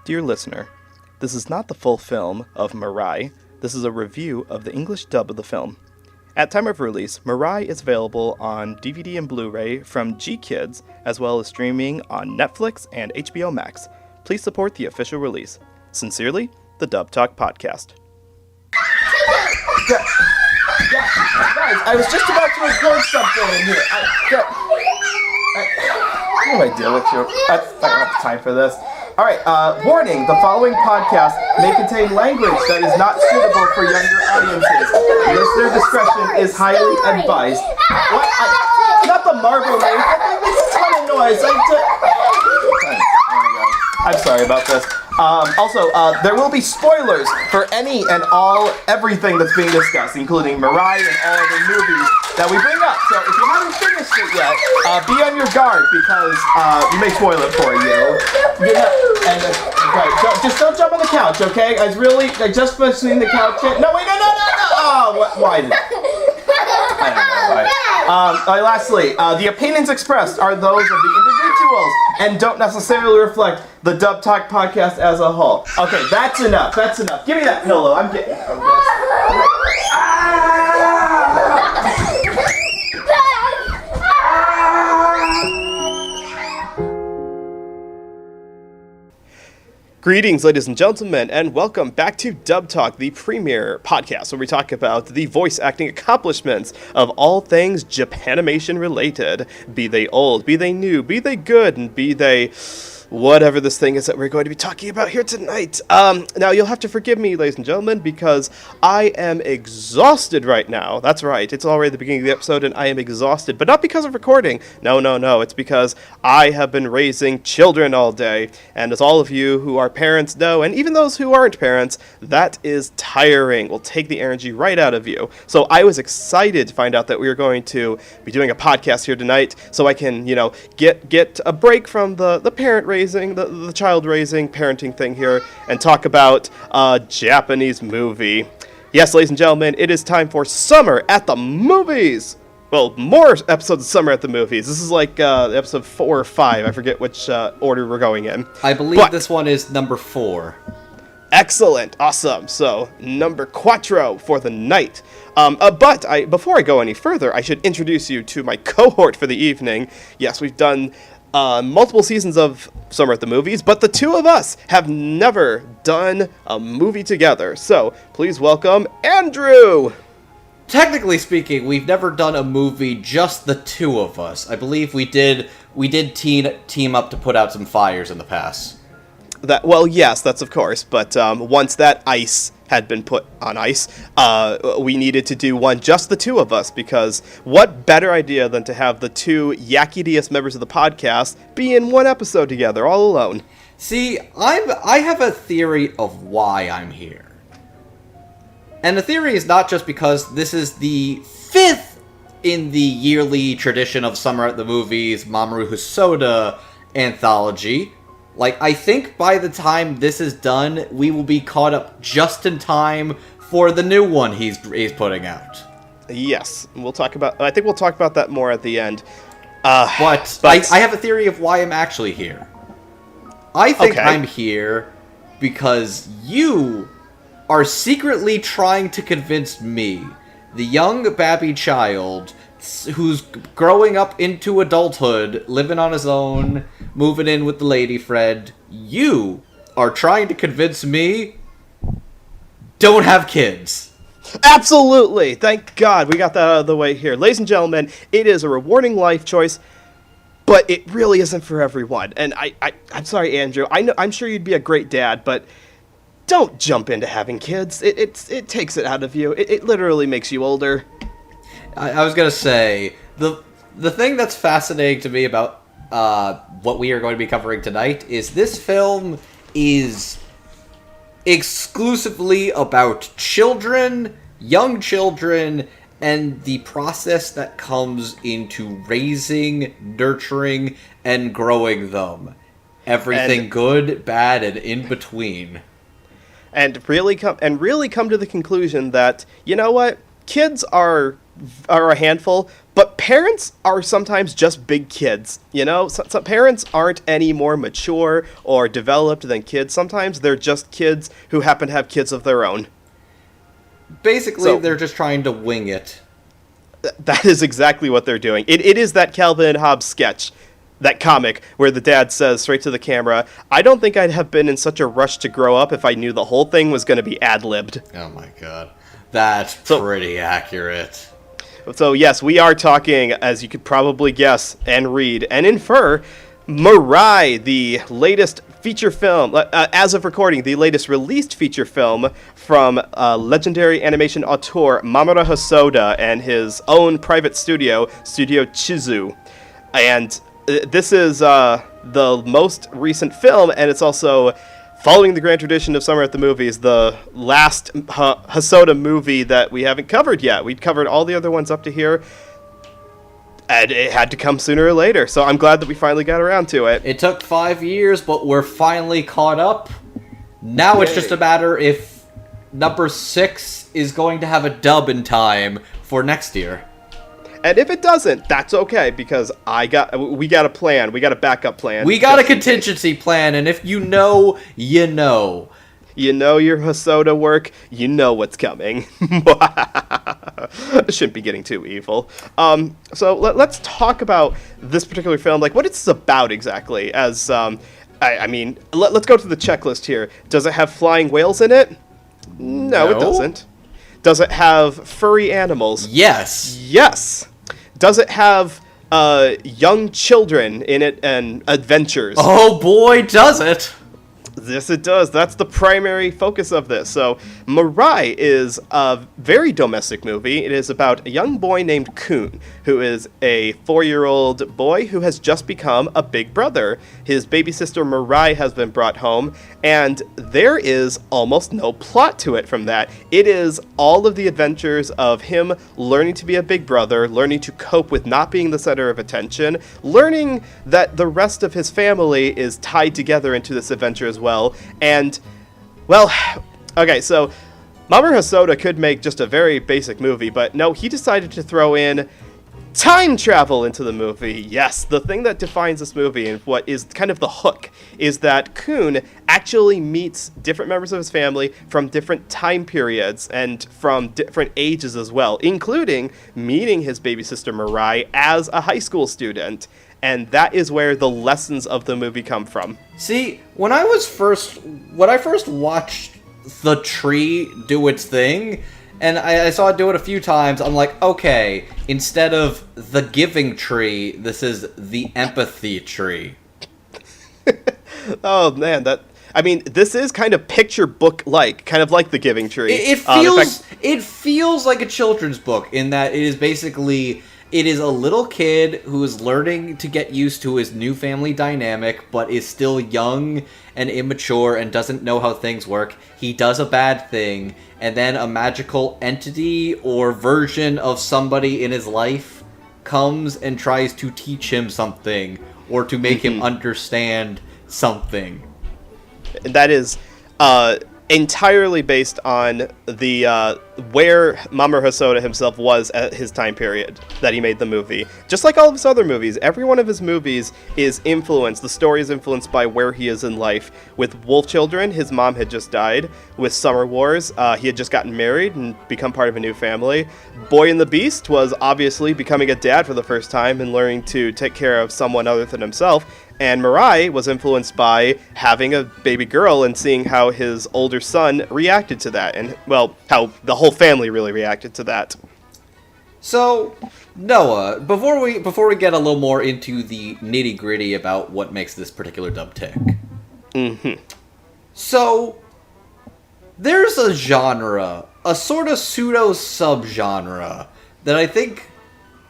Dear listener, this is not the full film of Mirai. This is a review of the English dub of the film. At time of release, Mirai is available on DVD and Blu-ray from G-Kids, as well as streaming on Netflix and HBO Max. Please support the official release. Sincerely, the Dub Talk Podcast. Guys, I was just about to record something in here. What do I do with you? I don't have time for this. Alright, warning, the following podcast may contain language that is not suitable for younger audiences. Listener discretion is highly advised. What? Not the Marvel name. That makes a ton of noise. I'm sorry about this. Also, there will be spoilers for any and everything that's being discussed, including Mirai and all other movies that we bring up. So if you haven't finished it yet, be on your guard because we may spoil it for you. Just don't jump on the couch, okay? I just seen the couch. No, wait, no. Oh, why did? I don't know why. Lastly, the opinions expressed are those of the individuals and don't necessarily reflect the Dub Talk Podcast as a whole. Okay, that's enough. Give me that pillow. I'm getting out of Greetings, ladies and gentlemen, and welcome back to Dub Talk, the premier podcast where we talk about the voice acting accomplishments of all things Japanimation related. Be they old, be they new, be they good, and be they whatever this thing is that we're going to be talking about here tonight. Now, you'll have to forgive me, ladies and gentlemen, because I am exhausted right now. That's right, it's already the beginning of the episode, and I am exhausted. But not because of recording. No. It's because I have been raising children all day. And as all of you who are parents know, and even those who aren't parents, that is tiring. Will take the energy right out of you. So I was excited to find out that we were going to be doing a podcast here tonight, so I can, get a break from the parent raising, the child raising, parenting thing here, and talk about a Japanese movie. Yes, ladies and gentlemen, it is time for Summer at the Movies! Well, more episodes of Summer at the Movies. This is like episode 4 or 5. I forget which order we're going in. I believe this one is number 4. Excellent. Awesome. So, number 4 for the night. Before I go any further, I should introduce you to my cohort for the evening. Yes, we've done multiple seasons of Summer at the Movies, but the two of us have never done a movie together. So, please welcome Andrew! Technically speaking, we've never done a movie just the two of us. I believe we did team up to put out some fires in the past. Yes, that's of course, but once that ice had been put on ice, we needed to do one just the two of us, because what better idea than to have the two yakkiest members of the podcast be in one episode together, all alone. See, I have a theory of why I'm here. And the theory is not just because this is the 5th in the yearly tradition of Summer at the Movies Mamoru Hosoda anthology. I think by the time this is done, we will be caught up just in time for the new one he's putting out. Yes, I think we'll talk about that more at the end. But I have a theory of why I'm actually here. I think I'm here because you are secretly trying to convince me, the young babby child who's growing up into adulthood, living on his own, moving in with the lady friend, you are trying to convince me don't have kids. Absolutely! Thank God we got that out of the way here. Ladies and gentlemen, it is a rewarding life choice, but it really isn't for everyone. And I'm sorry, Andrew. I'm sure you'd be a great dad, but don't jump into having kids. It takes it out of you. It literally makes you older. I was gonna say, the thing that's fascinating to me about what we are going to be covering tonight is this film is exclusively about children, young children, and the process that comes into raising, nurturing, and growing them. Everything good, bad, and in between. And really come to the conclusion that, you know what, kids are a handful, But parents are sometimes just big kids, you know? Some parents aren't any more mature or developed than kids. Sometimes they're just kids who happen to have kids of their own. Basically, they're just trying to wing it. That is exactly what they're doing. It is that Calvin and Hobbes sketch, that comic, where the dad says straight to the camera, I don't think I'd have been in such a rush to grow up if I knew the whole thing was going to be ad-libbed. Oh my god. That's pretty accurate. So yes, we are talking, as you could probably guess and read and infer, Mirai, the latest feature film, as of recording, the latest released feature film from legendary animation auteur Mamoru Hosoda and his own private studio, Studio Chizu. And this is the most recent film, and it's also, following the grand tradition of Summer at the Movies, the last Hosoda movie that we haven't covered yet. We've covered all the other ones up to here, and it had to come sooner or later, so I'm glad that we finally got around to it. It took 5 years, but we're finally caught up. Now it's just a matter if number 6 is going to have a dub in time for next year. And if it doesn't, that's okay, because we got a plan. We got a backup plan. We got a contingency plan, and if you know, you know. You know your Hosoda work, you know what's coming. Shouldn't be getting too evil. So let's talk about this particular film. Like, what it's about exactly. As I mean, let's go to the checklist here. Does it have flying whales in it? No, it doesn't. Does it have furry animals? Yes. Yes. Does it have young children in it and adventures? Oh boy, does it! Yes, it does. That's the primary focus of this. So, Mirai is a very domestic movie. It is about a young boy named Kun, who is a 4-year-old boy who has just become a big brother. His baby sister Mirai has been brought home, and there is almost no plot to it from that. It is all of the adventures of him learning to be a big brother, learning to cope with not being the center of attention, learning that the rest of his family is tied together into this adventure as well. And, well, okay, so Mamoru Hosoda could make just a very basic movie, but no, he decided to throw in time travel into the movie. Yes, the thing that defines this movie and what is kind of the hook is that Kun actually meets different members of his family from different time periods and from different ages as well, including meeting his baby sister Mirai as a high school student. And that is where the lessons of the movie come from. See, when I first watched the tree do its thing, and I saw it do it a few times, I'm like, okay, instead of the giving tree, this is the empathy tree. Oh man, this is kind of picture book-like, kind of like the Giving Tree. It feels like a children's book in that it is basically. It is a little kid who is learning to get used to his new family dynamic, but is still young and immature and doesn't know how things work. He does a bad thing, and then a magical entity or version of somebody in his life comes and tries to teach him something, or to make him understand something. And that is entirely based on the where Mamoru Hosoda himself was at his time period that he made the movie. Just like all of his other movies, every one of his movies is influenced, the story is influenced by where he is in life. With Wolf Children, his mom had just died. With Summer Wars, he had just gotten married and become part of a new family. Boy and the Beast was obviously becoming a dad for the first time and learning to take care of someone other than himself. And Mirai was influenced by having a baby girl and seeing how his older son reacted to that, and, well, how the whole family really reacted to that. So, Noah, before we get a little more into the nitty-gritty about what makes this particular dub tick. So, there's a genre, a sort of pseudo-subgenre, that I think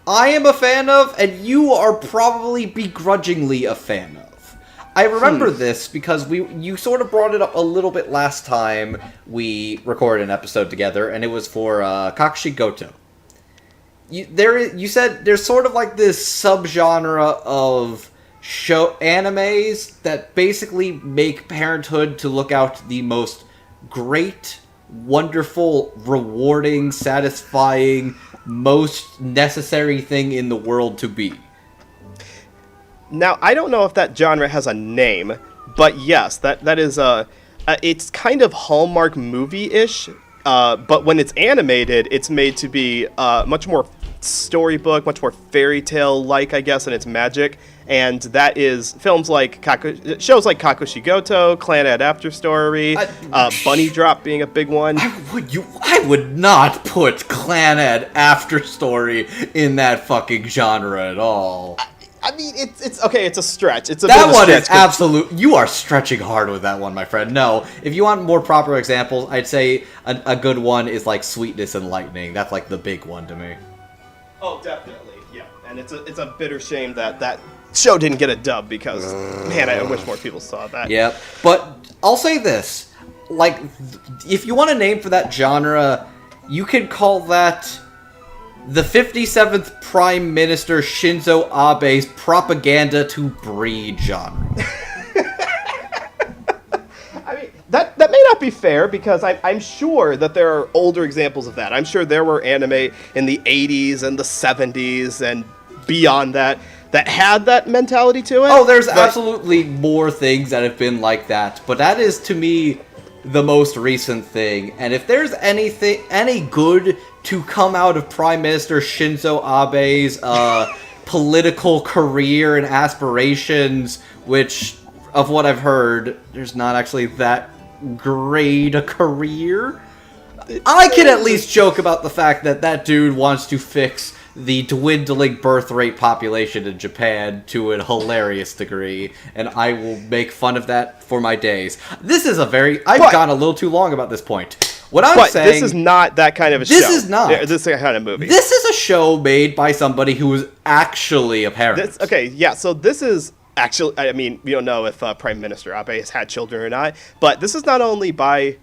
I am a fan of, and you are probably begrudgingly a fan of. I remember this because you sort of brought it up a little bit last time we recorded an episode together, and it was for Kakashi Goto. You said there's sort of like this subgenre of animes that basically make parenthood to look out the most great wonderful, rewarding, satisfying, most necessary thing in the world to be. Now, I don't know if that genre has a name, but yes, that is it's kind of Hallmark movie-ish, but when it's animated, it's made to be much more storybook, much more fairy tale-like, I guess, in its magic. And that is films like shows like Kakushigoto, Clan After Story, Bunny Drop being a big one. I would not put Clan After Story in that fucking genre at all. I mean, it's okay. It's a stretch. It's a that bit of a one stretch is absolute. You are stretching hard with that one, my friend. No, if you want more proper examples, I'd say a good one is like Sweetness and Lightning. That's like the big one to me. Oh, definitely, yeah. And it's a bitter shame that show didn't get a dub because, man, I wish more people saw that. Yeah, but I'll say this: like, if you want a name for that genre, you could call that the 57th Prime Minister Shinzo Abe's propaganda to breed genre. I mean, that may not be fair because I'm sure that there are older examples of that. I'm sure there were anime in the 80s and the 70s and beyond that had that mentality to it. Oh, there's absolutely more things that have been like that, but that is, to me, the most recent thing. And if there's any good to come out of Prime Minister Shinzo Abe's political career and aspirations, which, of what I've heard, there's not actually that great a career, I can at least joke about the fact that that dude wants to fix the dwindling birth rate population in Japan to a hilarious degree, and I will make fun of that for my days. This is I've gone a little too long about this point. What I'm saying... this is not that kind of a show. This is not. This is a kind of movie. This is a show made by somebody who is actually a parent. So this is... Actually, I mean, we don't know if Prime Minister Abe has had children or not, but this is not only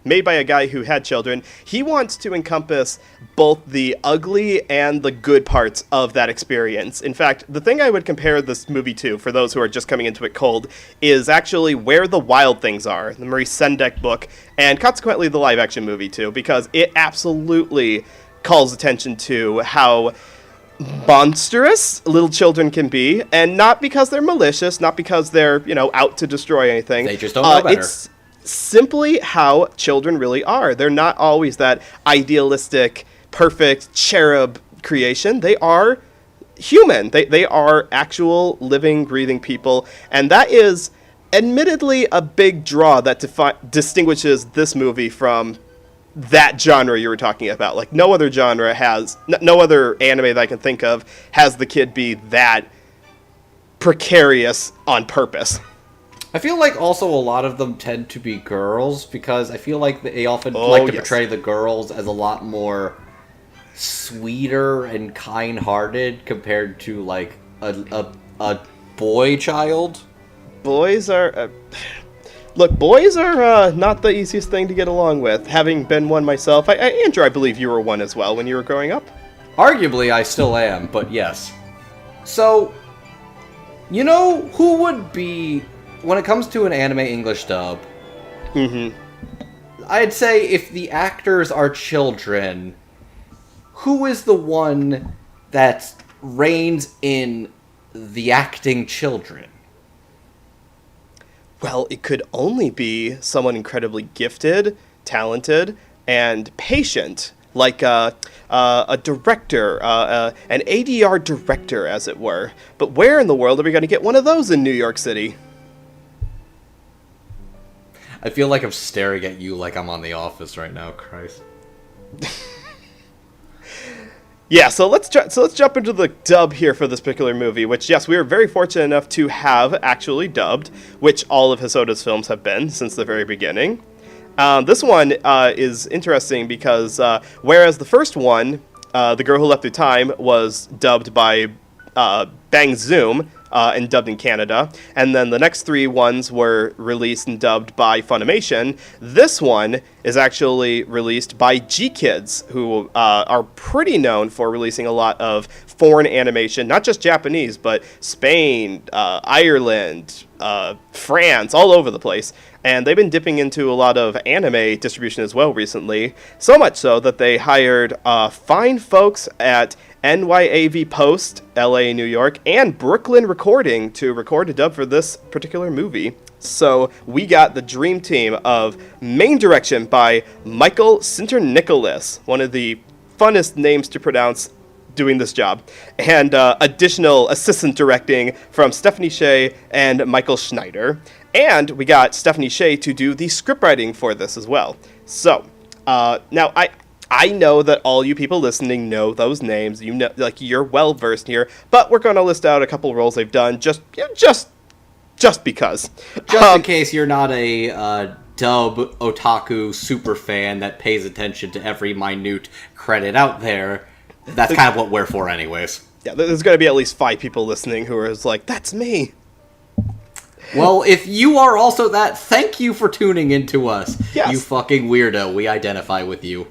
made by a guy who had children. He wants to encompass both the ugly and the good parts of that experience. In fact, the thing I would compare this movie to, for those who are just coming into it cold, is actually Where the Wild Things Are, the Maurice Sendak book, and consequently the live-action movie too, because it absolutely calls attention to how monstrous little children can be, and not because they're malicious, not because they're, out to destroy anything. They just don't know better. It's simply how children really are. They're not always that idealistic, perfect cherub creation. They are human. They are actual living, breathing people, and that is admittedly a big draw that distinguishes this movie from that genre you were talking about. Like, no other genre no other anime that I can think of has the kid be that precarious on purpose. I feel like also a lot of them tend to be girls, because I feel like they often portray the girls as a lot more sweeter and kind-hearted compared to, like, a boy child. Boys are... Look, boys are not the easiest thing to get along with. Having been one myself, Andrew, I believe you were one as well when you were growing up. Arguably, I still am, but yes. So, who would be, when it comes to an anime English dub, I'd say if the actors are children, who is the one that reigns in the acting children? Well, it could only be someone incredibly gifted, talented, and patient, like a director, an ADR director, as it were. But where in the world are we going to get one of those in New York City? I feel like I'm staring at you like I'm on The Office right now, Christ. Yeah, so let's jump into the dub here for this particular movie, which, yes, we were very fortunate enough to have actually dubbed, which all of Hosoda's films have been since the very beginning. This one is interesting because whereas the first one, The Girl Who Left Through Time, was dubbed by Bang Zoom, and dubbed in Canada. And then the next 3 ones were released and dubbed by Funimation. This one is actually released by G-Kids, who are pretty known for releasing a lot of foreign animation, not just Japanese, but Spain, Ireland, France, all over the place. And they've been dipping into a lot of anime distribution as well recently, so much so that they hired fine folks at NYAV Post, LA, New York, and Brooklyn Recording to record a dub for this particular movie. So we got the dream team of main direction by Michael Sinternicholas, one of the funnest names to pronounce doing this job, and additional assistant directing from Stephanie Shea and Michael Schneider. And we got Stephanie Shea to do the scriptwriting for this as well. So, now I know that all you people listening know those names. You know, like, you're well versed here, but we're going to list out a couple roles they've done just because. Just in case you're not a dub otaku super fan that pays attention to every minute credit out there. That's kind of what we're for anyways. Yeah, there's going to be at least 5 people listening who are like, that's me. Well, if you are also that, thank you for tuning into us. Yes. You fucking weirdo. We identify with you.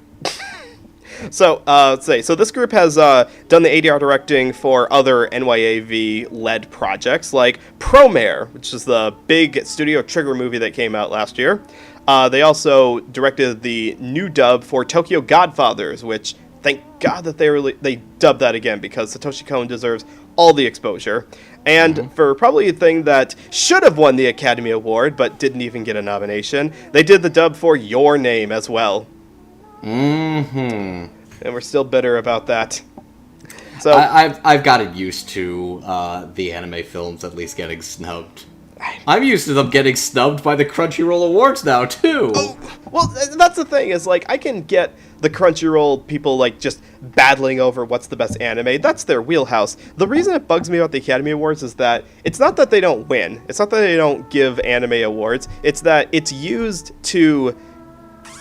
So, let's say, so this group has done the ADR directing for other NYAV-led projects, like Promare, which is the big Studio Trigger movie that came out last year. They also directed the new dub for Tokyo Godfathers, which, thank God that they dubbed that again, because Satoshi Kon deserves all the exposure. And for probably a thing that should have won the Academy Award, but didn't even get a nomination, they did the dub for Your Name as well. And we're still bitter about that. So I've gotten used to the anime films at least getting snubbed. I'm used to them getting snubbed by the Crunchyroll Awards now, too. Oh, well, that's the thing, is, like, I can get the Crunchyroll people, like, just battling over what's the best anime. That's their wheelhouse. The reason it bugs me about the Academy Awards is that it's not that they don't win. It's not that they don't give anime awards. It's that it's used to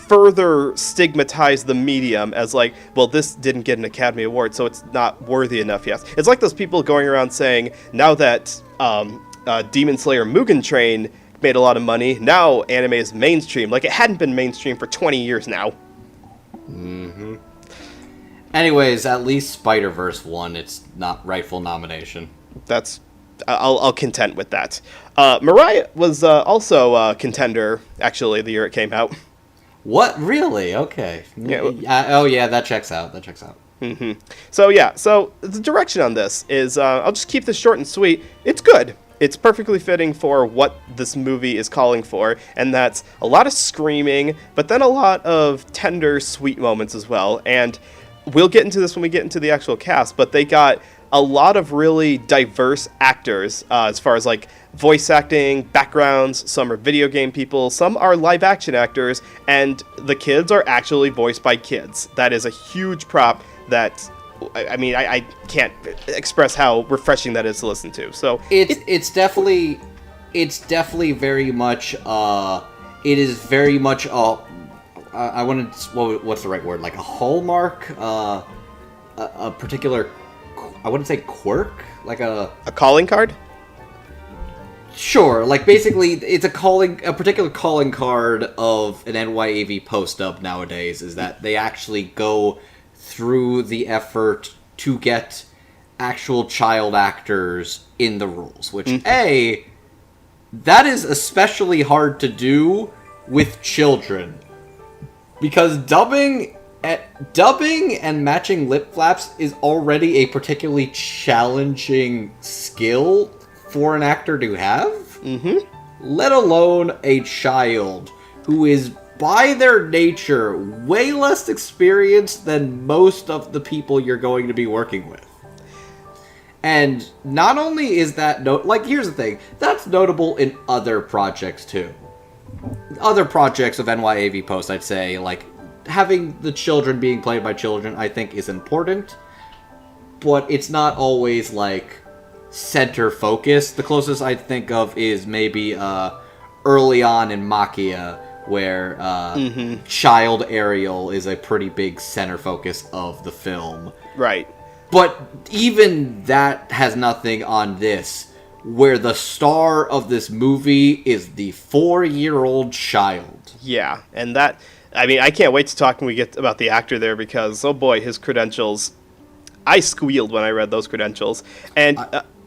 further stigmatize the medium as, like, well, this didn't get an Academy Award, so it's not worthy enough, yes. It's like those people going around saying, now that Demon Slayer Mugen Train made a lot of money, now anime is mainstream. Like, it hadn't been mainstream for 20 years now. Anyways, at least Spider-Verse won its not rightful nomination. That's... I'll content with that. Mirai was also a contender, actually, the year it came out. What? Really? Okay. Yeah. Oh, yeah, that checks out. So, yeah, so the direction on this is, I'll just keep this short and sweet. It's good. It's perfectly fitting for what this movie is calling for, and that's a lot of screaming, but then a lot of tender, sweet moments as well. And we'll get into this when we get into the actual cast, but they got a lot of really diverse actors as far as, like, voice acting, backgrounds. Some are video game people, some are live action actors, and the kids are actually voiced by kids. That is a huge prop that, I mean, I can't express how refreshing that is to listen to. So it's definitely very much it is very much I wouldn't, what's the right word, like a hallmark, a particular, I wouldn't say quirk, like a calling card. Sure, like basically it's a particular calling card of an NYAV post-dub nowadays, is that they actually go through the effort to get actual child actors in the roles, which that is especially hard to do with children, because dubbing and matching lip flaps is already a particularly challenging skill for an actor to have, let alone a child who is, by their nature, way less experienced than most of the people you're going to be working with. And not only is that here's the thing, that's notable in other projects too. Other projects of NYAV Post, I'd say, like, having the children being played by children, I think, is important, but it's not always, like, center focus. The closest I think of is maybe early on in Makia, where child Ariel is a pretty big center focus of the film. Right. But even that has nothing on this, where the star of this movie is the 4-year-old child. Yeah, and that, I mean, I can't wait to talk when we get about the actor there, because, oh boy, his credentials, I squealed when I read those credentials. And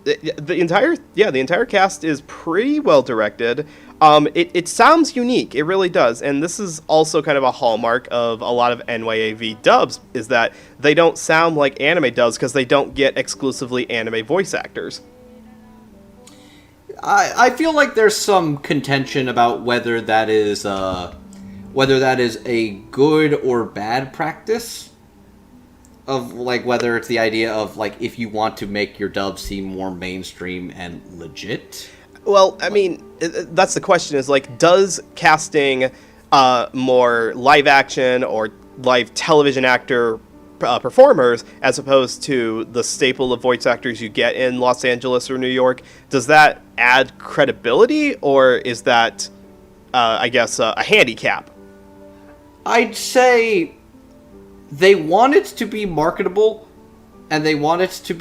the entire cast is pretty well directed. It sounds unique, it really does, and this is also kind of a hallmark of a lot of NYAV dubs, is that they don't sound like anime dubs because they don't get exclusively anime voice actors. I feel like there's some contention about whether that is a good or bad practice. Of, like, whether it's the idea of, like, if you want to make your dub seem more mainstream and legit. Well, I mean, that's the question, is, like, does casting more live action or live television actor performers, as opposed to the staple of voice actors you get in Los Angeles or New York, does that add credibility, or is that, I guess, a handicap? I'd say they want it to be marketable, and they want it to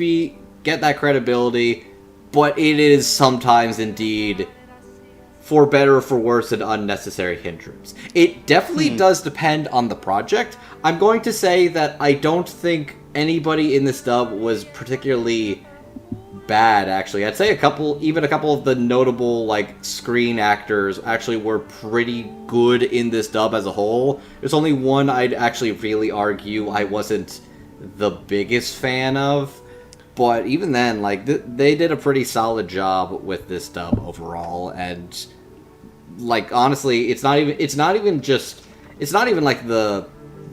get that credibility, but it is sometimes indeed, for better or for worse, an unnecessary hindrance. It definitely does depend on the project. I'm going to say that I don't think anybody in this dub was particularly bad, actually. I'd say a couple of the notable, like, screen actors actually were pretty good in this dub as a whole. There's only one I'd actually really argue I wasn't the biggest fan of, but even then, like, they did a pretty solid job with this dub overall, and, like, honestly, it's not even like the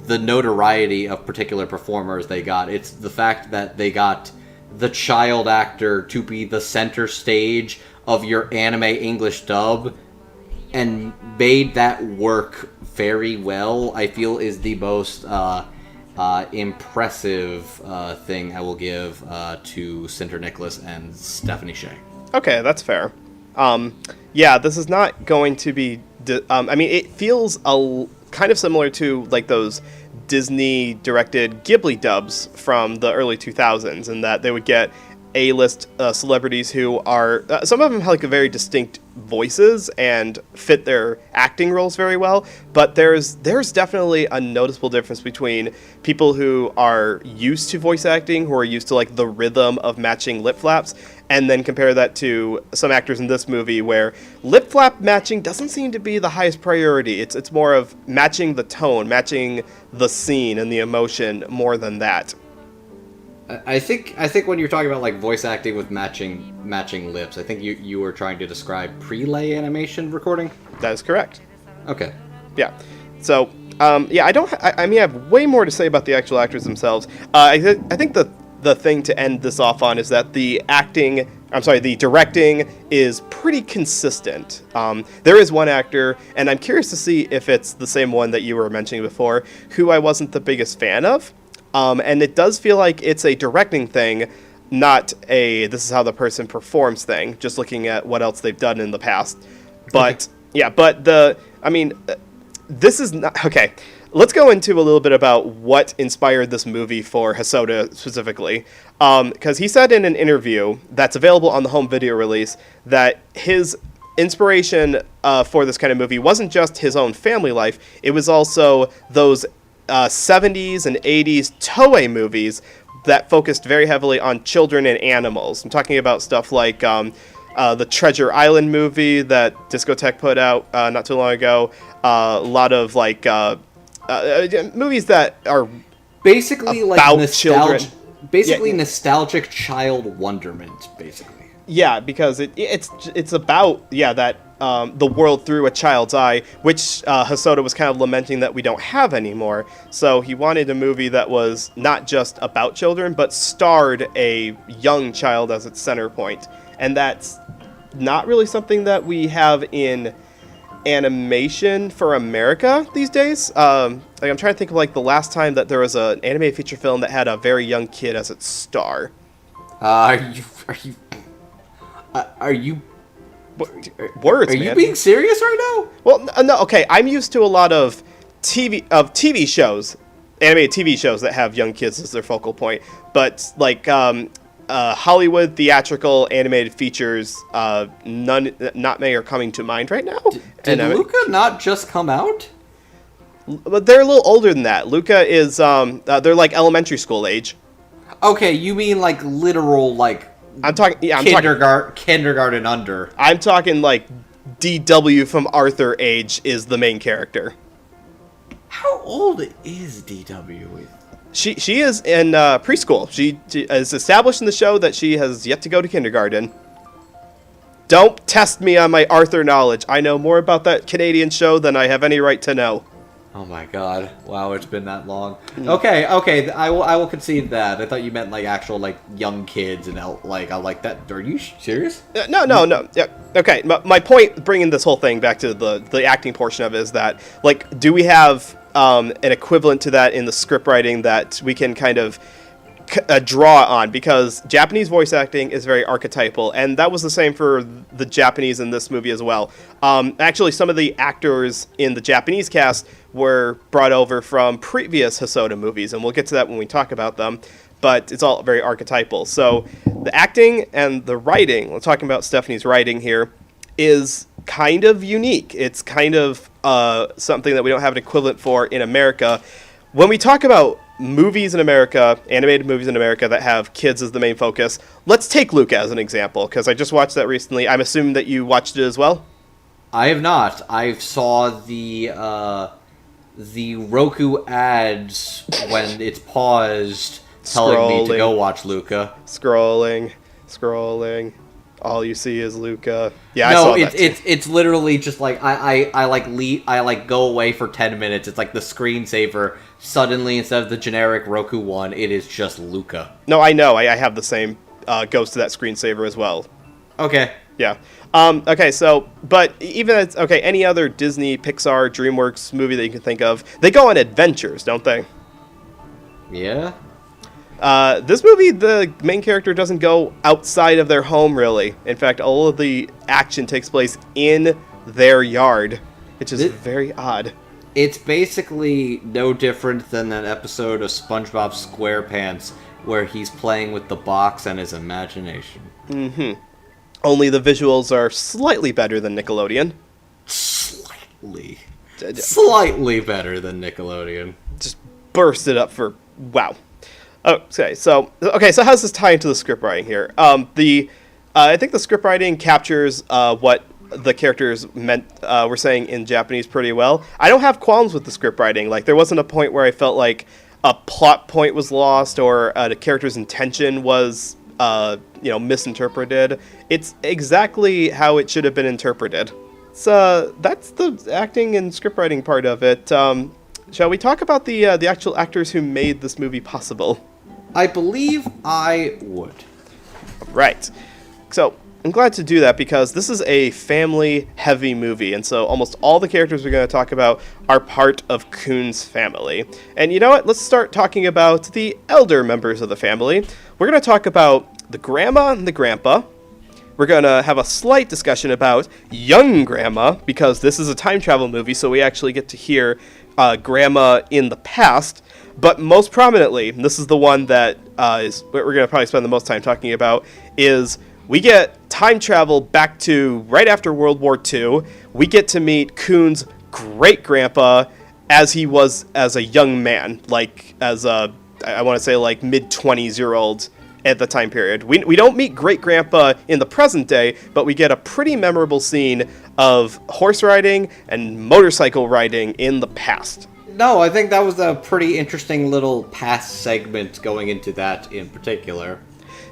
notoriety of particular performers they got. It's the fact that they got the child actor to be the center stage of your anime English dub and made that work very well, I feel is the most impressive thing I will give to Cinder Nicholas and Stephanie Shea. Okay, that's fair. Yeah, this is not going to be... I mean, it feels kind of similar to, like, those Disney-directed Ghibli dubs from the early 2000s, in that they would get A-list celebrities who are... some of them have, like, a very distinct voices and fit their acting roles very well, but there's definitely a noticeable difference between people who are used to voice acting, who are used to, like, the rhythm of matching lip flaps, and then compare that to some actors in this movie where lip flap matching doesn't seem to be the highest priority. It's more of matching the tone, matching the scene and the emotion more than that. I think when you're talking about, like, voice acting with matching lips, I think you were trying to describe prelay animation recording. That is correct. Okay. Yeah. So, yeah, I mean, I have way more to say about the actual actors themselves. I think the thing to end this off on is that the directing is pretty consistent. There is one actor, and I'm curious to see if it's the same one that you were mentioning before, who I wasn't the biggest fan of. And it does feel like it's a directing thing, not a this is how the person performs thing, just looking at what else they've done in the past. But, yeah, this is not... Okay, let's go into a little bit about what inspired this movie for Hosoda specifically. Because he said in an interview that's available on the home video release that his inspiration for this kind of movie wasn't just his own family life, it was also those 70s and 80s Toei movies that focused very heavily on children and animals. I'm talking about stuff like the Treasure Island movie that Discotek put out not too long ago. A lot of, like, movies that are basically about like children. Basically, nostalgic child wonderment, basically. Yeah, because it's about that the world through a child's eye, which Hosoda was kind of lamenting that we don't have anymore. So he wanted a movie that was not just about children, but starred a young child as its center point, and that's not really something that we have in animation for America these days. Like, I'm trying to think of, like, the last time that there was an anime feature film that had a very young kid as its star. Are you Words, Are man. you being serious right now? Well, no, okay. I'm used to a lot of TV shows, animated TV shows that have young kids as their focal point. But, like, Hollywood theatrical animated features, not many are coming to mind right now. Did Luca not just come out? But they're a little older than that. Luca is, they're like elementary school age. Okay, you mean like literal, like... I'm talking, kindergarten under. I'm talking like DW from Arthur age is the main character. How old is DW? She is in preschool. She is established in the show that she has yet to go to kindergarten. Don't test me on my Arthur knowledge. I know more about that Canadian show than I have any right to know. Oh my god. Wow, it's been that long. Okay, I will concede that. I thought you meant like actual like young kids and like I like that. Are you serious? No. Yeah. Okay, my point bringing this whole thing back to the acting portion of it is that, like, do we have an equivalent to that in the script writing that we can kind of draw on? Because Japanese voice acting is very archetypal, and that was the same for the Japanese in this movie as well. Actually, some of the actors in the Japanese cast were brought over from previous Hosoda movies, and we'll get to that when we talk about them, but it's all very archetypal. So the acting and the writing, we're talking about Stephanie's writing here, is kind of unique. It's kind of something that we don't have an equivalent for in America. When we talk about movies in America, animated movies in America that have kids as the main focus, let's take Luca as an example, because I just watched that recently. I'm assuming that you watched it as well? I have not. I saw the Roku ads when it's paused telling me to go watch Luca. Scrolling. All you see is Luca. Yeah, no, I saw that. It's literally just like I go away for 10 minutes. It's like the screensaver. Suddenly, instead of the generic Roku one, it is just Luca. No, I know. I have the same goes to that screensaver as well. Okay. Yeah. Okay, so, but even, any other Disney, Pixar, DreamWorks movie that you can think of, they go on adventures, don't they? Yeah. This movie, the main character doesn't go outside of their home, really. In fact, all of the action takes place in their yard, which is very odd. It's basically no different than that episode of SpongeBob SquarePants where he's playing with the box and his imagination. Mm-hmm. Only the visuals are slightly better than Nickelodeon. Slightly better than Nickelodeon. Just burst it up for wow. Okay, so how does this tie into the script writing here? I think the script writing captures what the characters were saying in Japanese pretty well. I don't have qualms with the script writing. Like, there wasn't a point where I felt like a plot point was lost or the character's intention was misinterpreted. It's exactly how it should have been interpreted. So that's the acting and scriptwriting part of it. Shall we talk about the actual actors who made this movie possible? I believe I would. Right. So I'm glad to do that because this is a family-heavy movie, and so almost all the characters we're going to talk about are part of Kun's family. And you know what? Let's start talking about the elder members of the family. We're going to talk about the grandma and the grandpa. We're going to have a slight discussion about young grandma, because this is a time travel movie, so we actually get to hear grandma in the past. But most prominently, and this is the one that is what we're going to probably spend the most time talking about, is we get time travel back to right after World War II. We get to meet Kun's great-grandpa as he was as a young man, like as a, I want to say like mid-20s-year-old at the time period. We don't meet great-grandpa in the present day, but we get a pretty memorable scene of horse riding and motorcycle riding in the past. No, I think that was a pretty interesting little past segment going into that in particular.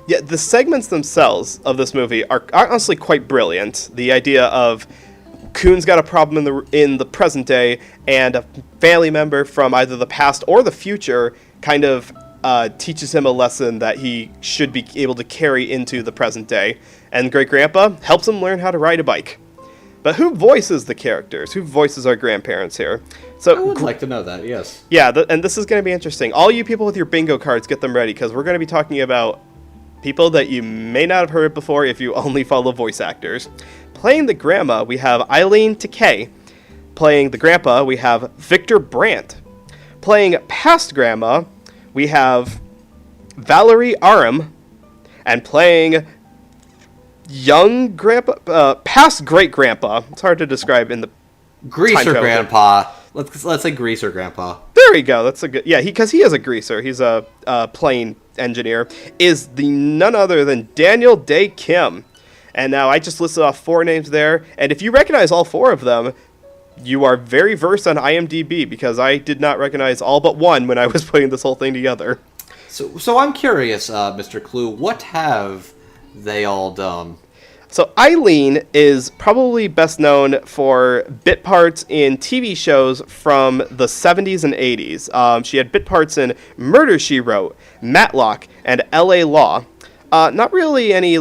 Yeah, the segments themselves of this movie are honestly quite brilliant. The idea of Kun's got a problem in the present day, and a family member from either the past or the future kind of teaches him a lesson that he should be able to carry into the present day. And Great-Grandpa helps him learn how to ride a bike. But who voices the characters? Who voices our grandparents here? So I would like to know that, yes. Yeah, and this is going to be interesting. All you people with your bingo cards, get them ready, because we're going to be talking about people that you may not have heard before if you only follow voice actors. Playing the grandma, we have Eileen Takei. Playing the grandpa, we have Victor Brandt. Playing past grandma, we have Valerie Aram. and playing young grandpa, past great grandpa. It's hard to describe in the Greaser grandpa. Let's say greaser grandpa. There we go. That's a good. Yeah, because he is a greaser. He's a plane engineer. Is the none other than Daniel Day Kim. And now I just listed off 4 names there. And if you recognize all 4 of them, you are very versed on IMDb, because I did not recognize all but one when I was putting this whole thing together. So I'm curious, Mr. Clue, what have they all done? So Eileen is probably best known for bit parts in TV shows from the 70s and 80s. She had bit parts in Murder, She Wrote, Matlock, and LA Law. Not really any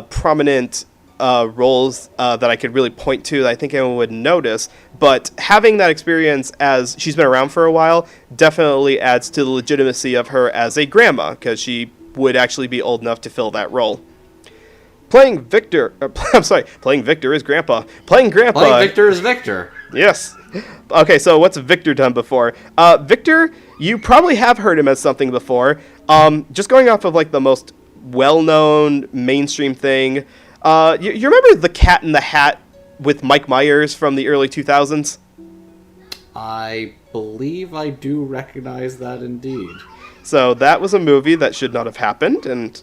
prominent roles that I could really point to that I think anyone would notice, but having that experience, as she's been around for a while, definitely adds to the legitimacy of her as a grandma, because she would actually be old enough to fill that role. Playing Victor is Grandpa. Playing Grandpa. Playing Victor is Victor. Yes. Okay, so what's Victor done before? Victor, you probably have heard him as something before. Just going off of the most well-known mainstream thing. You remember the Cat in the Hat with Mike Myers from the early 2000s? I believe I do recognize that indeed. So that was a movie that should not have happened, and,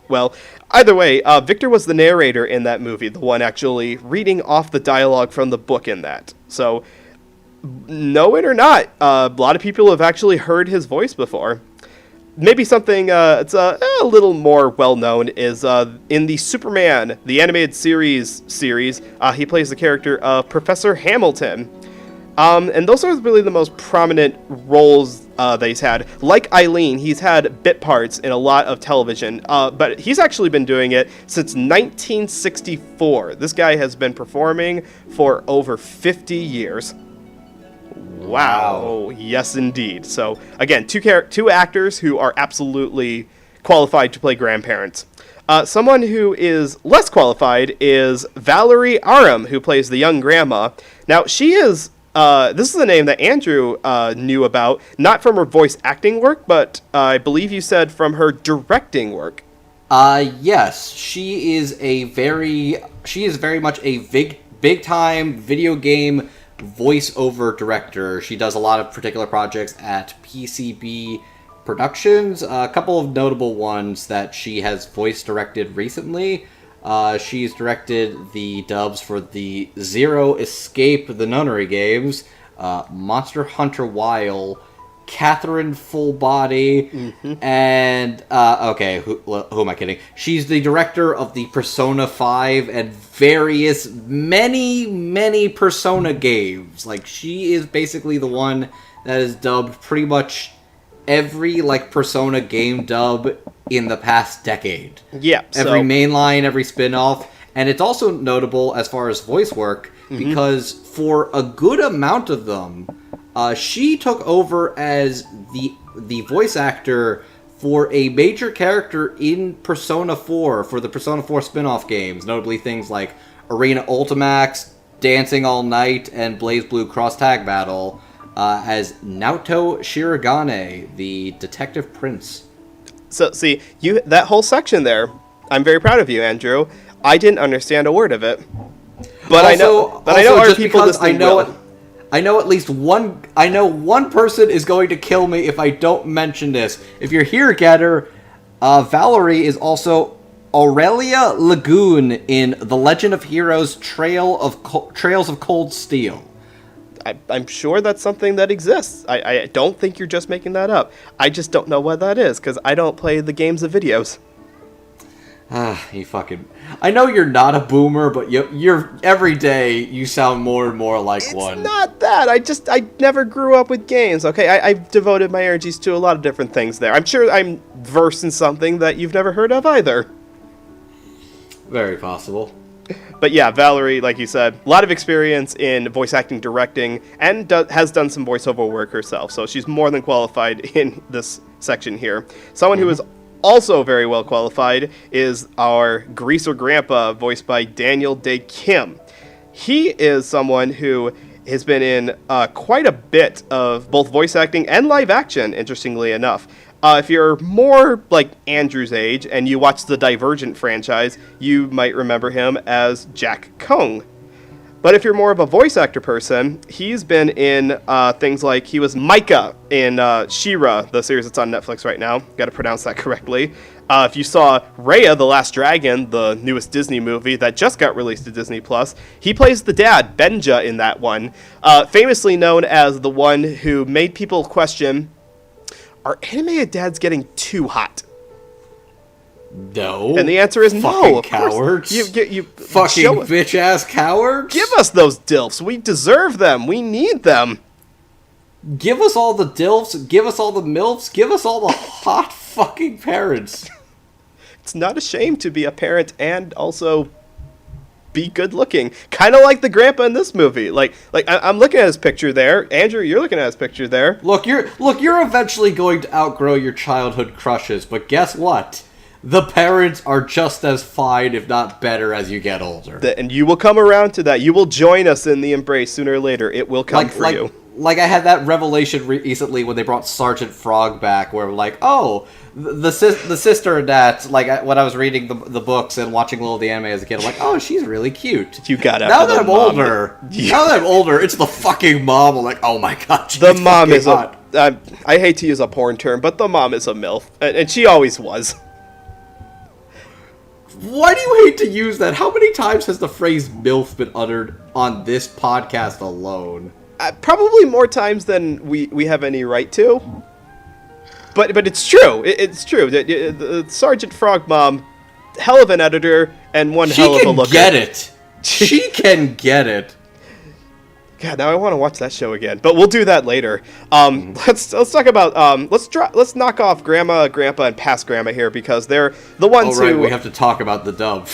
well, either way, Victor was the narrator in that movie, the one actually reading off the dialogue from the book in that. So, know it or not, a lot of people have actually heard his voice before. Maybe something it's a little more well-known is in the Superman, the animated series, he plays the character of Professor Hamilton. And those are really the most prominent roles that he's had. Like Eileen, he's had bit parts in a lot of television, but he's actually been doing it since 1964. This guy has been performing for over 50 years. Wow. Yes, indeed. So, again, two actors who are absolutely qualified to play grandparents. Someone who is less qualified is Valerie Aram, who plays the young grandma. Now, she is... this is a name that Andrew knew about, not from her voice acting work, but I believe you said from her directing work. Yes. She is very much a big time video game voiceover director. She does a lot of particular projects at PCB Productions. A couple of notable ones that she has voice directed recently. She's directed the dubs for the Zero Escape the Nunnery games, Monster Hunter Wild, Catherine Full Body, and, who am I kidding? She's the director of the Persona 5 and many Persona games. She is basically the one that has dubbed pretty much every, Persona game dub in the past decade. Yeah. Every mainline, every spin-off. And it's also notable as far as voice work, because for a good amount of them, she took over as the voice actor for a major character in Persona 4, for the Persona 4 spin-off games, notably things like Arena Ultimax, Dancing All Night, and BlazBlue Cross Tag Battle, as Naoto Shirogane, the Detective Prince. So, see, that whole section there, I'm very proud of you, Andrew. I didn't understand a word of it. But I know other people listening will. I know at least one. I know one person is going to kill me if I don't mention this. If you're here, Getter, Valerie is also Aurelia Lagoon in The Legend of Heroes: Trails of Cold Steel. I'm sure that's something that exists. I don't think you're just making that up. I just don't know what that is, because I don't play the games of videos. You fucking... I know you're not a boomer, but you're every day you sound more and more like one. It's not that. I never grew up with games, okay? I've devoted my energies to a lot of different things there. I'm sure I'm versed in something that you've never heard of either. Very possible. But yeah, Valerie, like you said, a lot of experience in voice acting, directing, and has done some voiceover work herself. So she's more than qualified in this section here. Someone who is also very well qualified is our Greaser Grandpa, voiced by Daniel Day Kim. He is someone who has been in quite a bit of both voice acting and live action, interestingly enough. If you're more like Andrew's age and you watch the Divergent franchise, you might remember him as Jack Kung. But if you're more of a voice actor person, he's been in things like he was Micah in She-Ra, the series that's on Netflix right now. Got to pronounce that correctly. If you saw Raya, the Last Dragon, the newest Disney movie that just got released to Disney+, he plays the dad, Benja, in that one. Famously known as the one who made people question, are animated dads getting too hot? No. And the answer is no. Of cowards. You fucking bitch-ass cowards. Give us those DILFs. We deserve them. We need them. Give us all the DILFs. Give us all the MILFs. Give us all the hot fucking parents. It's not a shame to be a parent and also be good looking. Kind of like the grandpa in this movie. I'm looking at his picture there. Andrew, you're looking at his picture there. Look, you're eventually going to outgrow your childhood crushes, but guess what? The parents are just as fine, if not better, as you get older. And you will come around to that. You will join us in the embrace sooner or later. It will come for you. Like I had that revelation recently when they brought Sergeant Frog back, where like, oh, the sister that, like, when I was reading the books and watching a little of the anime as a kid, I'm like, oh, she's really cute. You got now that I'm older. Yeah. Now that I'm older, it's the fucking mom. I'm like, oh my god, she's the mom is hot. I hate to use a porn term, but the mom is a MILF, and she always was. Why do you hate to use that? How many times has the phrase MILF been uttered on this podcast alone? Probably more times than we have any right to. But it's true. It's true. The Sergeant Frog Mom, hell of an editor and one hell of a looker. She can get it. She can get it. God, now I want to watch that show again. But we'll do that later. Let's talk about let's knock off Grandma, Grandpa, and past Grandma here because they're the ones who we have to talk about the dub.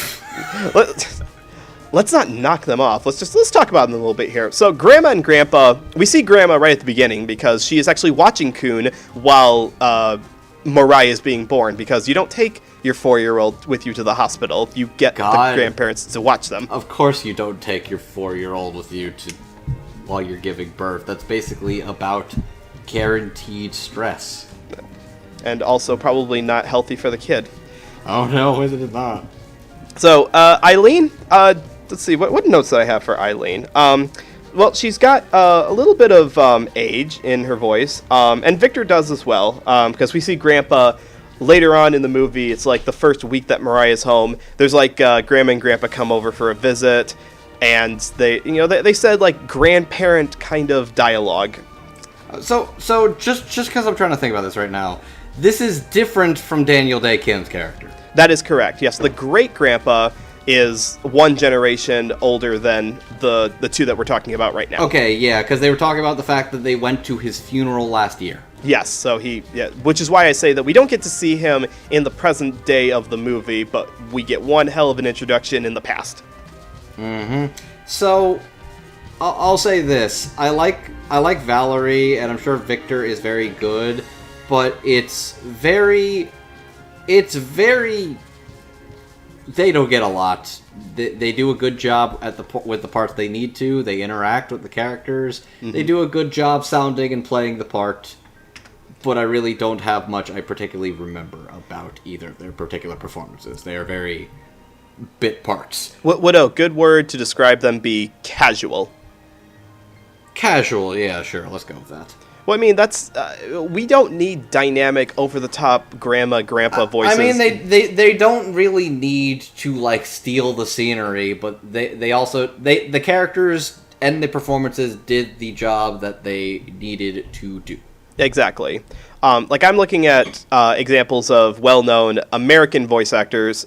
Let's not knock them off. Let's talk about them a little bit here. So Grandma and Grandpa, we see Grandma right at the beginning because she is actually watching Kun while Mirai is being born because you don't take your 4-year-old with you to the hospital. You get the grandparents to watch them. Of course you don't take your 4-year-old with you while you're giving birth. That's basically about guaranteed stress. And also probably not healthy for the kid. Oh no, is it not? So, Eileen, let's see, what notes did I have for Eileen? Well, she's got a little bit of age in her voice, and Victor does as well, because we see Grandpa later on in the movie. It's like the first week that Mariah's home. There's like Grandma and Grandpa come over for a visit, and they said like grandparent kind of dialogue. So just because I'm trying to think about this right now, this is different from Daniel Day Kim's character. That is correct. Yes, the great grandpa is one generation older than the two that we're talking about right now. Okay, yeah, because they were talking about the fact that they went to his funeral last year. Yes, so which is why I say that we don't get to see him in the present day of the movie, but we get one hell of an introduction in the past. Mm-hmm. So, I'll say this: I like Valerie, and I'm sure Victor is very good, but it's very. They don't get a lot. They do a good job with the parts they need to. They interact with the characters. Mm-hmm. They do a good job sounding and playing the part. But I really don't have much I particularly remember about either of their particular performances. They are very bit parts. Would a good word to describe them be casual? Casual, yeah, sure. Let's go with that. Well, I mean, that's we don't need dynamic, over-the-top grandma, grandpa voices. I mean, they don't really need to like steal the scenery, but they also the characters and the performances did the job that they needed to do. Exactly. Like I'm looking at examples of well-known American voice actors.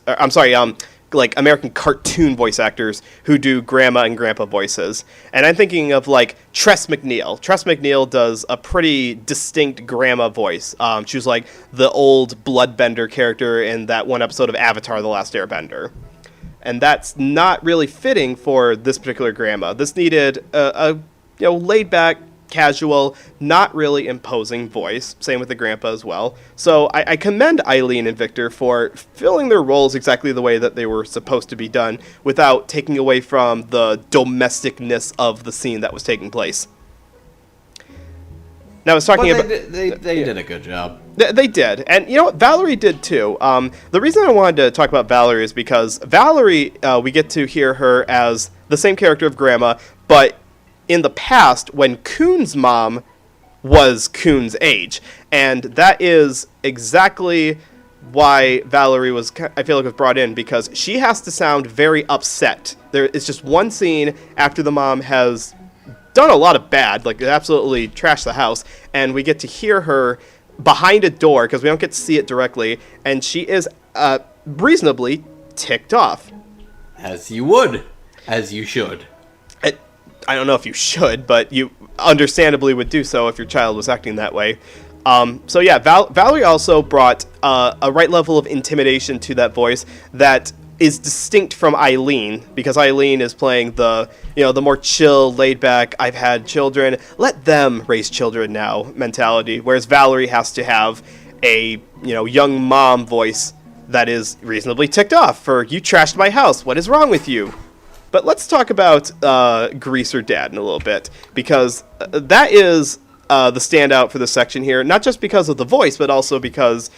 Like American cartoon voice actors who do grandma and grandpa voices. And I'm thinking of like Tress MacNeille. Tress MacNeille does a pretty distinct grandma voice. She was like the old bloodbender character in that one episode of Avatar: The Last Airbender. And that's not really fitting for this particular grandma. This needed a laid back, casual, not really imposing voice. Same with the grandpa as well. So I commend Eileen and Victor for filling their roles exactly the way that they were supposed to be done without taking away from the domesticness of the scene that was taking place. Now I was talking But about... they did a good job. They did. And you know what? Valerie did too. The reason I wanted to talk about Valerie is because Valerie, we get to hear her as the same character of Grandma, but in the past, when Coon's mom was Coon's age. And that is exactly why Valerie was, I feel like, was brought in, because she has to sound very upset. There is just one scene after the mom has done a lot of bad, like absolutely trashed the house, and we get to hear her behind a door, because we don't get to see it directly, and she is reasonably ticked off. As you would. As you should. I don't know if you should, but you understandably would do so if your child was acting that way. So yeah, Valerie also brought a right level of intimidation to that voice that is distinct from Eileen, because Eileen is playing the more chill, laid back, I've had children, let them raise children now mentality, whereas Valerie has to have a young mom voice that is reasonably ticked off for, you trashed my house, what is wrong with you? But let's talk about Greaser Dad in a little bit, because that is the standout for this section here, not just because of the voice, but also because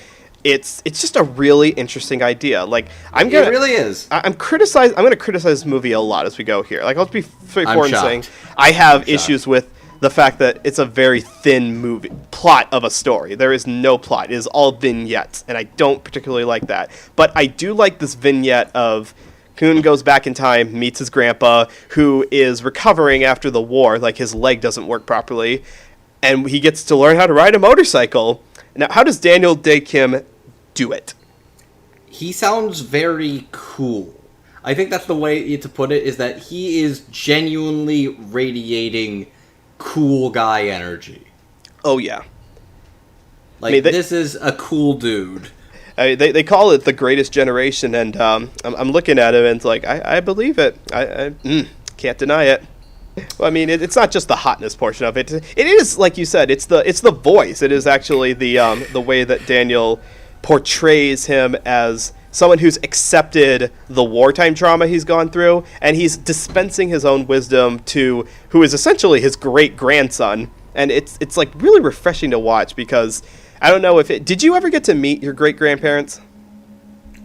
it's just a really interesting idea. Like, it really is. I'm going to criticize this movie a lot as we go here. Like, I'll be straightforward in saying I have issues with the fact that it's a very thin plot of a story. There is no plot. It is all vignettes, and I don't particularly like that. But I do like this vignette of Coon goes back in time, meets his grandpa, who is recovering after the war, like his leg doesn't work properly, and he gets to learn how to ride a motorcycle. Now, how does Daniel Day Kim do it? He sounds very cool. I think that's the way to put it, is that he is genuinely radiating cool guy energy. Oh, yeah. Like, this is a cool dude. They call it the greatest generation, and I'm looking at him, and it's like, I believe it. I can't deny it. Well, I mean, it's not just the hotness portion of it. It is, like you said, it's the voice. It is actually the way that Daniel portrays him as someone who's accepted the wartime trauma he's gone through, and he's dispensing his own wisdom to who is essentially his great-grandson. And it's like really refreshing to watch, because I don't know did you ever get to meet your great-grandparents?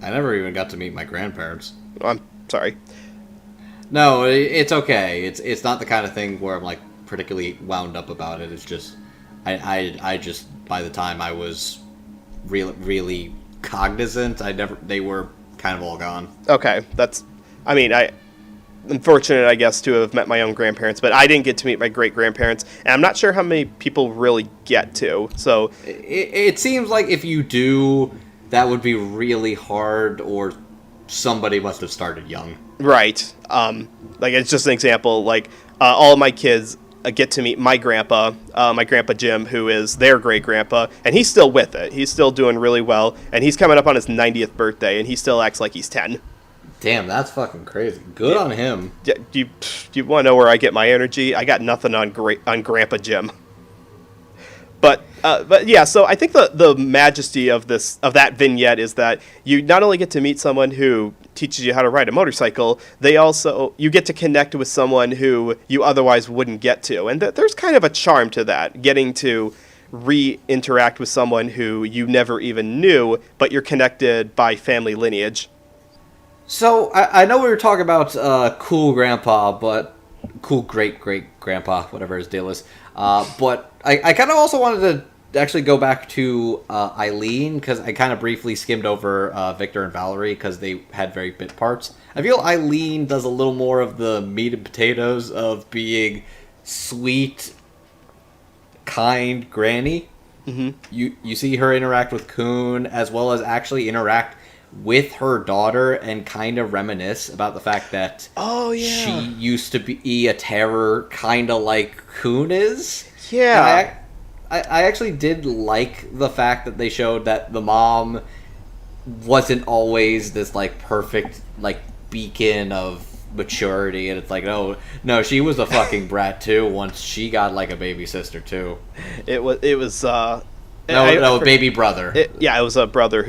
I never even got to meet my grandparents. I'm sorry. No, it's okay. It's not the kind of thing where I'm like particularly wound up about it. It's just I just, by the time I was really cognizant, they were kind of all gone. Okay, I'm fortunate, I guess, to have met my own grandparents, but I didn't get to meet my great-grandparents, and I'm not sure how many people really get to, so... It seems like if you do, that would be really hard, or somebody must have started young. Right. Like, it's just an example, like, all of my kids get to meet my grandpa Jim, who is their great-grandpa, and he's still with it. He's still doing really well, and he's coming up on his 90th birthday, and he still acts like he's 10. Damn, that's fucking crazy. Good on him. Do you want to know where I get my energy? I got nothing on Grandpa Jim. But yeah, so I think the majesty of that vignette is that you not only get to meet someone who teaches you how to ride a motorcycle, you get to connect with someone who you otherwise wouldn't get to, and there's kind of a charm to that, getting to re-interact with someone who you never even knew, but you're connected by family lineage. So, I know we were talking about cool grandpa, but cool great-great-grandpa, whatever his deal is. But I kind of also wanted to actually go back to Eileen, because I kind of briefly skimmed over Victor and Valerie, because they had very bit parts. I feel Eileen does a little more of the meat and potatoes of being sweet, kind granny. Mm-hmm. You see her interact with Coon, as well as actually interact with her daughter and kind of reminisce about the fact that she used to be a terror, kind of like Coon is. Yeah. I actually did like the fact that they showed that the mom wasn't always this like perfect like beacon of maturity, and it's like no, she was a fucking brat too once she got like a baby sister too. It was No, baby brother. It was a brother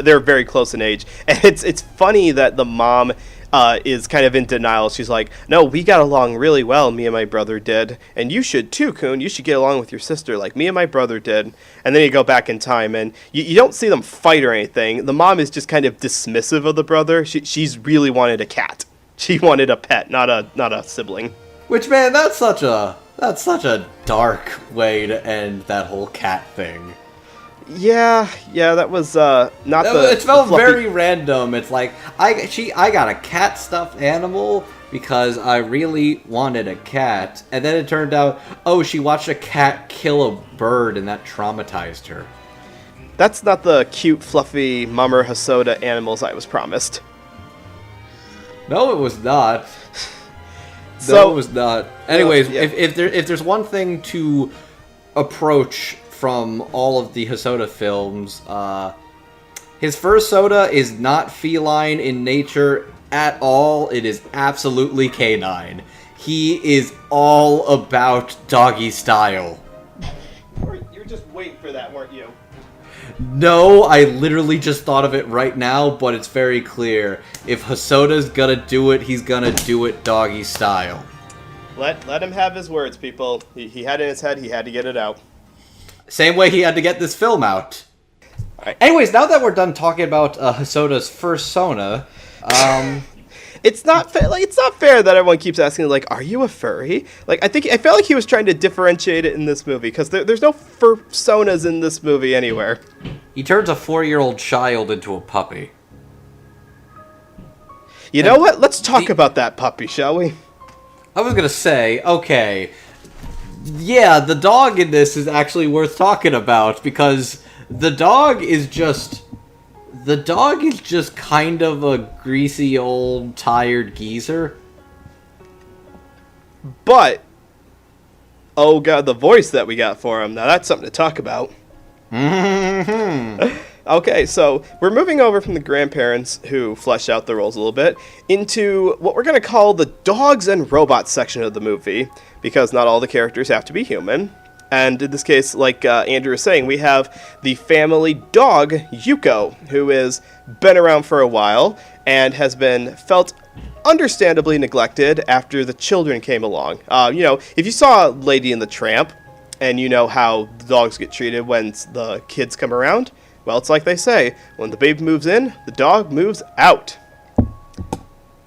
they're very close in age. And it's funny that the mom is kind of in denial. She's like, no, we got along really well, me and my brother did. And you should too, Kun. You should get along with your sister like me and my brother did. And then you go back in time, and you don't see them fight or anything. The mom is just kind of dismissive of the brother. She's really wanted a cat. She wanted a pet, not a sibling. Which, man, that's such a dark way to end that whole cat thing. Yeah, that was not the. It felt the fluffy... very random. It's like I got a cat stuffed animal because I really wanted a cat, and then it turned out, oh, she watched a cat kill a bird, and that traumatized her. That's not the cute, fluffy Mamoru Hosoda animals I was promised. No, it was not. So, no, it was not. Anyways, if there's one thing to approach from all of the Hosoda films, his first soda is not feline in nature at all. It is absolutely canine. He is all about doggy style. You were just waiting for that, weren't you? No, I literally just thought of it right now, but it's very clear. If Hosoda's gonna do it, he's gonna do it doggy style. Let him have his words, people. He had it in his head, he had to get it out. Same way he had to get this film out. Right. Anyways, now that we're done talking about Hosoda's first Sona, it's not fair that everyone keeps asking, like, are you a furry? Like, I felt like he was trying to differentiate it in this movie, because there's no fursonas in this movie anywhere. He turns a 4-year-old child into a puppy. You know what? Let's talk about that puppy, shall we? I was gonna say, okay, yeah, the dog in this is actually worth talking about, because the dog is just kind of a greasy old tired geezer. But, oh god, the voice that we got for him, now that's something to talk about. Mm-hmm. Okay, so we're moving over from the grandparents, who flesh out the roles a little bit, into what we're going to call the dogs and robots section of the movie, because not all the characters have to be human. And in this case, like Andrew was saying, we have the family dog, Yuko, who has been around for a while and has been felt understandably neglected after the children came along. If you saw Lady and the Tramp, and you know how the dogs get treated when the kids come around, well, it's like they say, when the baby moves in, the dog moves out.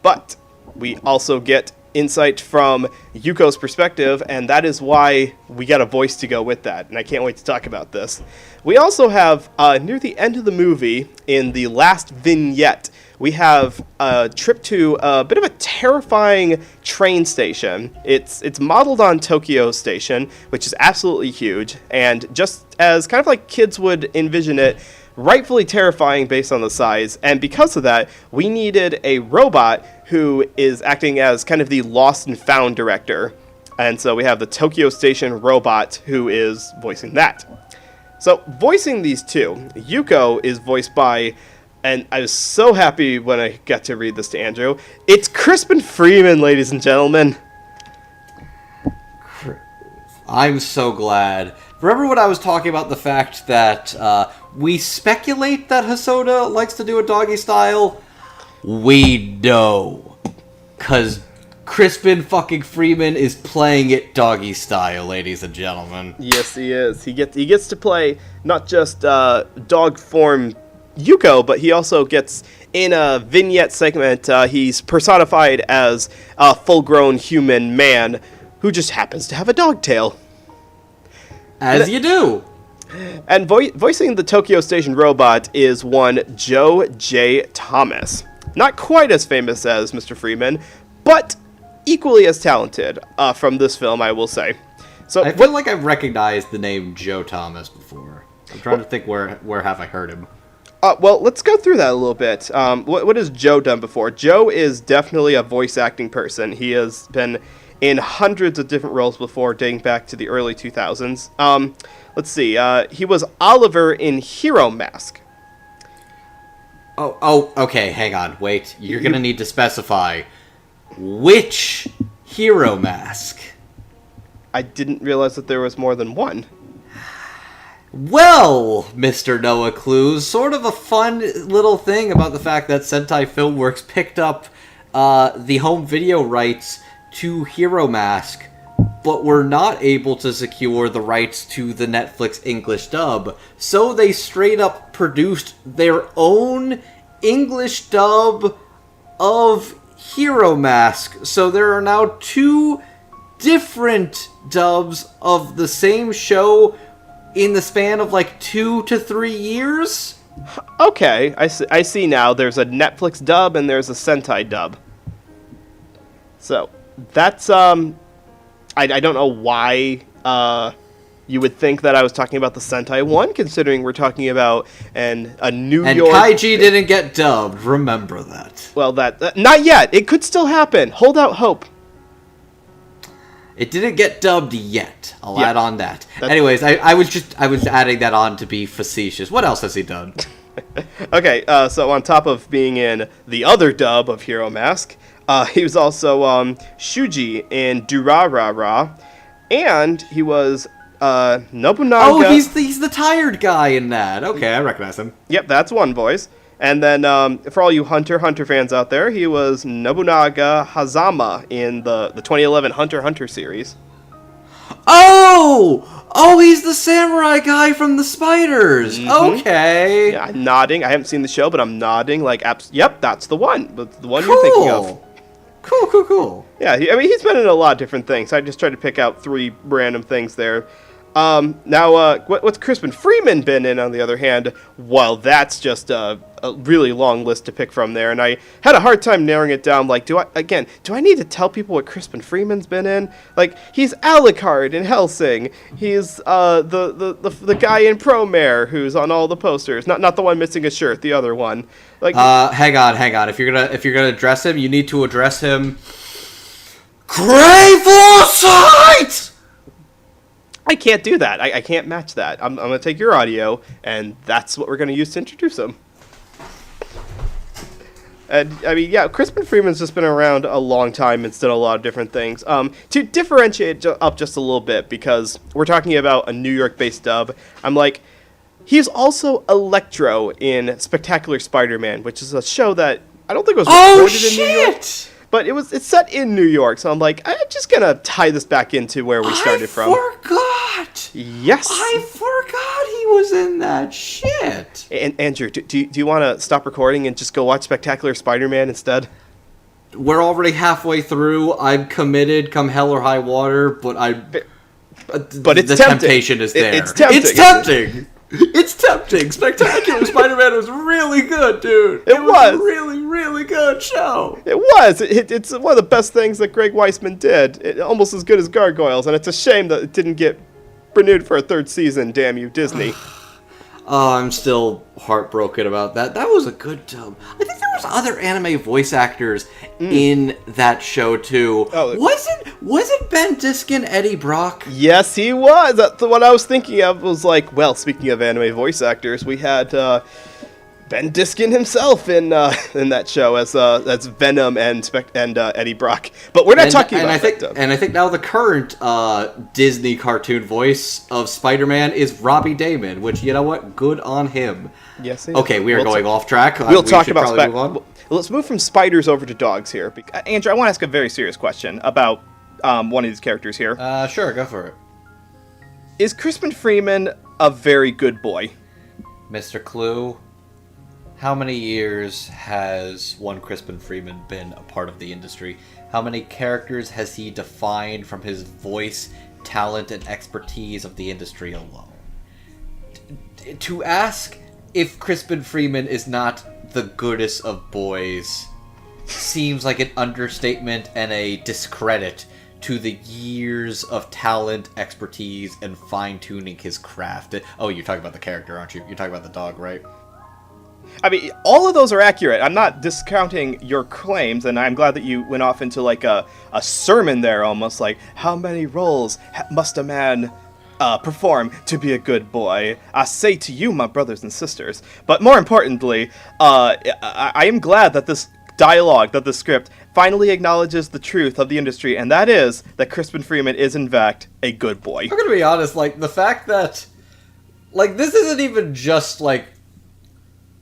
But we also get insight from Yuko's perspective, and that is why we got a voice to go with that, and I can't wait to talk about this. We also have, near the end of the movie, in the last vignette, we have a trip to a bit of a terrifying train station. It's modeled on Tokyo Station, which is absolutely huge, and just as kind of like kids would envision it, rightfully terrifying based on the size. And because of that, we needed a robot who is acting as kind of the lost and found director. And so we have the Tokyo Station robot who is voicing that. So voicing these two, Yuko is voiced by, and I was so happy when I got to read this to Andrew, it's Crispin Freeman, ladies and gentlemen. I'm so glad. Remember when I was talking about the fact that we speculate that Hosoda likes to do a doggy style? We know. Because Crispin fucking Freeman is playing it doggy style, ladies and gentlemen. Yes, he is. He gets to play not just dog form Yuko, but he also gets, in a vignette segment, he's personified as a full-grown human man who just happens to have a dog tail. As you do. And voicing the Tokyo Station robot is one Joe J. Thomas. Not quite as famous as Mr. Freeman, but equally as talented from this film, I will say. So I feel like I've recognized the name Joe Thomas before. I'm trying to think where have I heard him. Well, let's go through that a little bit. What has Joe done before? Joe is definitely a voice acting person. He has been in hundreds of different roles before, dating back to the early 2000s. Let's see. He was Oliver in Hero Mask. Oh, okay, hang on, wait. You're gonna need to specify which Hero Mask. I didn't realize that there was more than one. Well, Mr. NoahClue, sort of a fun little thing about the fact that Sentai Filmworks picked up the home video rights to Hero Mask, but were not able to secure the rights to the Netflix English dub, so they straight up produced their own English dub of Hero Mask. So there are now 2 different dubs of the same show in the span of like 2 to 3 years? Okay, I see now. There's a Netflix dub and there's a Sentai dub. So, that's, I don't know why, you would think that I was talking about the Sentai one, considering we're talking about a New and York... And Kaiji didn't get dubbed, remember that. Well, not yet. It could still happen. Hold out hope. It didn't get dubbed yet. I'll add on that. Anyways, I was adding that on to be facetious. What else has he done? Okay, so on top of being in the other dub of Hero Mask, he was also Shuji in Durarara, and he was Nobunaga... Oh, he's the tired guy in that. Okay, I recognize him. Yep, that's one voice. And then, for all you Hunter fans out there, he was Nobunaga Hazama in the 2011 Hunter x Hunter series. Oh, he's the samurai guy from the spiders. Mm-hmm. Okay. Yeah, I'm nodding. I haven't seen the show, but I'm nodding. Like, yep, that's the one. That's the one you're thinking of. Cool. Yeah, he's been in a lot of different things. I just tried to pick out 3 random things there. Now, what's Crispin Freeman been in, on the other hand? Well, that's just a really long list to pick from there, and I had a hard time narrowing it down. Like, do I need to tell people what Crispin Freeman's been in? Like, he's Alucard in Hellsing. He's the guy in Promare who's on all the posters. Not the one missing a shirt, the other one. Like, hang on. If you're gonna address him, you need to address him. Grateful Sight! I can't do that. I can't match that. I'm going to take your audio, and that's what we're going to use to introduce him. And, I mean, yeah, Crispin Freeman's just been around a long time and done a lot of different things. To differentiate up just a little bit, because we're talking about a New York-based dub, I'm like, he's also Electro in Spectacular Spider-Man, which is a show that I don't think was recorded in New York. But it's set in New York, so I'm like, I'm just gonna tie this back into where we started from. I forgot! Yes! I forgot he was in that shit! And Andrew, do you want to stop recording and just go watch Spectacular Spider-Man instead? We're already halfway through. I'm committed, come hell or high water, but it's the temptation is there. It's tempting. It's tempting! It's tempting! Spectacular Spider-Man was really good, dude! It was a really, really good show! It was! It's one of the best things that Greg Weisman did. Almost as good as Gargoyles, and it's a shame that it didn't get renewed for a 3rd season, damn you, Disney. Oh, I'm still heartbroken about that. That was a good dub. I think there was other anime voice actors in that show too. Oh, wasn't Ben Diskin Eddie Brock? Yes, he was. That's what I was thinking of. Was like, well, speaking of anime voice actors, we had Ben Diskin himself in that show as Venom and Eddie Brock. But we're not talking about that. And I think now the current Disney cartoon voice of Spider-Man is Robbie Damon, which, you know what? Good on him. Yes. Okay, we are going off track. We'll talk about let's move from spiders over to dogs here. Andrew, I want to ask a very serious question about one of these characters here. Sure, go for it. Is Crispin Freeman a very good boy? Mr. Clue, how many years has one Crispin Freeman been a part of the industry? How many characters has he defined from his voice, talent, and expertise of the industry alone? To ask if Crispin Freeman is not the goodest of boys seems like an understatement and a discredit to the years of talent, expertise, and fine-tuning his craft. Oh, you're talking about the character, aren't you? You're talking about the dog, right? I mean, all of those are accurate. I'm not discounting your claims, and I'm glad that you went off into like a sermon there, almost like, how many roles must a man perform to be a good boy? I say to you, my brothers and sisters. But more importantly, I am glad that this dialogue, that the script finally acknowledges the truth of the industry, and that is that Crispin Freeman is in fact a good boy. I'm gonna be honest, like the fact that like, this isn't even just, like...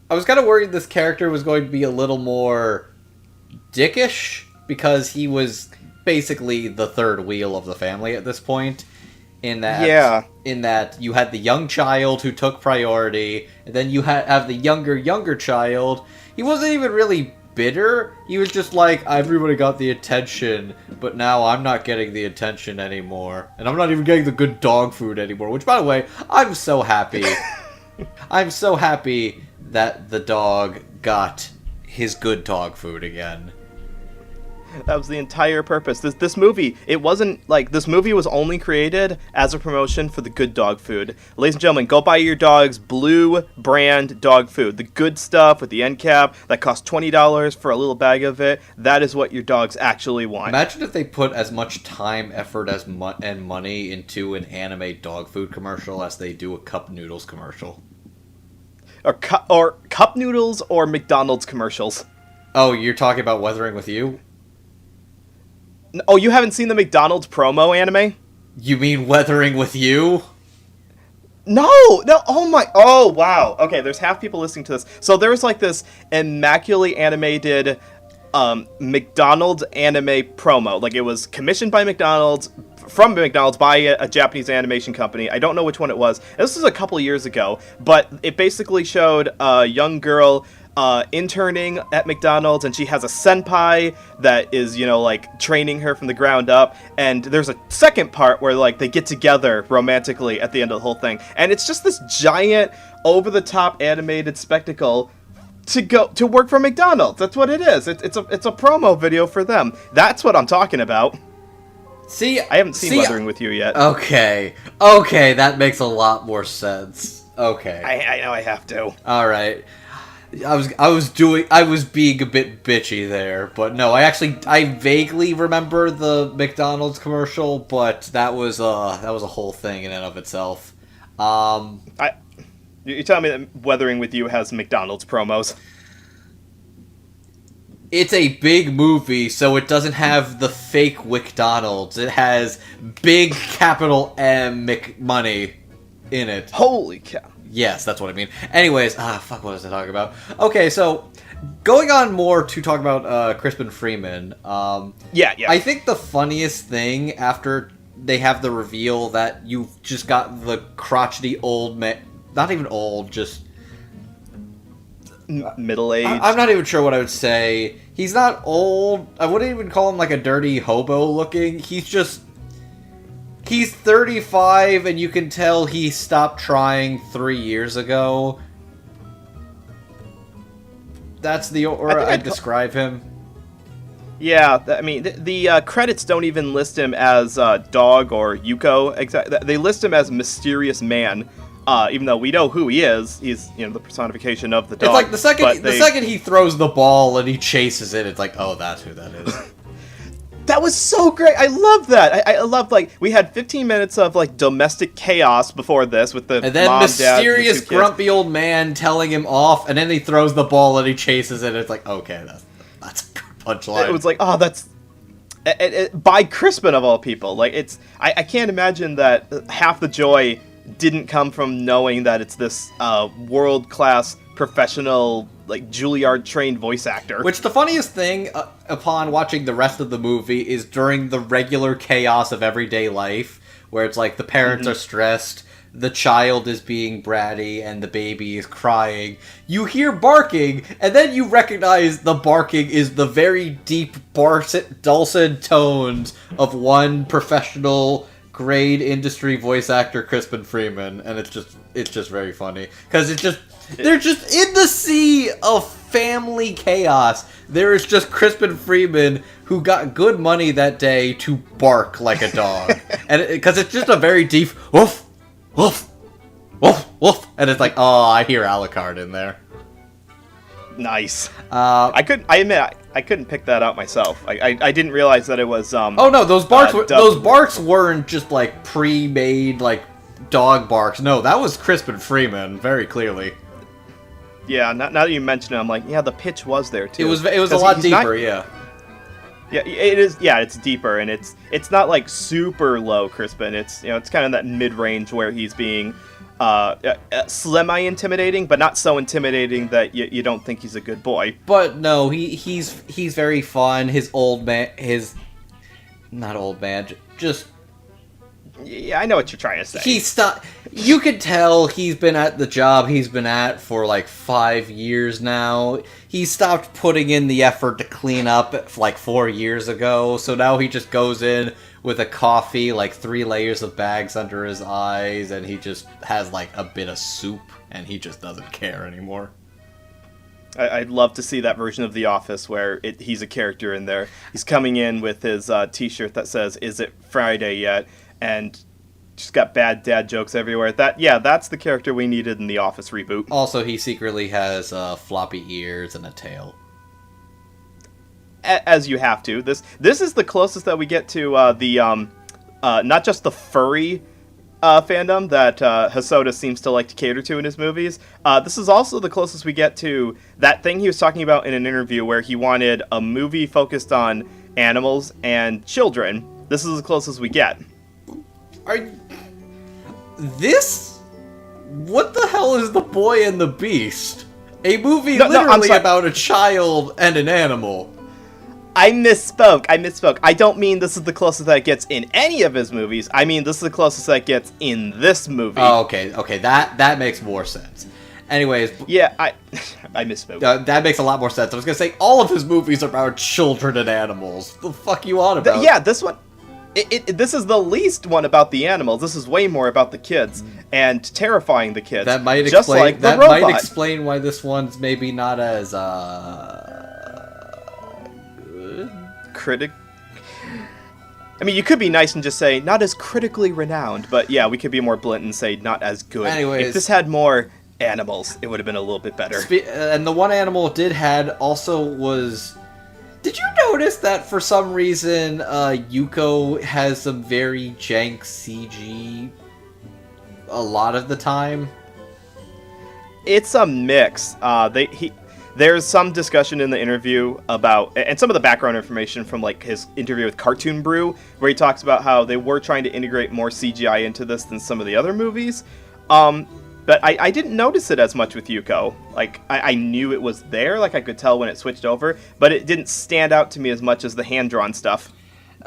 I was kind of worried this character was going to be a little more dickish, because he was basically the third wheel of the family at this point. In that you had the young child who took priority, and then you have the younger child. He wasn't even really bitter. He was just like, everybody got the attention, but now I'm not getting the attention anymore. And I'm not even getting the good dog food anymore. Which, by the way, I'm so happy. I'm so happy that the dog got his good dog food again. That was the entire purpose. This movie, it wasn't like, this movie was only created as a promotion for the good dog food. Ladies and gentlemen, go buy your dog's Blue brand dog food. The good stuff with the end cap that costs $20 for a little bag of it. That is what your dogs actually want. Imagine if they put as much time, effort, and money into an anime dog food commercial as they do a cup noodles commercial. Or cup noodles or McDonald's commercials. Oh, you're talking about Weathering With You? Oh, you haven't seen the McDonald's promo anime? You mean Weathering With You? No, oh wow. Okay, there's half people listening to this. So there was like this immaculately animated McDonald's anime promo. Like, it was commissioned by McDonald's, from McDonald's, by a Japanese animation company. I don't know which one it was. This was a couple years ago, but it basically showed a young girl interning at McDonald's, and she has a senpai that is, like, training her from the ground up, and there's a second part where, like, they get together romantically at the end of the whole thing, and it's just this giant, over-the-top animated spectacle to work for McDonald's. That's what it is. It's a promo video for them. That's what I'm talking about. See, I haven't seen Weathering With You yet. Okay, that makes a lot more sense. Okay. I know I have to. All right. I was being a bit bitchy there, but no, I vaguely remember the McDonald's commercial, but that was a whole thing in and of itself. You're telling me that Weathering With You has McDonald's promos? It's a big movie, so it doesn't have the fake McDonald's. It has big capital M McMoney in it. Holy cow. Yes, that's what I mean. Anyways, what was I talking about? Okay, so going on more to talk about Crispin Freeman. Yeah. I think the funniest thing after they have the reveal that you've just got the crotchety old man, not even old, just middle-aged. I'm not even sure what I would say. He's not old. I wouldn't even call him like a dirty hobo looking. He's 35, and you can tell he stopped trying 3 years ago. That's the I'd describe him. Yeah, I mean, the credits don't even list him as Dog or Yuko. They list him as Mysterious Man, even though we know who he is. He's, the personification of the dog. It's like the second he throws the ball and he chases it, it's like, oh, that's who that is. That was so great. I love that. I love, like, we had 15 minutes of, like, domestic chaos before this with the and then mom, mysterious dad, grumpy old man telling him off, and then he throws the ball and he chases it. It's like, okay, that's a good punchline. It was like, oh, that's by Crispin of all people. Like, I can't imagine that half the joy didn't come from knowing that it's this world-class professional, like, Juilliard-trained voice actor. Which, the funniest thing upon watching the rest of the movie is during the regular chaos of everyday life, where it's like the parents are stressed, the child is being bratty, and the baby is crying. You hear barking, and then you recognize the barking is the very deep, dulcet tones of one professional grade industry voice actor, Crispin Freeman, and it's just very funny because they're just in the sea of family chaos. There is just Crispin Freeman who got good money that day to bark like a dog, and because it's just a very deep woof, woof, woof, woof, and it's like, oh, I hear Alucard in there. Nice. I couldn't pick that out myself. I didn't realize that it was. Oh no, those barks weren't just like pre-made like dog barks. No, that was Crispin Freeman very clearly. Yeah, now that you mention it, I'm like, yeah, the pitch was there too. It was a lot deeper, yeah. Yeah, it is. Yeah, it's deeper, and it's not like super low Crispin. It's it's kind of that mid range where he's being semi-intimidating, but not so intimidating that you don't think he's a good boy. But no, he's very fun. His not old man, just... Yeah, I know what you're trying to say. You could tell he's been at the job he's been at for like 5 years now. He stopped putting in the effort to clean up like 4 years ago, so now he just goes in with a coffee, like 3 layers of bags under his eyes, and he just has like a bit of soup, and he just doesn't care anymore. I'd love to see that version of The Office where he's a character in there. He's coming in with his t-shirt that says, "Is it Friday yet?" And just got bad dad jokes everywhere. That's the character we needed in the Office reboot. Also, he secretly has floppy ears and a tail. As you have to. This is the closest that we get to not just the furry fandom that Hosoda seems to like to cater to in his movies. This is also the closest we get to that thing he was talking about in an interview where he wanted a movie focused on animals and children. This is as close as we get. What the hell is The Boy and the Beast? A movie literally about a child and an animal. I misspoke. I don't mean this is the closest that it gets in any of his movies. I mean this is the closest that it gets in this movie. Oh, okay, that makes more sense. Anyways... Yeah, I misspoke. That makes a lot more sense. I was gonna say, all of his movies are about children and animals. The fuck you on about? This one... This is the least one about the animals. This is way more about the kids and terrifying the kids. That might just explain. like the that robot. might explain why this one's maybe not as critic. I mean, you could be nice and just say not as critically renowned, but yeah, we could be more blunt and say not as good. Anyways, if this had more animals, it would have been a little bit better. And the one animal it did had also was. Did you notice that for some reason Yuko has some very jank CG a lot of the time? It's a mix. There's some discussion in the interview about, and some of the background information from like his interview with Cartoon Brew, where he talks about how they were trying to integrate more CGI into this than some of the other movies. But I didn't notice it as much with Yuko. Like, I knew it was there, like I could tell when it switched over, but it didn't stand out to me as much as the hand-drawn stuff.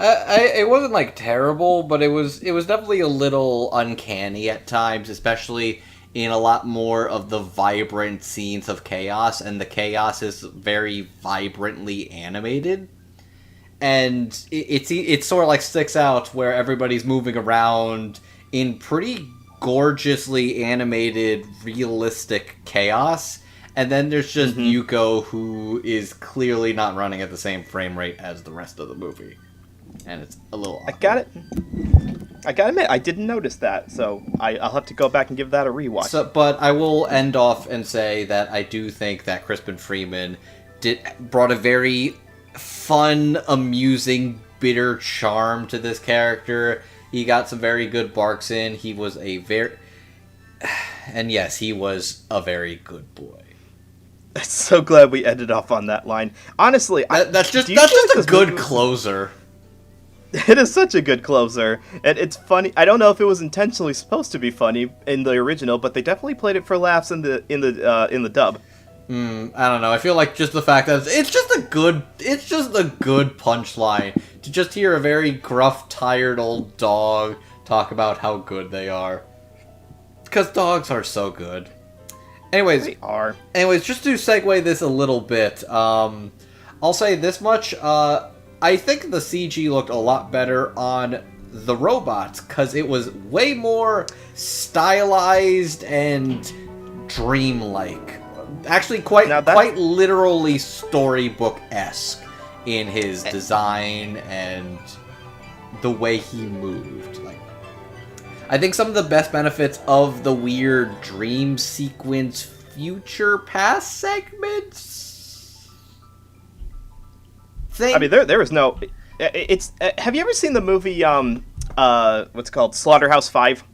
It wasn't, like, terrible, but it was definitely a little uncanny at times, especially in a lot more of the vibrant scenes of chaos, and the chaos is very vibrantly animated. And it sort of, like, sticks out where everybody's moving around in pretty gorgeously animated, realistic chaos, and then there's just Yuko, who is clearly not running at the same frame rate as the rest of the movie, and it's a little awkward. I gotta admit, I didn't notice that, so I'll have to go back and give that a rewatch. But I will end off and say that I do think that Crispin Freeman brought a very fun, amusing, bitter charm to this character. He got some very good barks in. He was and yes, he was a very good boy. I'm so glad we ended off on that line. Honestly, that's just a good closer. It is such a good closer, and it's funny. I don't know if it was intentionally supposed to be funny in the original, but they definitely played it for laughs in the dub. I don't know. I feel like just the fact that it's just a good punchline to just hear a very gruff, tired old dog talk about how good they are. Because dogs are so good. Anyways, they are. Anyways, just to segue this a little bit, I'll say this much. I think the CG looked a lot better on the robots because it was way more stylized and dreamlike. Actually, quite literally storybook-esque in his design and the way he moved. Like, I think some of the best benefits of the weird dream sequence future past segments thing. I mean, there was no. It's. Have you ever seen the movie? What's it called? Slaughterhouse 5.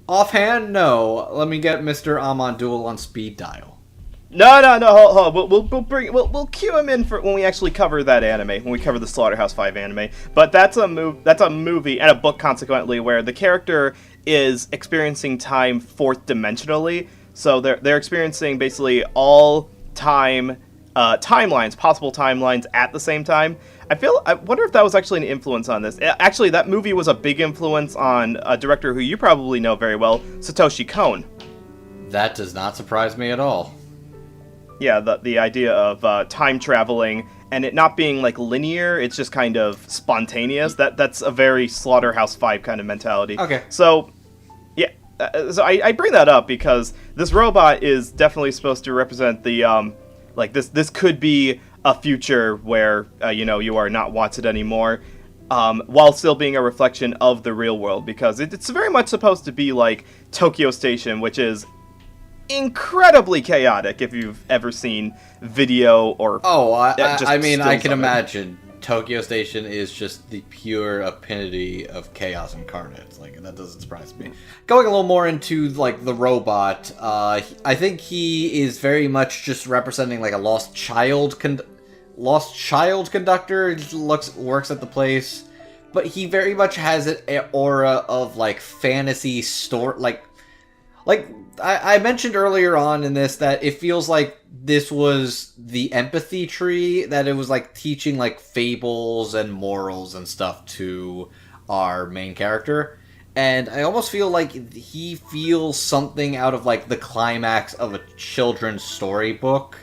Offhand, no. Let me get Mr. Amandul on speed dial. No, hold. We'll cue him in for when we actually cover that anime, when we cover the Slaughterhouse 5 anime. But that's a movie and a book, consequently, where the character is experiencing time fourth dimensionally. So they're experiencing basically all time possible timelines at the same time. I wonder if that was actually an influence on this. Actually, that movie was a big influence on a director who you probably know very well, Satoshi Kon. That does not surprise me at all. Yeah, the idea of time traveling and it not being like linear, it's just kind of spontaneous. That's a very Slaughterhouse 5 kind of mentality. Okay. So, yeah, so I bring that up because this robot is definitely supposed to represent the this could be a future where you are not wanted anymore, while still being a reflection of the real world, because it's very much supposed to be like Tokyo Station, which is incredibly chaotic if you've ever seen video or I can imagine Tokyo Station is just the pure epitome of chaos incarnate. Like, that doesn't surprise me. Going a little more into like the robot, I think he is very much just representing like a lost child conductor. He works at the place, but he very much has an aura of like fantasy story, like I mentioned earlier on in this that it feels like this was the empathy tree, that it was like teaching like fables and morals and stuff to our main character. And I almost feel like he feels something out of like the climax of a children's storybook,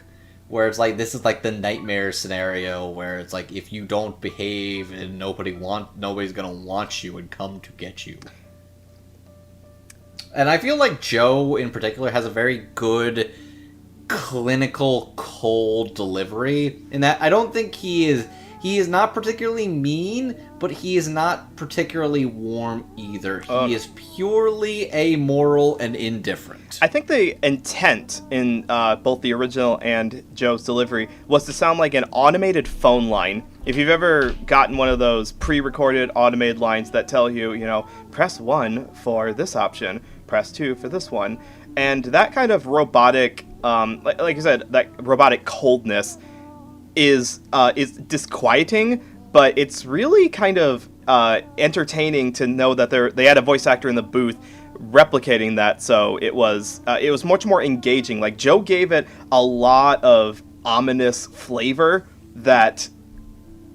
where it's like, this is like the nightmare scenario where it's like, if you don't behave and nobody's gonna want you and come to get you. And I feel like Joe, in particular, has a very good clinical, cold delivery. In that, I don't think he is not particularly mean, but he is not particularly warm either. He is purely amoral and indifferent. I think the intent in both the original and Joe's delivery was to sound like an automated phone line. If you've ever gotten one of those pre-recorded automated lines that tell you, press 1 for this option, press 2 for this one, and that kind of robotic, like I said, that robotic coldness is disquieting, but it's really kind of entertaining to know that they had a voice actor in the booth replicating that, so it was much more engaging. Like, Joe gave it a lot of ominous flavor that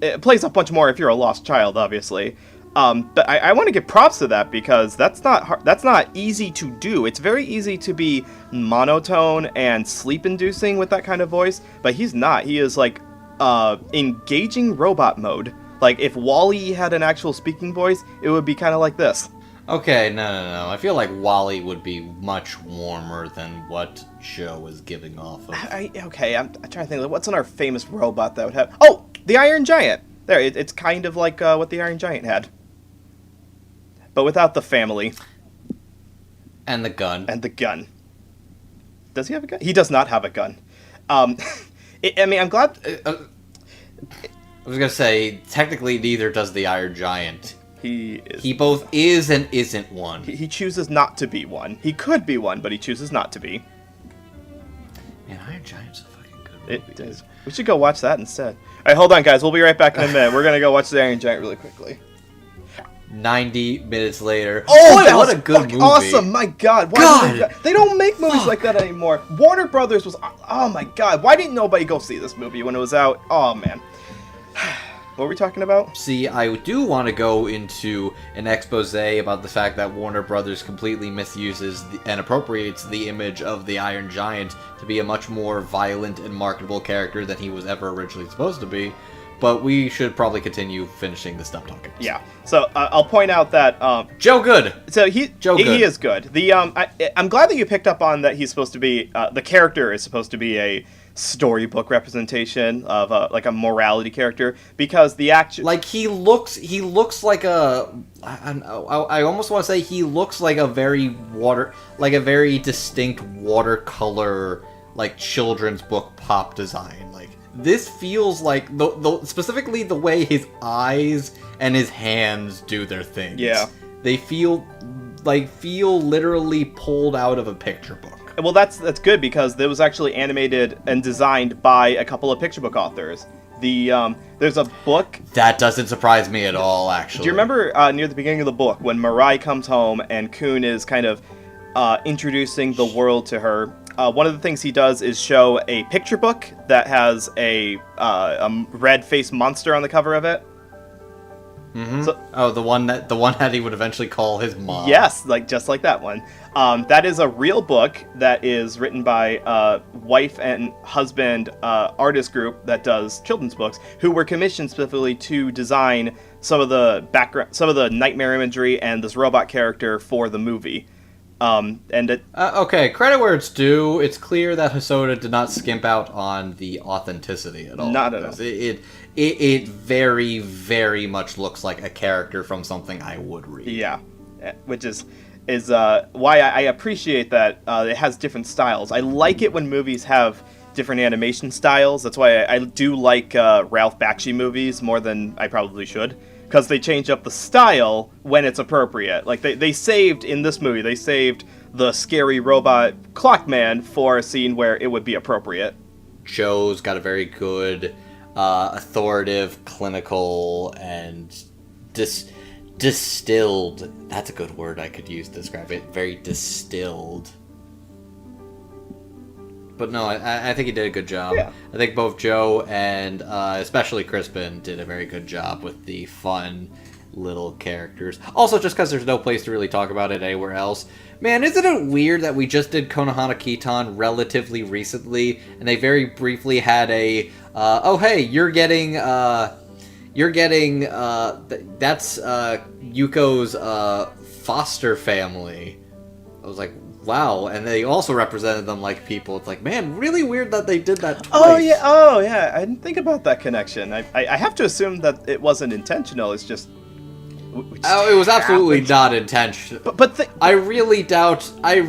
it plays up much more if you're a lost child, obviously. But I want to give props to that, because that's not easy to do. It's very easy to be monotone and sleep-inducing with that kind of voice, but he's not. He is like engaging robot mode. Like, if WALL-E had an actual speaking voice, it would be kind of like this. Okay, no. I feel like WALL-E would be much warmer than what Joe is giving off of. I'm trying to think. What's our famous robot that would have... Oh, the Iron Giant. There, it's kind of like what the Iron Giant had. But without the family. And the gun. Does he have a gun? He does not have a gun. I'm glad... I was going to say, technically neither does the Iron Giant. He both is and isn't one. He chooses not to be one. He could be one, but he chooses not to be. Man, Iron Giant's a fucking good movie. It is. We should go watch that instead. Alright, hold on, guys. We'll be right back in a minute. We're going to go watch the Iron Giant really quickly. 90 minutes later. Oh, boy, what a good movie. Awesome. My God. They don't make movies like that anymore. Warner Brothers was... Oh, my God. Why didn't nobody go see this movie when it was out? Oh, man. What were we talking about? See, I do want to go into an expose about the fact that Warner Brothers completely misuses and appropriates the image of the Iron Giant to be a much more violent and marketable character than he was ever originally supposed to be. But we should probably continue finishing the Stop Talking. Yeah. So I'll point out that Joe Good. So he is good. The I'm glad that you picked up on that. He's supposed to be the character is supposed to be a storybook representation of like a morality character, because the action, like, he looks like a, I almost want to say he looks like a very distinct watercolor, like, children's book pop design. Like, this feels like specifically the way his eyes and his hands do their things. Yeah, they feel literally pulled out of a picture book. Well, that's good because it was actually animated and designed by a couple of picture book authors. There's a book that doesn't surprise me at all. Actually, do you remember near the beginning of the book when Mirai comes home and Kun is kind of introducing the world to her? One of the things he does is show a picture book that has a red-faced monster on the cover of it. Mm-hmm. So, the one that he would eventually call his mom. Yes, just like that one. That is a real book that is written by wife and husband artist group that does children's books, who were commissioned specifically to design some of the background, some of the nightmare imagery, and this robot character for the movie. Okay, credit where it's due. It's clear that Hosoda did not skimp out on the authenticity at all. Not at all. It very, very much looks like a character from something I would read. Yeah, which is why I appreciate that it has different styles. I like it when movies have different animation styles. That's why I do like Ralph Bakshi movies more than I probably should, because they change up the style when it's appropriate. Like they saved in this movie, they saved the scary robot Clockman for a scene where it would be appropriate. Joe's got a very good authoritative, clinical, and distilled. That's a good word I could use to describe it. Very distilled. But no, I think he did a good job. Yeah. I think both Joe and especially Crispin did a very good job with the fun little characters. Also, just because there's no place to really talk about it anywhere else. Man, isn't it weird that we just did Konohana Kitan relatively recently, and they very briefly had a, oh hey, you're getting, that's Yuko's foster family. I was like, wow, and they also represented them like people. It's like, man, really weird that they did that twice. Oh yeah, I didn't think about that connection. I have to assume that it wasn't intentional, it's just... it was absolutely not intentional. But I really doubt that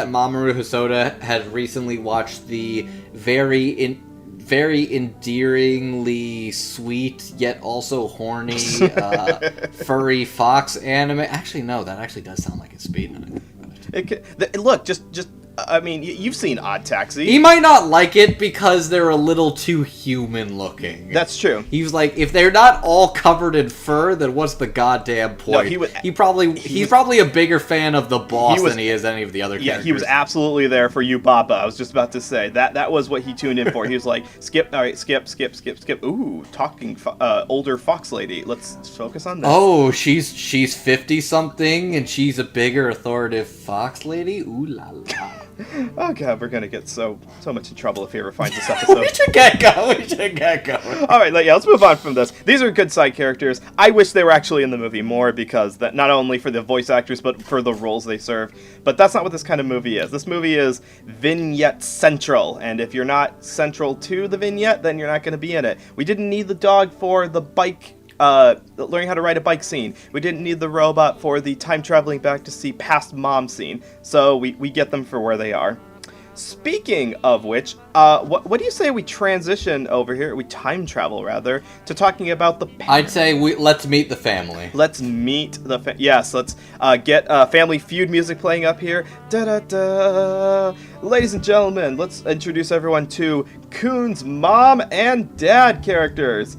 Mamoru Hosoda had recently watched the very endearingly sweet yet also horny furry fox anime. Actually, no, that actually does sound like it's speed. Look, I mean, you've seen Odd Taxi. He might not like it because they're a little too human looking. That's true. He was like, if they're not all covered in fur, then what's the goddamn point? No, he's probably a bigger fan of the boss than he is any of the other characters. Yeah, he was absolutely there for you, Baba. I was just about to say that was what he tuned in for. He was like, skip, all right, skip. Ooh, talking older fox lady. Let's focus on this. Oh, she's 50-something and she's a bigger authoritative fox lady. Ooh la la. Oh god, we're gonna get so much in trouble if he ever finds this episode. We should get going. All right, let's move on from this. These are good side characters. I wish they were actually in the movie more, because that not only for the voice actors but for the roles they serve. But that's not what this kind of movie is. This movie is vignette central, and if you're not central to the vignette, then you're not going to be in it. We didn't need the dog for the bike. Learning how to ride a bike scene. We didn't need the robot for the time traveling back to see past mom scene. So we get them for where they are. Speaking of which, what do you say we transition over here? We time travel rather to talking about the. I'd say let's meet the family. Let's meet the yes. Let's get Family Feud music playing up here. Da da da. Ladies and gentlemen, let's introduce everyone to Kun's mom and dad characters.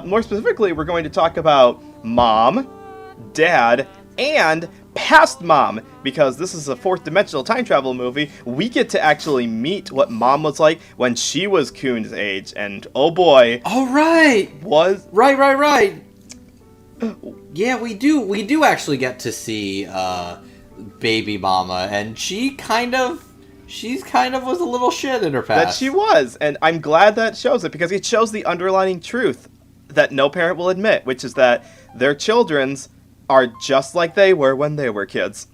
More specifically, we're going to talk about mom, dad, and past mom, because this is a fourth-dimensional time travel movie. We get to actually meet what mom was like when she was Kun's age, and oh boy. Oh, right! Right. Yeah, we do actually get to see baby mama, and she's kind of was a little shit in her past. That she was, and I'm glad that shows it, because it shows the underlying truth that no parent will admit, which is that their children's are just like they were when they were kids.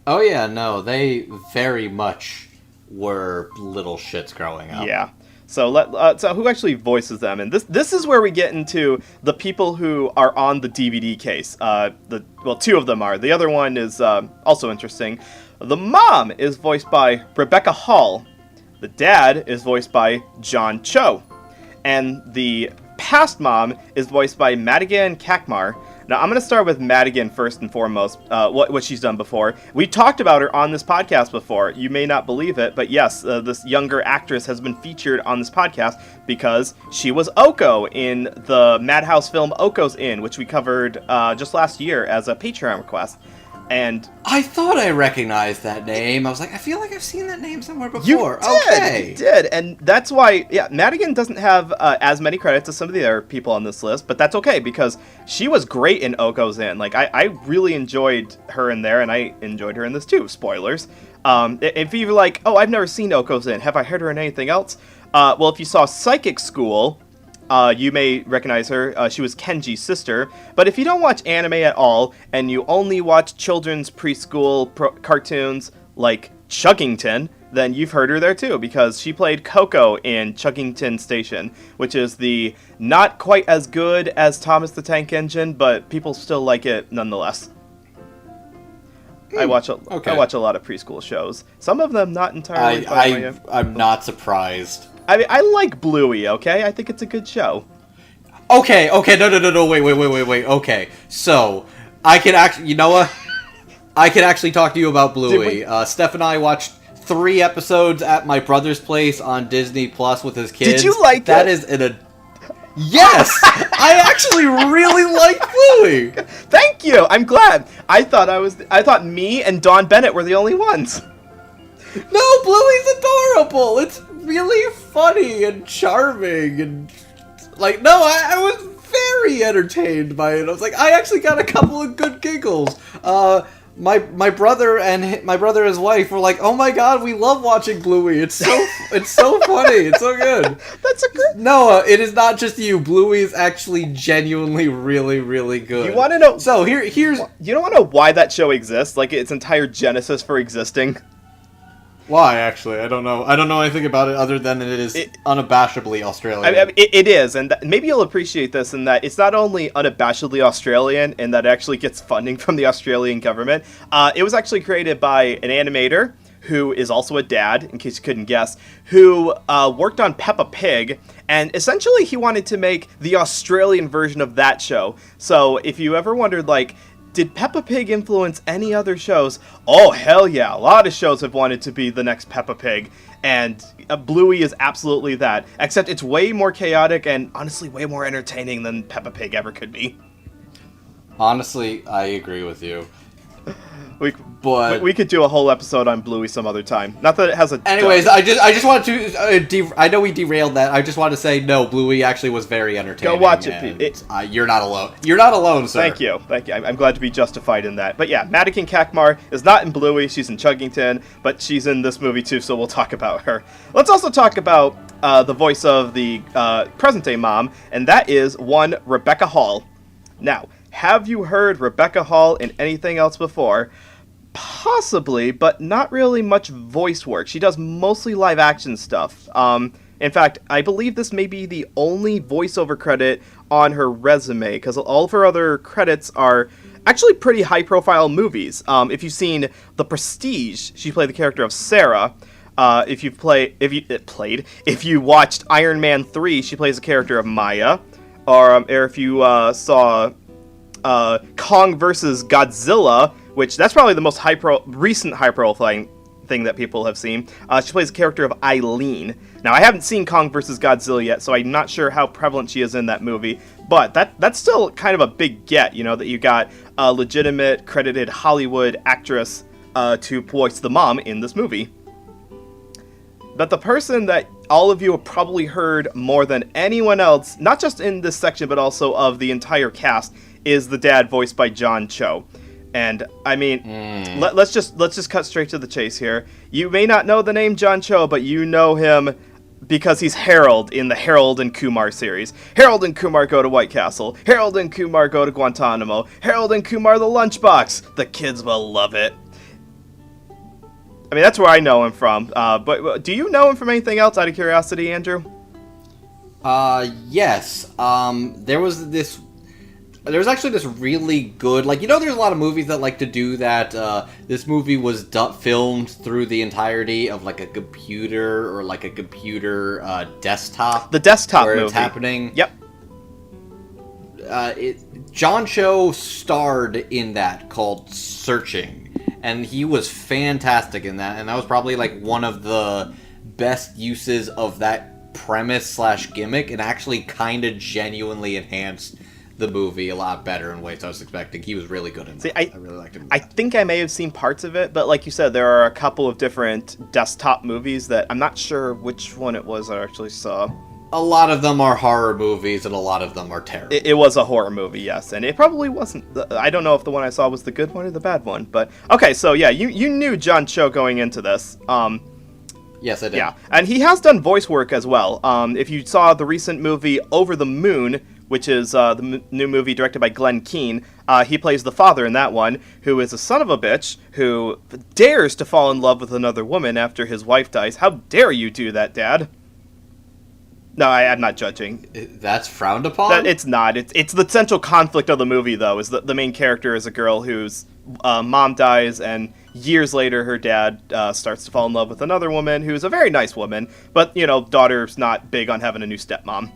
Oh yeah, no, they very much were little shits growing up. Yeah. So so who actually voices them? And this is where we get into the people who are on the DVD case. Two of them are. The other one is also interesting. The mom is voiced by Rebecca Hall. The dad is voiced by John Cho. And the past mom is voiced by Madigan Kakmar. Now, I'm going to start with Madigan first and foremost, what she's done before. We talked about her on this podcast before. You may not believe it, but yes, this younger actress has been featured on this podcast because she was Oko in the Madhouse film Oko's Inn, which we covered just last year as a Patreon request. And I thought I recognized that name. I was like, I feel like I've seen that name somewhere before. You did, and that's why, Madigan doesn't have as many credits as some of the other people on this list, but that's okay, because she was great in Oko's Inn. Like, I really enjoyed her in there, and I enjoyed her in this too. Spoilers. If you're like, oh, I've never seen Oko's Inn, have I heard her in anything else? Well, if you saw Psychic School, you may recognize her. She was Kenji's sister. But if you don't watch anime at all, and you only watch children's preschool cartoons like Chuggington, then you've heard her there too, because she played Coco in Chuggington Station, which is the not quite as good as Thomas the Tank Engine, but people still like it nonetheless. I watch a lot of preschool shows. Some of them not entirely. I'm not surprised. I mean, I like Bluey, okay? I think it's a good show. Okay, no, wait, okay. So, I can actually, you know what? I can actually talk to you about Bluey. Steph and I watched 3 episodes at my brother's place on Disney Plus with his kids. Did you like that? That is Yes! I actually really liked Bluey! Thank you! I'm glad. I thought me and Dawn Bennett were the only ones. No, Bluey's adorable! It's really funny and charming and... Like, no, I was very entertained by it. I was like, I actually got a couple of good giggles. My brother and his wife were like, "Oh my god, we love watching Bluey. It's so funny. It's so good." That's a good. Noah, it is not just you. Bluey is actually genuinely really, really good. You want to know? So here's. You don't want to know why that show exists? Like its entire genesis for existing. Why, actually? I don't know. I don't know anything about it other than that it is unabashedly Australian. I mean, it is, and maybe you'll appreciate this in that it's not only unabashedly Australian, and that it actually gets funding from the Australian government. It was actually created by an animator who is also a dad, in case you couldn't guess, who worked on Peppa Pig, and essentially he wanted to make the Australian version of that show. So if you ever wondered, like, did Peppa Pig influence any other shows? Oh, hell yeah. A lot of shows have wanted to be the next Peppa Pig. And Bluey is absolutely that. Except it's way more chaotic and honestly way more entertaining than Peppa Pig ever could be. Honestly, I agree with you. We could do a whole episode on Bluey some other time. Not that it has a... Anyways, I just wanted to... I know we derailed that. I just wanted to say, no, Bluey actually was very entertaining. Go watch it. You're not alone. You're not alone, sir. Thank you. I'm glad to be justified in that. But yeah, Madigan Kakmar is not in Bluey. She's in Chuggington, but she's in this movie too, so we'll talk about her. Let's also talk about the voice of the present-day mom, and that is one Rebecca Hall. Now, have you heard Rebecca Hall in anything else before? Possibly, but not really much voice work. She does mostly live action stuff. In fact, I believe this may be the only voiceover credit on her resume, because all of her other credits are actually pretty high-profile movies. If you've seen The Prestige, she played the character of Sarah. If you watched Iron Man 3, she plays the character of Maya. Or if you saw Kong vs. Godzilla, which that's probably the most recent high-profile thing that people have seen. She plays the character of Eileen. Now, I haven't seen Kong vs. Godzilla yet, so I'm not sure how prevalent she is in that movie. But that's still kind of a big get, that you got a legitimate, credited Hollywood actress to voice the mom in this movie. But the person that all of you have probably heard more than anyone else, not just in this section, but also of the entire cast, is the dad voiced by John Cho. And I mean, let's just cut straight to the chase here. You may not know the name John Cho, but you know him because he's Harold in the Harold and Kumar series. Harold and Kumar go to White Castle. Harold and Kumar go to Guantanamo. Harold and Kumar the Lunchbox. The kids will love it. I mean, that's where I know him from. But do you know him from anything else, out of curiosity, Andrew? Yes. There was actually this really good, there's a lot of movies that like to do that. This movie was filmed through the entirety of, a computer or, a computer desktop. The desktop where movie. It's happening. Yep. John Cho starred in that called Searching, and he was fantastic in that, and that was probably like one of the best uses of that premise / gimmick, and actually kind of genuinely enhanced the movie a lot better in ways I was expecting. He was really good in that. I really liked him. I think I may have seen parts of it, but like you said, there are a couple of different desktop movies that I'm not sure which one it was I actually saw. A lot of them are horror movies, and a lot of them are terrible. It was a horror movie, yes, and it probably wasn't. I don't know if the one I saw was the good one or the bad one, but okay. So yeah, you knew John Cho going into this. Yes, I did. Yeah, and he has done voice work as well. If you saw the recent movie Over the Moon, which is the new movie directed by Glenn Keane, he plays the father in that one, who is a son of a bitch who dares to fall in love with another woman after his wife dies. How dare you do that, Dad? No, I'm not judging. That's frowned upon? It's not. It's the central conflict of the movie, though, is that the main character is a girl whose mom dies, and years later her dad starts to fall in love with another woman who's a very nice woman, but, daughter's not big on having a new stepmom.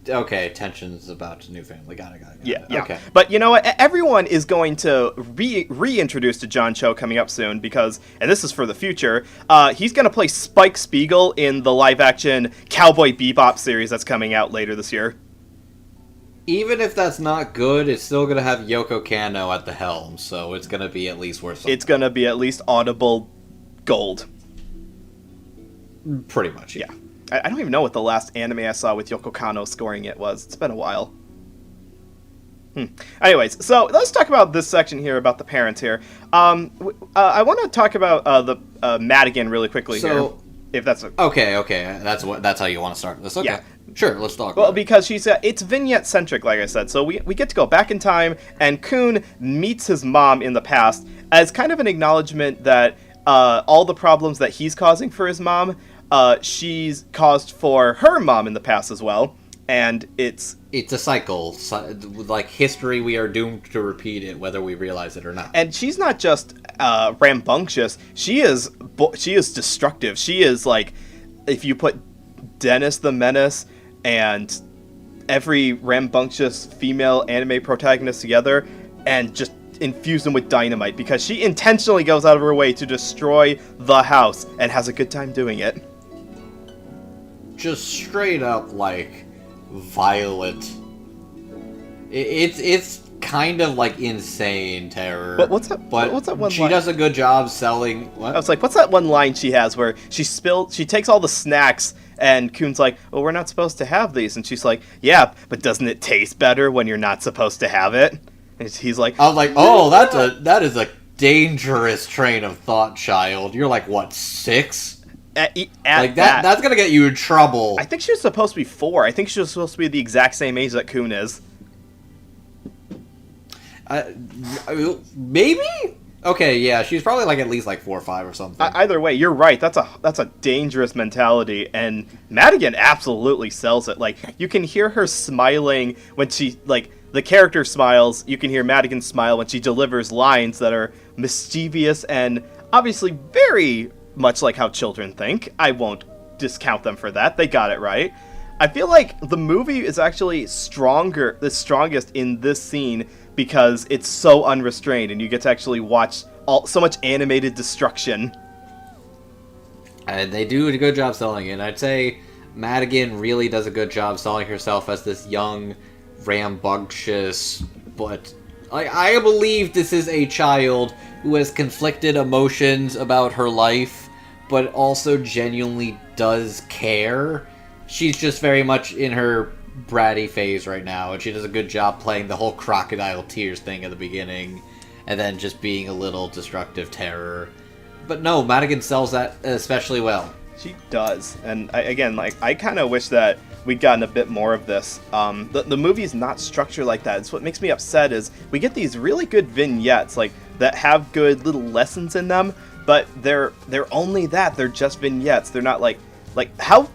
Okay, tensions about new family. Got it. Yeah. Okay. But you know what? Everyone is going to reintroduce to John Cho coming up soon because, and this is for the future, he's going to play Spike Spiegel in the live-action Cowboy Bebop series that's coming out later this year. Even if that's not good, it's still going to have Yoko Kanno at the helm, so it's going to be at least worth something. It's going to be at least audible gold. Pretty much, yeah. I don't even know what the last anime I saw with Yoko Kanno scoring it was. It's been a while. Anyways, so let's talk about this section here about the parents here. I want to talk about the Madigan really quickly here. If that's okay. That's how you want to start this. Okay. Yeah. Sure, let's talk. Well, because it's vignette centric, like I said. So we get to go back in time, and Kun meets his mom in the past as kind of an acknowledgement that all the problems that he's causing for his mom, she's caused for her mom in the past as well, and it's a cycle. Like history, we are doomed to repeat it, whether we realize it or not. And she's not just rambunctious; she is destructive. She is like, if you put Dennis the Menace and every rambunctious female anime protagonist together, and just infuse them with dynamite, because she intentionally goes out of her way to destroy the house and has a good time doing it. Just straight up, like, violent. It's kind of like insane terror. But what's that one she line? Does a good job selling. What? I was like, what's that one line she has where she takes all the snacks, and Kun's like, well, we're not supposed to have these, and she's like, yeah, but doesn't it taste better when you're not supposed to have it? And he's like, I was like, oh, that is a dangerous train of thought, child. You're like, what, 6? That's gonna get you in trouble. I think she was supposed to be 4. I think she was supposed to be the exact same age that Kun is. Maybe? Okay, yeah, she's probably like at least like 4 or 5 or something. Either way, you're right. That's a dangerous mentality, and Madigan absolutely sells it. Like, you can hear her smiling when she, like, the character smiles. You can hear Madigan smile when she delivers lines that are mischievous and obviously very much like how children think. I won't discount them for that. They got it right. I feel like the movie is actually the strongest in this scene because it's so unrestrained and you get to actually watch so much animated destruction. And they do a good job selling it. I'd say Madigan really does a good job selling herself as this young, rambunctious, but I believe this is a child who has conflicted emotions about her life, but also genuinely does care. She's just very much in her bratty phase right now, and she does a good job playing the whole crocodile tears thing at the beginning, and then just being a little destructive terror. But no, Madigan sells that especially well. She does, and I kind of wish that we'd gotten a bit more of this. The movie's not structured like that. It's what makes me upset is we get these really good vignettes, like, that have good little lessons in them, but they're only that. They're just vignettes. They're not like how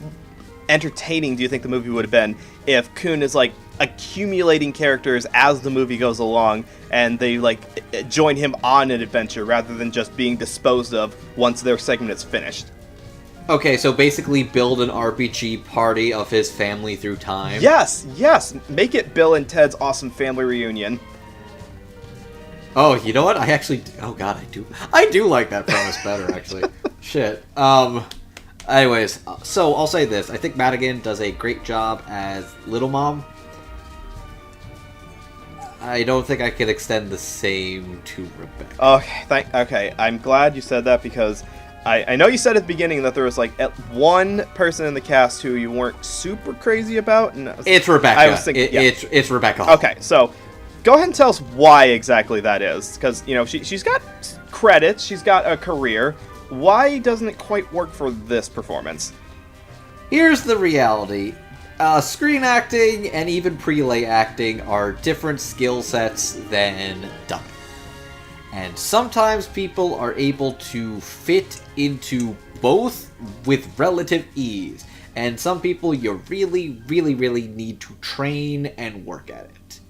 entertaining do you think the movie would have been if Kun is like accumulating characters as the movie goes along and they like join him on an adventure rather than just being disposed of once their segment is finished? Okay, so basically build an RPG party of his family through time. Yes, make it Bill and Ted's Awesome Family Reunion. Oh, you know what? Oh god, I do like that premise better, actually. Shit. Anyways, so I'll say this. I think Madigan does a great job as Little Mom. I don't think I could extend the same to Rebecca. Okay, I'm glad you said that, because I know you said at the beginning that there was like one person in the cast who you weren't super crazy about. And it's Rebecca. I was thinking, it's Rebecca Hall. Okay, so go ahead and tell us why exactly that is, because she's got credits, she's got a career. Why doesn't it quite work for this performance? Here's the reality. Screen acting and even prelay acting are different skill sets than dubbing. And sometimes people are able to fit into both with relative ease. And some people you really, really, really need to train and work at it.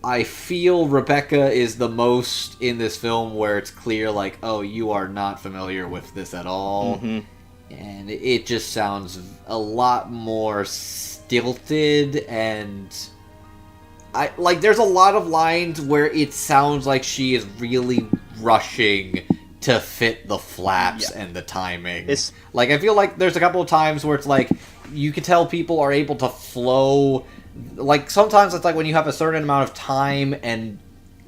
I feel Rebecca is the most in this film where it's clear, like, oh, you are not familiar with this at all. Mm-hmm. And it just sounds a lot more stilted, and there's a lot of lines where it sounds like she is really rushing to fit the flaps and the timing. I feel like there's a couple of times where it's like, you can tell people are able to flow. Like, sometimes it's like when you have a certain amount of time and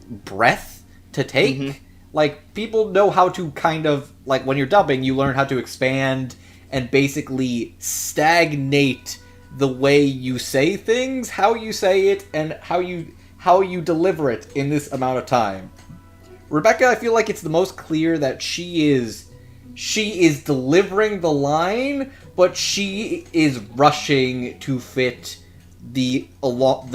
breath to take. Mm-hmm. Like, people know how to kind of, like, when you're dubbing, you learn how to expand and basically stagnate the way you say things, how you say it, and how you deliver it in this amount of time. Rebecca, I feel like it's the most clear that she is delivering the line, but she is rushing to fit the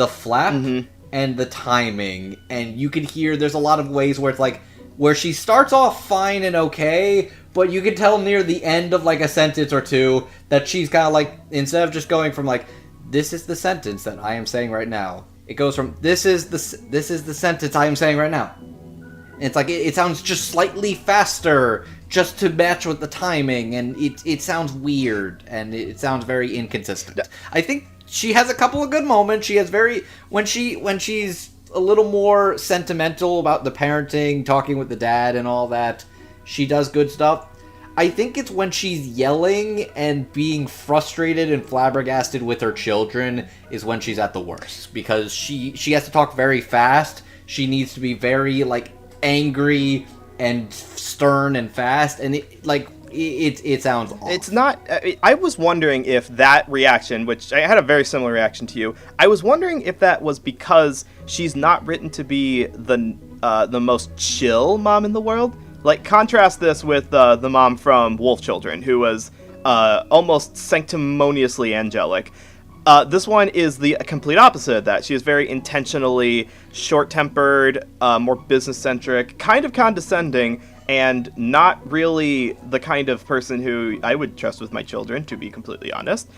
flap and the timing. And you can hear there's a lot of ways where it's like, where she starts off fine and okay, but you can tell near the end of like a sentence or two that she's kind of like, instead of just going from like, this is the sentence that I am saying right now, it goes from this is the sentence I am saying right now. And it's like it sounds just slightly faster just to match with the timing, and it sounds weird and it sounds very inconsistent. I think she has a couple of good moments. She has when she's a little more sentimental about the parenting, talking with the dad and all that, she does good stuff. I think it's when she's yelling and being frustrated and flabbergasted with her children is when she's at the worst, because she has to talk very fast. She needs to be very like angry and stern and fast, and it sounds off. It's not. I was wondering if that reaction, which I had a very similar reaction to you, I was wondering if that was because she's not written to be the most chill mom in the world. Like, contrast this with the mom from Wolf Children, who was almost sanctimoniously angelic. This one is the complete opposite of that. She is very intentionally short-tempered, more business-centric, kind of condescending, and not really the kind of person who I would trust with my children, to be completely honest.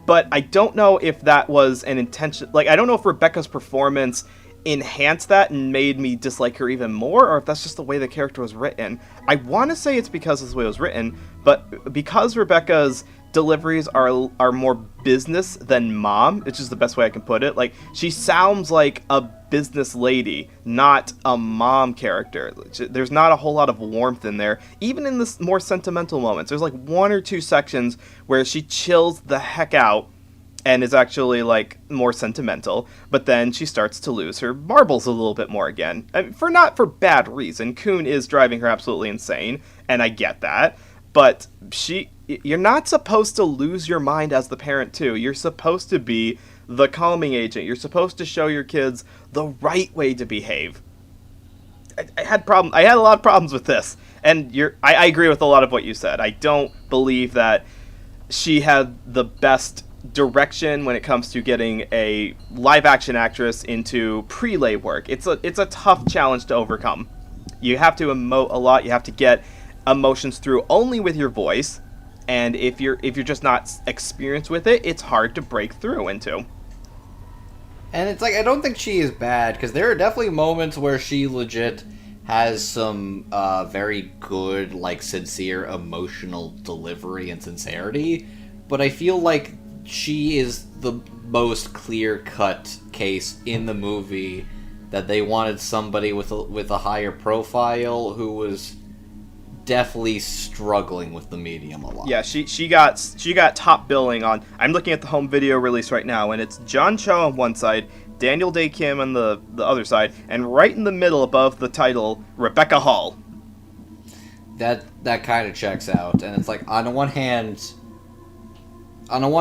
But I don't know if that was an intention. Like, I don't know if Rebecca's performance enhanced that and made me dislike her even more, or if that's just the way the character was written. I want to say it's because of the way it was written, but because Rebecca's deliveries are more business than mom, which is the best way I can put it. Like, she sounds like a business lady, not a mom character. There's not a whole lot of warmth in there, even in the more sentimental moments. There's like one or two sections where she chills the heck out and is actually like more sentimental, but then she starts to lose her marbles a little bit more again. I mean, not for bad reason. Kun is driving her absolutely insane, and I get that, but you're not supposed to lose your mind as the parent too. You're supposed to be the calming agent. You're supposed to show your kids the right way to behave. I had a lot of problems with this, and I agree with a lot of what you said. I don't believe that she had the best direction when it comes to getting a live action actress into prelay work. It's a tough challenge to overcome. You have to emote a lot. You have to get emotions through only with your voice, and if you're just not experienced with it, it's hard to break through into. And it's like, I don't think she is bad, because there are definitely moments where she legit has some very good, like, sincere emotional delivery and sincerity, but I feel like she is the most clear-cut case in the movie that they wanted somebody with a higher profile who was definitely struggling with the medium a lot. Yeah, she got top billing on. I'm looking at the home video release right now, and it's John Cho on one side, Daniel Day Kim on the other side, and right in the middle above the title, Rebecca Hall. That kind of checks out, and it's like on the one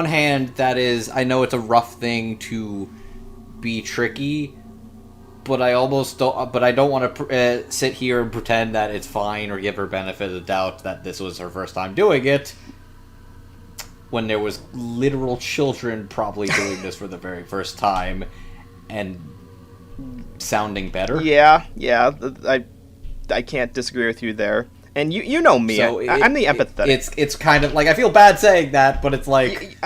hand, that is, I know it's a rough thing to be tricky, but I don't want to sit here and pretend that it's fine or give her benefit of the doubt that this was her first time doing it, when there was literal children probably doing this for the very first time and sounding better. Yeah, I can't disagree with you there. And you know me, so I'm the empathetic. It's kind of like, I feel bad saying that, but it's like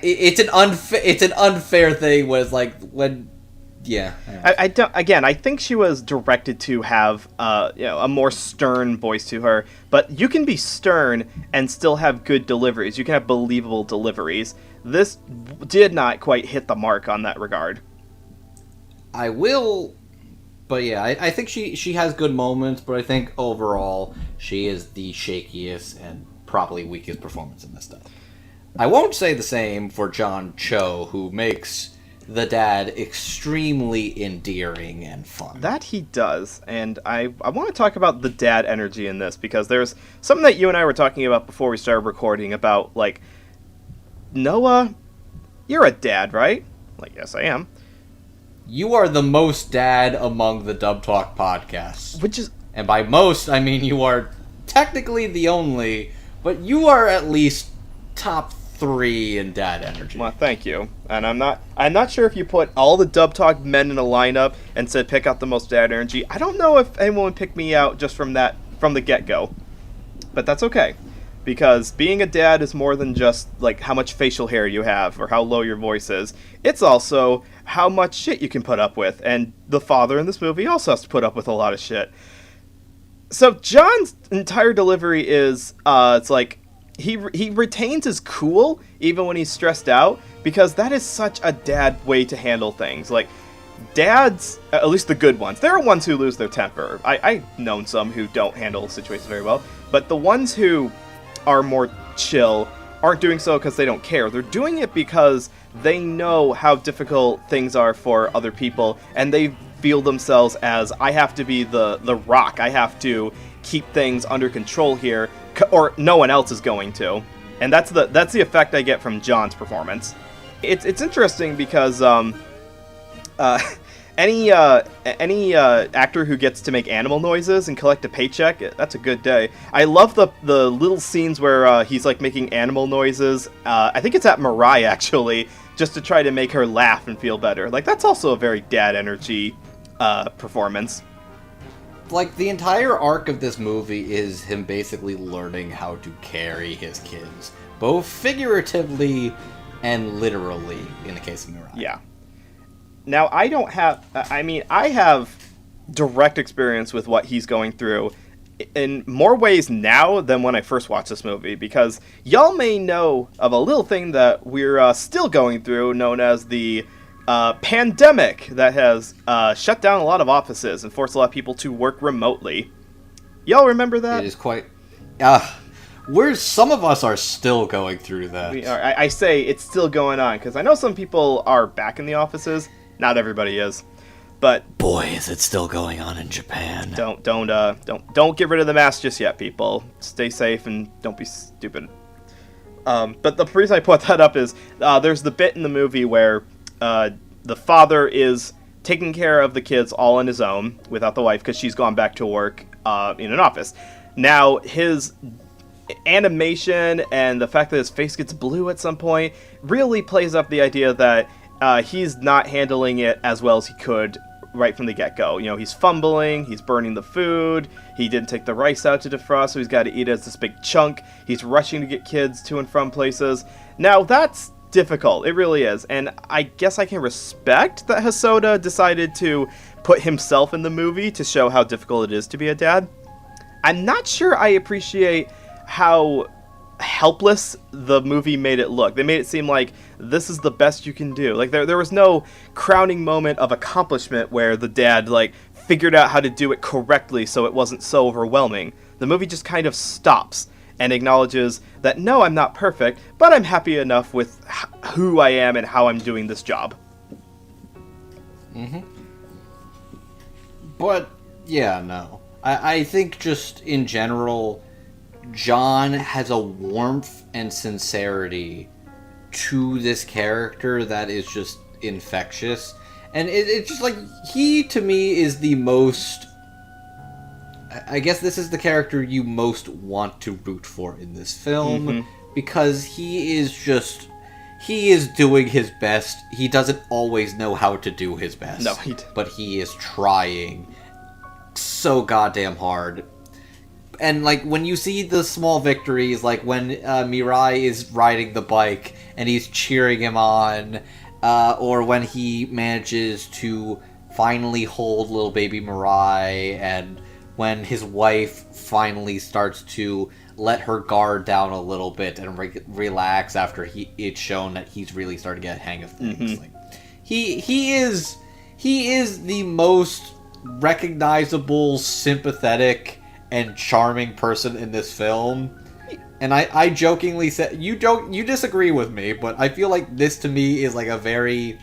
it's an unfair thing. Where it's like when. Yeah. I don't. Again, I think she was directed to have a more stern voice to her. But you can be stern and still have good deliveries. You can have believable deliveries. This did not quite hit the mark on that regard. But yeah, I think she has good moments. But I think overall she is the shakiest and probably weakest performance in this stuff. I won't say the same for John Cho, who makes the dad extremely endearing and fun. That he does, and I want to talk about the dad energy in this, because there's something that you and I were talking about before we started recording about, like, Noah, you're a dad, right? Like, yes, I am. You are the most dad among the Dub Talk podcasts. Which is... And by most, I mean you are technically the only, but you are at least top 3 in dad energy. Well, thank you. And I'm not sure if you put all the Dub Talk men in a lineup and said pick out the most dad energy. I don't know if anyone would pick me out just from the get-go. But that's okay. Because being a dad is more than just like how much facial hair you have or how low your voice is. It's also how much shit you can put up with. And the father in this movie also has to put up with a lot of shit. So John's entire delivery is it's like he retains his cool even when he's stressed out, because that is such a dad way to handle things. Like, dads, at least the good ones, there are ones who lose their temper. I've known some who don't handle situations very well, but the ones who are more chill aren't doing so because they don't care. They're doing it because they know how difficult things are for other people, and they feel themselves as, I have to be the rock. I have to keep things under control here, or no one else is going to. And that's the effect I get from John's performance. It's interesting because any actor who gets to make animal noises and collect a paycheck, that's a good day. I love the little scenes where he's like making animal noises. I think it's at Mirai, actually, just to try to make her laugh and feel better. Like, that's also a very dad energy performance. Like, the entire arc of this movie is him basically learning how to carry his kids, both figuratively and literally, in the case of Mirai. Yeah. Now, I have direct experience with what he's going through in more ways now than when I first watched this movie, because y'all may know of a little thing that we're still going through, known as the pandemic that has shut down a lot of offices and forced a lot of people to work remotely. Y'all remember that? It is quite... some of us are still going through that. I say it's still going on, because I know some people are back in the offices. Not everybody is. But boy, is it still going on in Japan. Don't get rid of the mask just yet, people. Stay safe and don't be stupid. But the reason I put that up is there's the bit in the movie where the father is taking care of the kids all on his own without the wife, because she's gone back to work in an office. Now, his animation and the fact that his face gets blue at some point really plays up the idea that he's not handling it as well as he could right from the get-go. You know, he's fumbling, he's burning the food, he didn't take the rice out to defrost, so he's got to eat it as this big chunk. He's rushing to get kids to and from places. Now, that's difficult. It really is. And I guess I can respect that Hosoda decided to put himself in the movie to show how difficult it is to be a dad. I'm not sure I appreciate how helpless the movie made it look. They made it seem like this is the best you can do. Like there was no crowning moment of accomplishment where the dad like figured out how to do it correctly so it wasn't so overwhelming. The movie just kind of stops and acknowledges that no, I'm not perfect, but I'm happy enough with who I am and how I'm doing this job. Mm-hmm. But yeah, no. I think just in general, John has a warmth and sincerity to this character that is just infectious. And it's just like, he to me is the most... I guess this is the character you most want to root for in this film, because he is doing his best. He doesn't always know how to do his best. No, but he is trying so goddamn hard. And like when you see the small victories, like when Mirai is riding the bike and he's cheering him on, or when he manages to finally hold little baby Mirai, and when his wife finally starts to let her guard down a little bit and relax after it's shown that he's really starting to get a hang of things. Like, he is the most recognizable, sympathetic, and charming person in this film. And I jokingly said, you disagree with me, but I feel like this to me is like a very...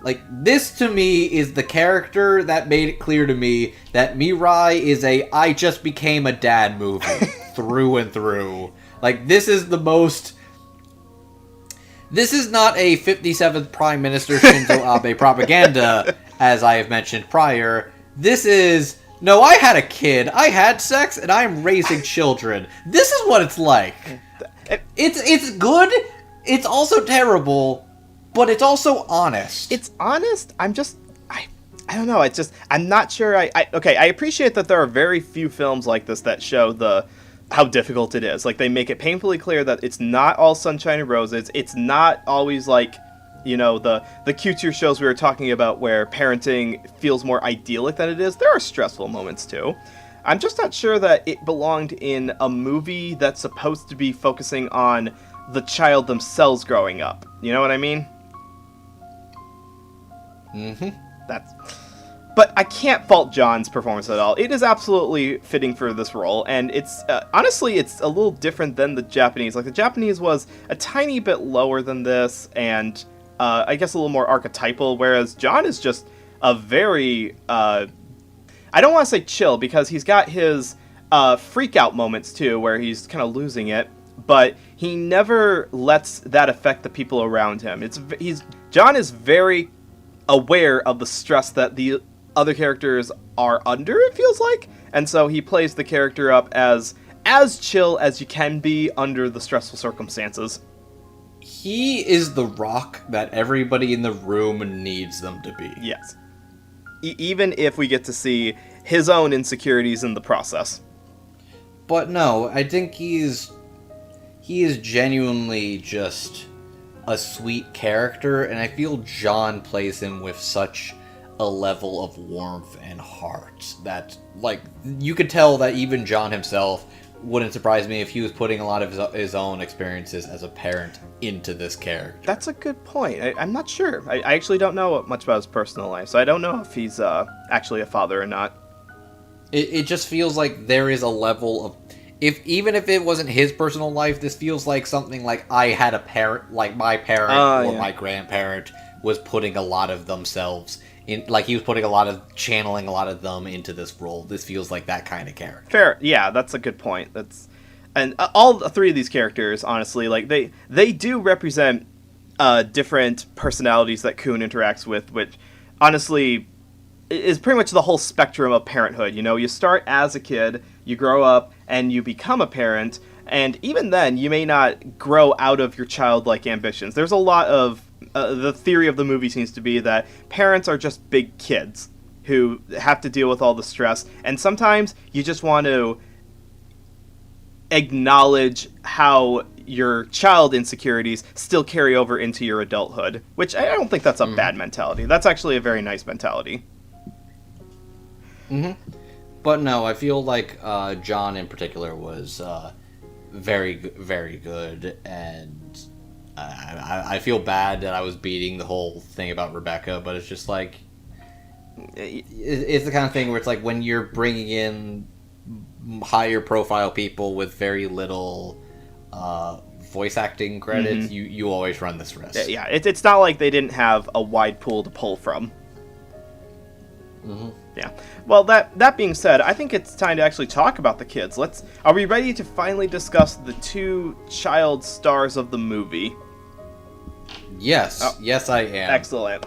Like, this to me is the character that made it clear to me that Mirai is a I just became a dad movie through and through. Like, this is the most... This is not a 57th Prime Minister Shinzo Abe propaganda, as I have mentioned prior. This is... No, I had a kid, I had sex, and I'm raising children. This is what it's like. It's good, it's also terrible, but it's also honest. It's honest. I don't know. It's just, I'm not sure. I appreciate that there are very few films like this that show how difficult it is. Like, they make it painfully clear that it's not all sunshine and roses. It's not always like, you know, the cutesy shows we were talking about where parenting feels more idyllic than it is. There are stressful moments too. I'm just not sure that it belonged in a movie that's supposed to be focusing on the child themselves growing up. You know what I mean? But I can't fault John's performance at all. It is absolutely fitting for this role, and it's honestly, it's a little different than the Japanese. Like, the Japanese was a tiny bit lower than this, and I guess a little more archetypal, whereas John is just a very, I don't want to say chill, because he's got his freak out moments too, where he's kind of losing it, but he never lets that affect the people around him. John is very aware of the stress that the other characters are under, it feels like, and so he plays the character up as chill as you can be under the stressful circumstances. He is the rock that everybody in the room needs them to be. Yes. Even if we get to see his own insecurities in the process. But no, I think he is genuinely just a sweet character, and I feel John plays him with such a level of warmth and heart that, like, you could tell that even John himself wouldn't surprise me if he was putting a lot of his own experiences as a parent into this character. That's a good point. I'm not sure. I actually don't know much about his personal life, so I don't know if he's actually a father or not. It just feels like there is a level of... Even if it wasn't his personal life, this feels like something like I had a parent, like my parent or my grandparent was putting a lot of themselves in, like he was channeling a lot of them into this role. This feels like that kind of character. Fair, yeah, that's a good point. And all three of these characters, honestly, like they do represent different personalities that Kun interacts with, which honestly is pretty much the whole spectrum of parenthood. You know, you start as a kid, you grow up, and you become a parent, and even then, you may not grow out of your childlike ambitions. There's a lot of... the theory of the movie seems to be that parents are just big kids who have to deal with all the stress, and sometimes you just want to acknowledge how your child insecurities still carry over into your adulthood, which I don't think that's a bad mentality. That's actually a very nice mentality. Mm-hmm. But no, I feel like John in particular was very, very good, and I feel bad that I was beating the whole thing about Rebecca, but it's just like, it's the kind of thing where it's like when you're bringing in higher profile people with very little voice acting credits, you always run this risk. Yeah, it's not like they didn't have a wide pool to pull from. Mm-hmm. Yeah. Well, that being said, I think it's time to actually talk about the kids. Are we ready to finally discuss the two child stars of the movie? Yes. Oh, yes, I am. Excellent.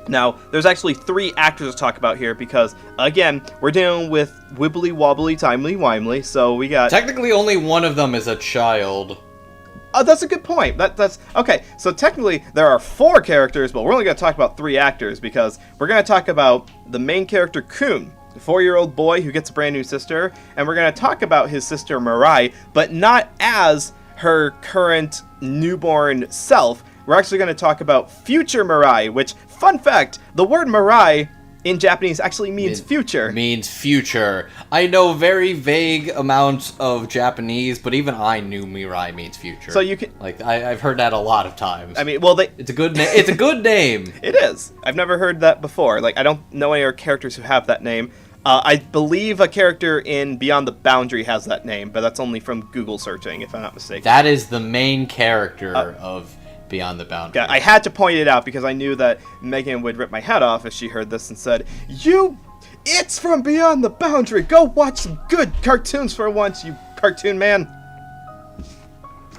Now, there's actually 3 actors to talk about here because, again, we're dealing with wibbly wobbly timely wimely, so we got... Technically, only one of them is a child. Oh, that's a good point. That's okay. So technically, there are 4 characters, but we're only going to talk about 3 actors because we're going to talk about the main character, Kun, the 4-year-old boy who gets a brand new sister, and we're going to talk about his sister, Mirai, but not as her current newborn self. We're actually going to talk about future Mirai, which, fun fact, the word Mirai in Japanese actually means future. Means future. I know very vague amounts of Japanese, but even I knew Mirai means future. So you can, like, I've heard that a lot of times. I mean, well, it's a good name. It's a good name. It is. I've never heard that before. Like, I don't know any other characters who have that name. I believe a character in Beyond the Boundary has that name, but that's only from Google searching, if I'm not mistaken. That is the main character of Beyond the Boundary. I had to point it out because I knew that Megan would rip my head off if she heard this and said, it's from Beyond the Boundary. Go watch some good cartoons for once, you cartoon man.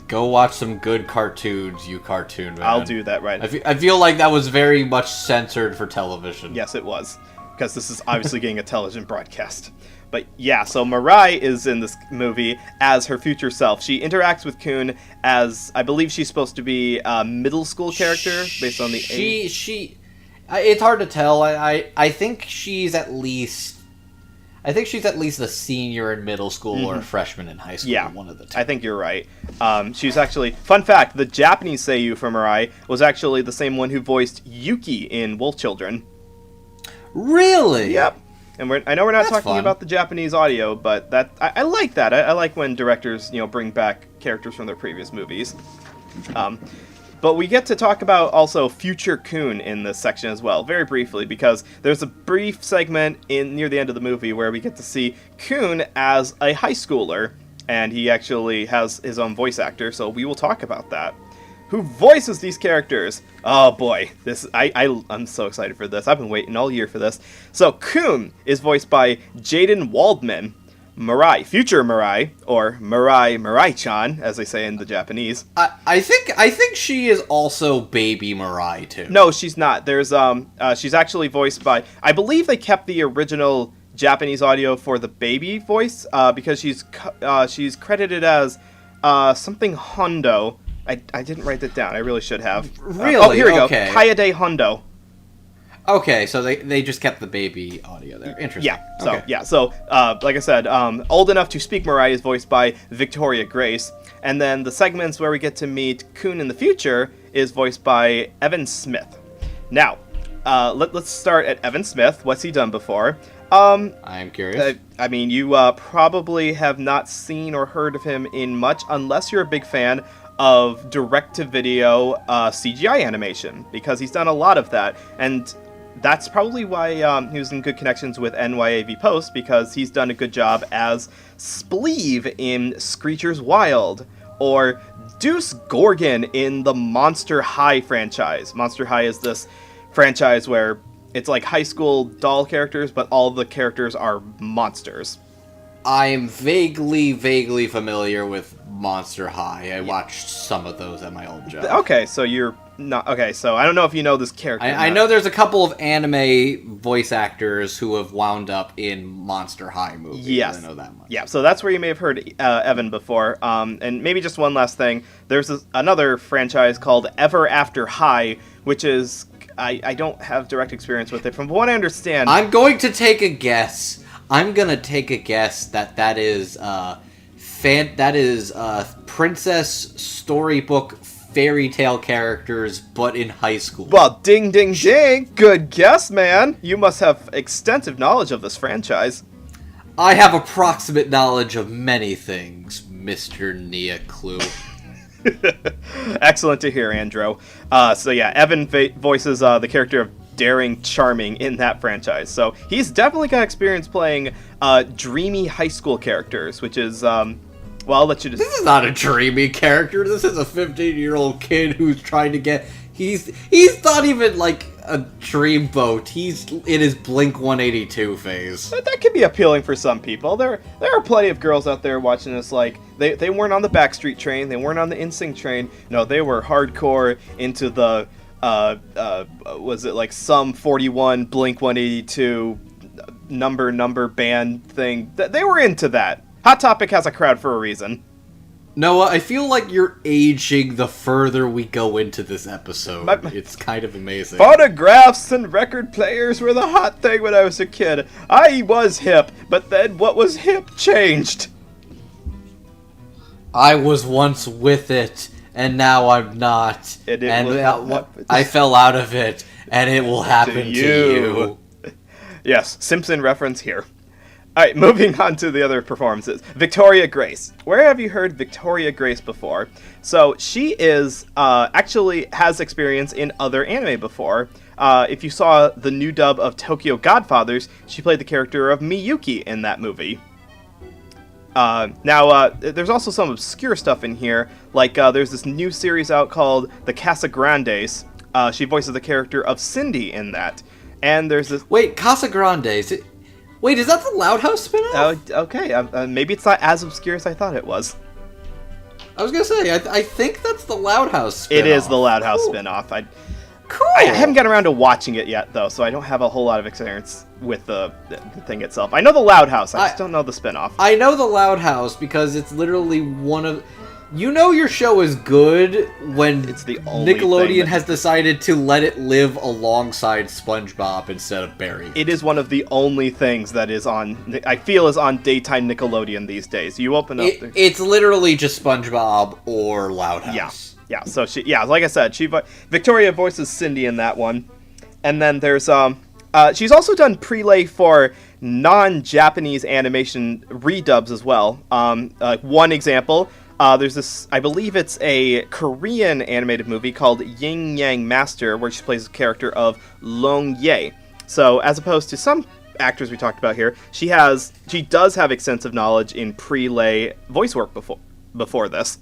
Go watch some good cartoons, you cartoon man. I'll do that right. I feel like that was very much censored for television. Yes, it was. Because this is obviously getting a television broadcast. But yeah, so Mirai is in this movie as her future self. She interacts with Kun as, I believe she's supposed to be a middle school character based on the age. It's hard to tell. I think she's at least a senior in middle school or a freshman in high school. Yeah, one of the two. I think you're right. She's actually, fun fact, the Japanese seiyuu for Mirai was actually the same one who voiced Yuki in Wolf Children. Really? Yep. And I know we're not talking fun. about the Japanese audio, but I like that. I like when directors, bring back characters from their previous movies. But we get to talk about also future Kun in this section as well, very briefly, because there's a brief segment near the end of the movie where we get to see Kun as a high schooler, and he actually has his own voice actor, so we will talk about that. Who voices these characters? Oh boy, I'm so excited for this. I've been waiting all year for this. So Kun is voiced by Jaden Waldman. Mirai, future Mirai, or Mirai-chan, as they say in the Japanese. I think she is also baby Mirai too. No, she's not. There's she's actually voiced by, I believe they kept the original Japanese audio for the baby voice because she's credited as something Hondo. I didn't write that down. I really should have. Really? Here we go. Okay. Kaede Hondo. Okay, so they just kept the baby audio there. Interesting. Yeah. So like I said, old enough to speak Mirai is voiced by Victoria Grace, and then the segments where we get to meet Kun in the future is voiced by Evan Smith. Now, let's start at Evan Smith. What's he done before? I am curious. I mean, you probably have not seen or heard of him in much, unless you're a big fan of direct-to-video CGI animation, because he's done a lot of that, and that's probably why he was in good connections with NYAV Post, because he's done a good job as Spleeve in Screechers Wild, or Deuce Gorgon in the Monster High franchise. Monster High is this franchise where it's like high school doll characters, but all the characters are monsters. I am vaguely familiar with Monster High. I watched some of those at my old job. Okay, so you're not... Okay, so I don't know if you know this character. I know there's a couple of anime voice actors who have wound up in Monster High movies. Yes. I know that much. Yeah, so that's where you may have heard Evan before. And maybe just one last thing. There's another franchise called Ever After High, which is... I don't have direct experience with it. From what I understand... I'm going to take a guess. I'm going to take a guess that is princess storybook fairy tale characters, but in high school. Well, ding, ding, ding. Good guess, man. You must have extensive knowledge of this franchise. I have approximate knowledge of many things, Mr. NoahClue. Excellent to hear, Andrew. So yeah, Evan voices the character of Daring Charming in that franchise. So he's definitely got experience playing dreamy high school characters, which is... well, I'll let you just... This is not a dreamy character. This is a 15-year-old kid who's trying to get... He's not even, like, a dreamboat. He's in his Blink-182 phase. That could be appealing for some people. There are plenty of girls out there watching this, like, they weren't on the Backstreet train, they weren't on the NSYNC train. No, they were hardcore into the, was it, like, Sum 41 Blink-182 number band thing. They were into that. Hot Topic has a crowd for a reason. Noah, I feel like you're aging the further we go into this episode. It's kind of amazing. Phonographs and record players were the hot thing when I was a kid. I was hip, but then what was hip changed. I was once with it, and now I'm not. I fell out of it, and it will happen to you. Yes, Simpson reference here. Alright, moving on to the other performances. Victoria Grace. Where have you heard Victoria Grace before? So, she is, actually has experience in other anime before. If you saw the new dub of Tokyo Godfathers, she played the character of Miyuki in that movie. There's also some obscure stuff in here, like there's this new series out called The Casagrandes. She voices the character of Cindy in that. And there's this... Wait, Casagrandes... Wait, is that the Loud House spinoff? Okay. Maybe it's not as obscure as I thought it was. I was gonna say, I think that's the Loud House spinoff. It is the Loud House spinoff. Cool. I haven't gotten around to watching it yet, though, so I don't have a whole lot of experience with the thing itself. I know the Loud House, I just don't know the spinoff. I know the Loud House because it's literally one of... You know your show is good when it's the only Nickelodeon has decided to let it live alongside SpongeBob instead of Barry. It is one of the only things that is on, I feel, is on daytime Nickelodeon these days. You open up... It's literally just SpongeBob or Loud House. Yeah. So like I said, Victoria voices Cindy in that one. And then there's, she's also done prelay for non-Japanese animation redubs as well. One example... there's this, I believe it's a Korean animated movie called Yin Yang Master, where she plays the character of Long Ye. So, as opposed to some actors we talked about here, she does have extensive knowledge in prelay voice work before this.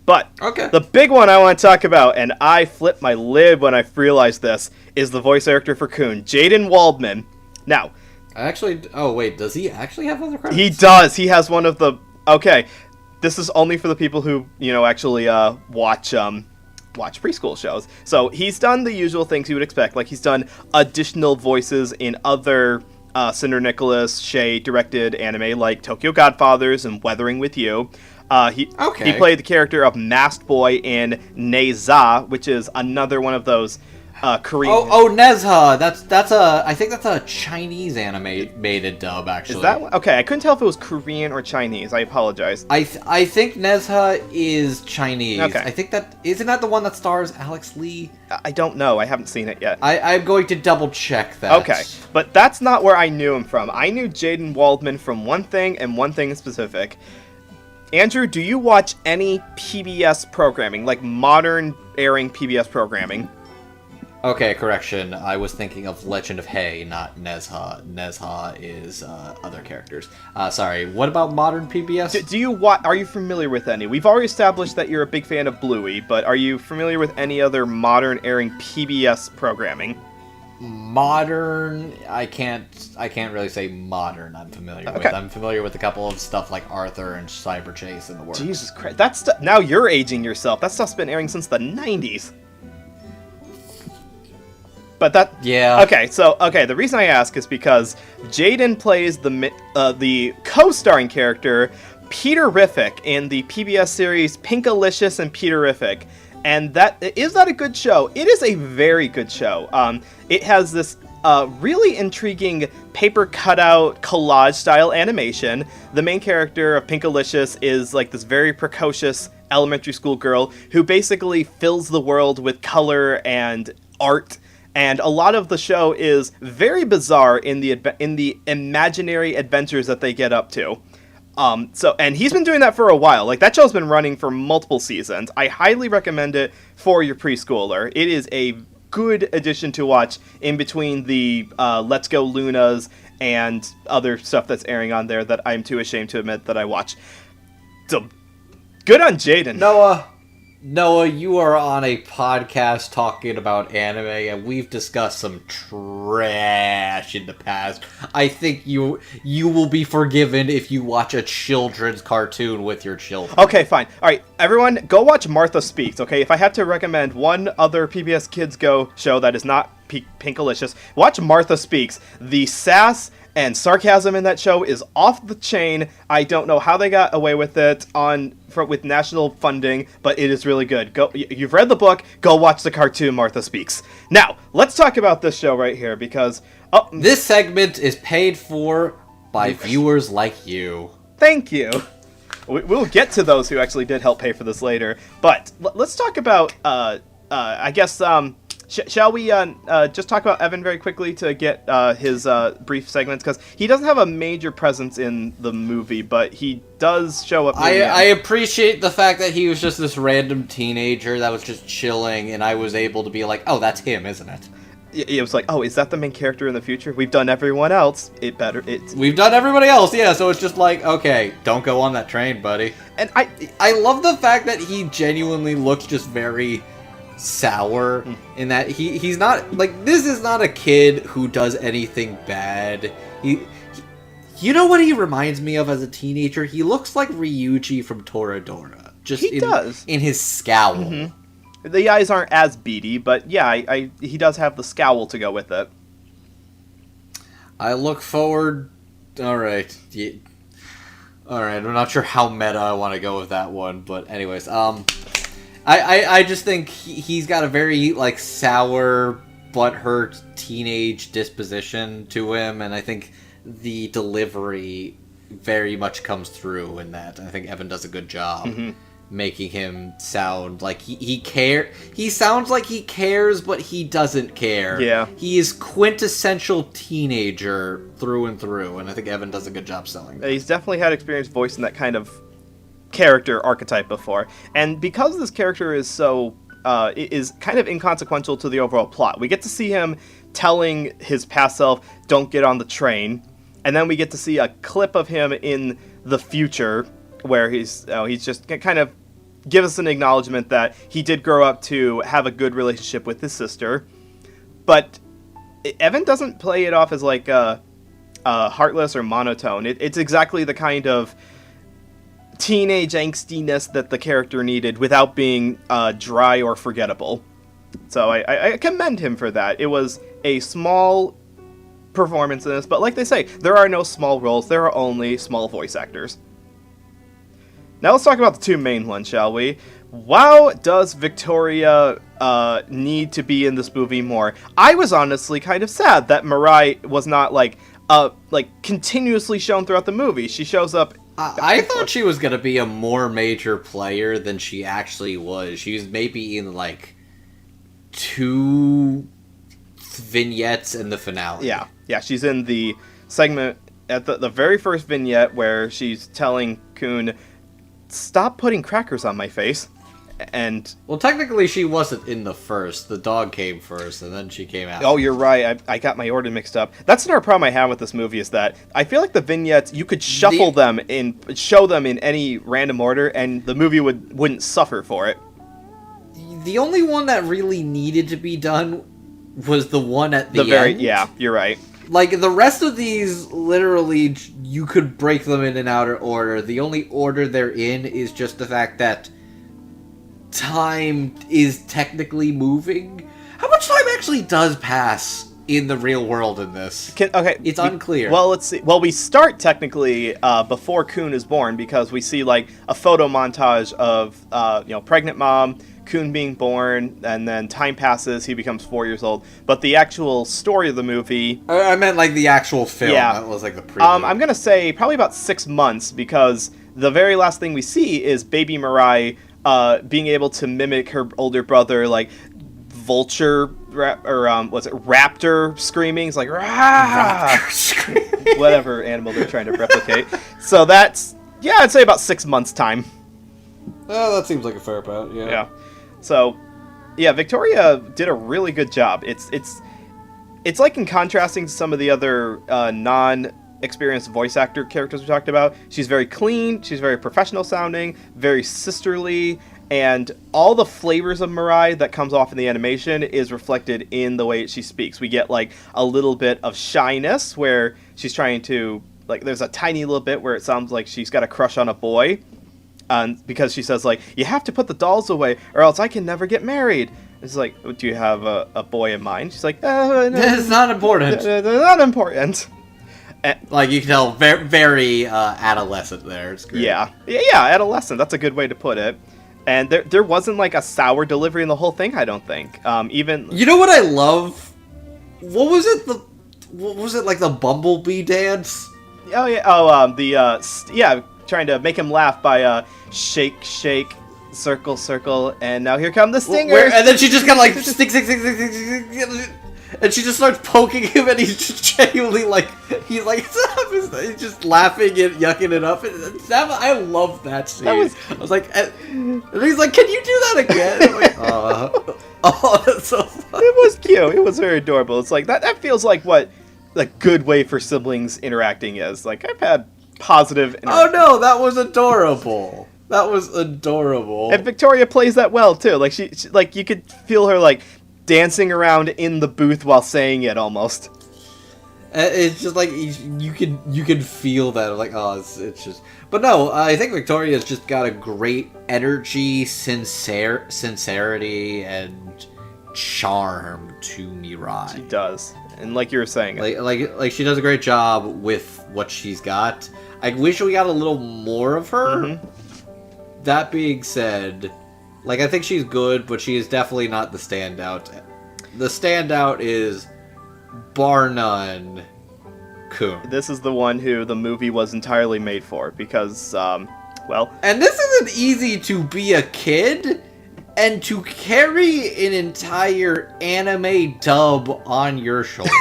But, The big one I want to talk about, and I flipped my lid when I realized this, is the voice actor for Kun, Jaden Waldman. Now... does he actually have other credits? He does! He has one of the... Okay... This is only for the people who, actually watch preschool shows. So he's done the usual things you would expect. Like, he's done additional voices in other Cinder Nicholas Shea-directed anime, like Tokyo Godfathers and Weathering with You. He played the character of Masked Boy in Neza, which is another one of those Korean... Nezha! I think that's a Chinese animated dub, actually. Is that one? Okay, I couldn't tell if it was Korean or Chinese. I apologize. I think Nezha is Chinese. Okay. I think isn't that the one that stars Alex Lee? I don't know. I haven't seen it yet. I'm going to double check that. Okay, but that's not where I knew him from. I knew Jaden Waldman from one thing and one thing in specific. Andrew, do you watch any PBS programming, like modern airing PBS programming? Okay, correction. I was thinking of Legend of Hay, not Nezha. Nezha is other characters. Sorry. What about modern PBS? Are you familiar with any? We've already established that you're a big fan of Bluey, but are you familiar with any other modern airing PBS programming? Modern, I can't really say modern. I'm familiar with. I'm familiar with a couple of stuff like Arthur and Cyber Chase in the works. Jesus Christ, now you're aging yourself. That stuff's been airing since the 90s. But the reason I ask is because Jaden plays the co-starring character Peterific in the PBS series Pinkalicious and Peterific. And is that a good show? It is a very good show. It has this really intriguing paper cutout collage style animation. The main character of Pinkalicious is like this very precocious elementary school girl who basically fills the world with color and art. And a lot of the show is very bizarre in the imaginary adventures that they get up to. And he's been doing that for a while. Like, that show's been running for multiple seasons. I highly recommend it for your preschooler. It is a good addition to watch in between the Let's Go Lunas and other stuff that's airing on there that I'm too ashamed to admit that I watch. So, good on Jaden. Noah, you are on a podcast talking about anime, and we've discussed some trash in the past. I think you will be forgiven if you watch a children's cartoon with your children. Okay, fine. All right, everyone, go watch Martha Speaks, okay? If I had to recommend one other PBS Kids Go show that is not Pinkalicious, watch Martha Speaks. The sass and sarcasm in that show is off the chain. I don't know how they got away with it with national funding, but it is really good. You've read the book, go watch the cartoon Martha Speaks. Now, let's talk about this show right here, because... this segment is paid for by viewers like you. Thank you. We'll get to those who actually did help pay for this later, but let's talk about, I guess... Shall we just talk about Evan very quickly to get his brief segments? Because he doesn't have a major presence in the movie, but he does show up. I appreciate the fact that he was just this random teenager that was just chilling, and I was able to be like, oh, that's him, isn't it? It was like, oh, is that the main character in the future? We've done everyone else. We've done everybody else, yeah, so it's just like, okay, don't go on that train, buddy. And I love the fact that he genuinely looks just very... sour in that he's not like, this is not a kid who does anything bad. He you know what he reminds me of as a teenager? He looks like Ryuji from Toradora. Does in his scowl. Mm-hmm. The eyes aren't as beady, but yeah, he does have the scowl to go with it. I look forward. All right, I'm not sure how meta I want to go with that one, but anyways, I just think he's got a very, like, sour, butthurt teenage disposition to him, and I think the delivery very much comes through in that. I think Evan does a good job making him sound like he care. He sounds like he cares, but he doesn't care. Yeah. He is quintessential teenager through and through, and I think Evan does a good job selling that. He's definitely had experience voicing that kind of character archetype before, and because this character is so is kind of inconsequential to the overall plot, we get to see him telling his past self, don't get on the train, and then we get to see a clip of him in the future where he's just kind of give us an acknowledgement that he did grow up to have a good relationship with his sister, but Evan doesn't play it off as like heartless or monotone. It's exactly the kind of teenage angstiness that the character needed without being dry or forgettable. So I commend him for that. It was a small performance in this, but like they say, there are no small roles, there are only small voice actors. Now let's talk about the two main ones, shall we? Wow, does Victoria need to be in this movie more? I was honestly kind of sad that Mirai was not like continuously shown throughout the movie. She shows up. I thought she was going to be a more major player than she actually was. She was maybe in, like, 2 vignettes in the finale. Yeah, she's in the segment at the very first vignette where she's telling Kun, stop putting crackers on my face. And well, technically she wasn't in the first. The dog came first, and then she came out. Oh, you're right. I got my order mixed up. That's another problem I have with this movie, is that I feel like the vignettes, you could shuffle them and show them in any random order, and the movie wouldn't suffer for it. The only one that really needed to be done was the one at the end. Yeah, you're right. Like, the rest of these, literally, you could break them in an outer order. The only order they're in is just the fact that time is technically moving. How much time actually does pass in the real world in this? It's unclear. Well, let's see. Well, we start technically before Kun is born because we see like a photo montage of pregnant mom, Kun being born, and then time passes, he becomes 4 years old. But the actual story of the movie... I meant like the actual film. Yeah. That was like the preview. I'm going to say probably about 6 months because the very last thing we see is baby Mirai being able to mimic her older brother, like vulture raptor screaming. It's like, raptor screaming. Whatever animal they're trying to replicate. So that's, I'd say about 6 months' time. Oh, that seems like a fair bet, yeah. Yeah. So, Victoria did a really good job. It's like in contrasting to some of the other non-experienced voice actor characters we talked about. She's very clean, she's very professional sounding, very sisterly, and all the flavors of Mirai that comes off in the animation is reflected in the way she speaks. We get like a little bit of shyness where she's trying to, like, there's a tiny little bit where it sounds like she's got a crush on a boy. Because she says, like, you have to put the dolls away or else I can never get married. It's like, do you have a boy in mind? She's like, no, it's not important. They're not important. Like, you can tell, very adolescent there. It's great. Yeah, adolescent. That's a good way to put it. And there wasn't, like, a sour delivery in the whole thing, I don't think. Even... You know what I love? What was it, like, the Bumblebee dance? Oh, yeah. Trying to make him laugh by shake, shake, circle, circle, and now here come the stingers. And then she just kind of like stick, and she just starts poking him, and he's just genuinely like, he's just laughing and yucking it up. I love that scene. I was like, and he's like, can you do that again? I'm like, oh, that's so funny. It was cute. It was very adorable. It's like that feels like what a good way for siblings interacting is. Like, I've had positive. Oh no, that was adorable. That was adorable. And Victoria plays that well too. Like she like you could feel her like dancing around in the booth while saying it almost. It's just like you can feel that. Like, oh, it's just. But no, I think Victoria's just got a great energy, sincerity, and charm to Mirai. She does. And like you were saying, like she does a great job with what she's got. I wish we got a little more of her. Mm-hmm. That being said, like, I think she's good, but she is definitely not the standout. The standout is, bar none, Kun. This is the one who the movie was entirely made for because, well... And this isn't easy to be a kid and to carry an entire anime dub on your shoulders.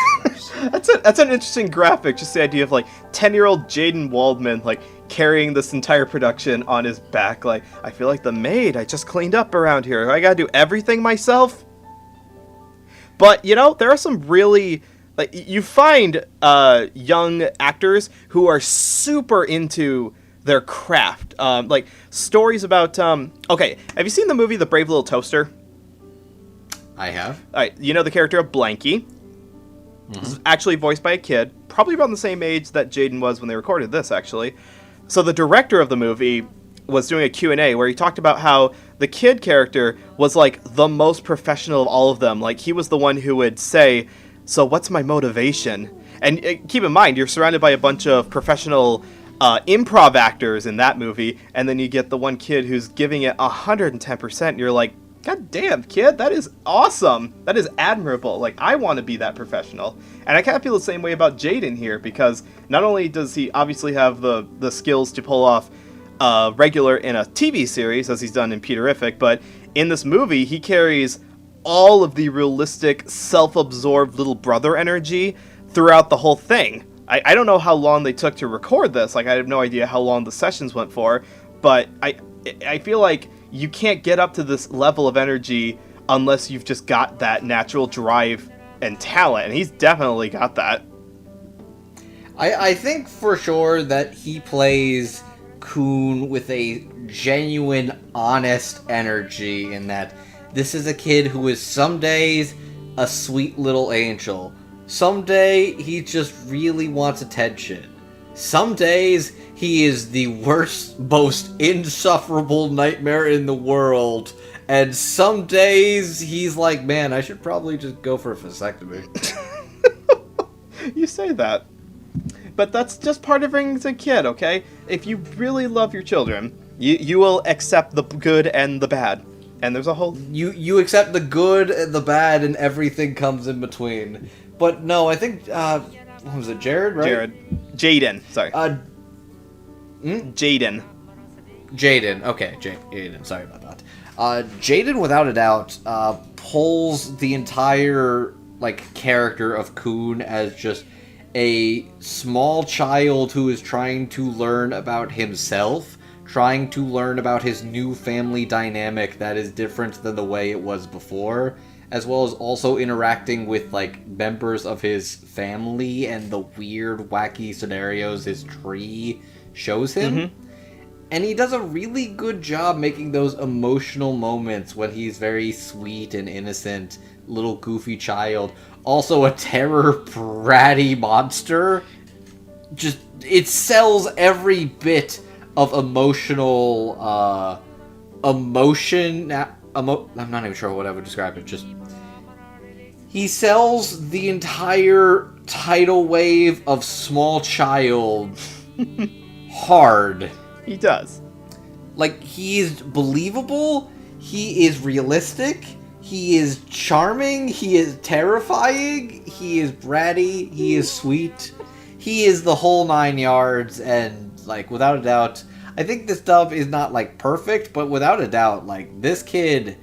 That's an interesting graphic, just the idea of, like, 10-year-old Jaden Waldman, like, carrying this entire production on his back. Like, I feel like the maid I just cleaned up around here. I gotta do everything myself. But, there are some really... Like, you find young actors who are super into their craft. Like, stories about... Okay, have you seen the movie The Brave Little Toaster? I have. Alright, you know the character of Blanky. Mm-hmm. This is actually voiced by a kid, probably around the same age that Jaden was when they recorded this, actually. So the director of the movie was doing a Q&A where he talked about how the kid character was, like, the most professional of all of them. Like, he was the one who would say, so what's my motivation? And keep in mind, you're surrounded by a bunch of professional improv actors in that movie, and then you get the one kid who's giving it 110%, and you're like, God damn, kid, that is awesome. That is admirable. Like, I want to be that professional. And I kind of feel the same way about Jaden here, because not only does he obviously have the skills to pull off regular in a TV series, as he's done in Peterific, but in this movie, he carries all of the realistic, self-absorbed little brother energy throughout the whole thing. I don't know how long they took to record this. Like, I have no idea how long the sessions went for, but I feel like you can't get up to this level of energy unless you've just got that natural drive and talent, and he's definitely got that. I think for sure that he plays Kun with a genuine, honest energy in that this is a kid who is some days a sweet little angel. Some day he just really wants attention. Some days he is the worst, most insufferable nightmare in the world. And some days he's like, man, I should probably just go for a vasectomy. You say that. But that's just part of being a kid, okay? If you really love your children, you will accept the good and the bad. And there's a whole... You accept the good, the bad, and everything comes in between. But no, I think, what was it, Jared, right? Jaden, sorry. Jaden. Jaden, okay, Jaden, sorry about that. Jaden, without a doubt, pulls the entire, character of Kun as just a small child who is trying to learn about himself, trying to learn about his new family dynamic that is different than the way it was before, as well as also interacting with, members of his family and the weird, wacky scenarios his tree shows him. Mm-hmm. And he does a really good job making those emotional moments when he's very sweet and innocent, little goofy child. Also a terror bratty monster. Just, it sells every bit of emotional, emotion. I'm not even sure what I would describe it. Just, he sells the entire tidal wave of small child hard. He does. He is believable, he is realistic, he is charming, he is terrifying, he is bratty, he is sweet, he is the whole 9 yards, and, without a doubt, I think this dub is not, perfect, but without a doubt, this kid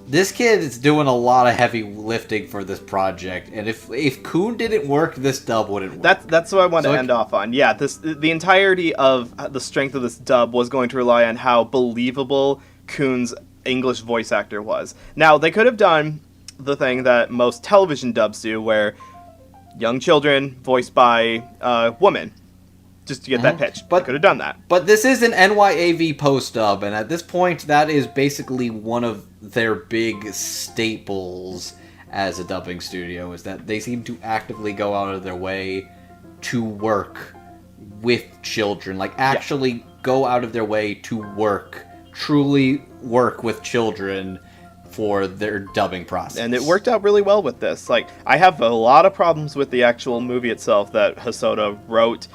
is doing a lot of heavy lifting for this project, and if Kun didn't work, this dub wouldn't work. That's what I want to end off on. Yeah, the entirety of the strength of this dub was going to rely on how believable Kun's English voice actor was. Now, they could have done the thing that most television dubs do, where young children voiced by a woman, just to get that pitch. But could have done that. But this is an NYAV post dub, and at this point, that is basically one of their big staples as a dubbing studio, is that they seem to actively go out of their way to work with children. Actually go out of their way to truly work with children for their dubbing process. And it worked out really well with this. I have a lot of problems with the actual movie itself that Hosoda wrote,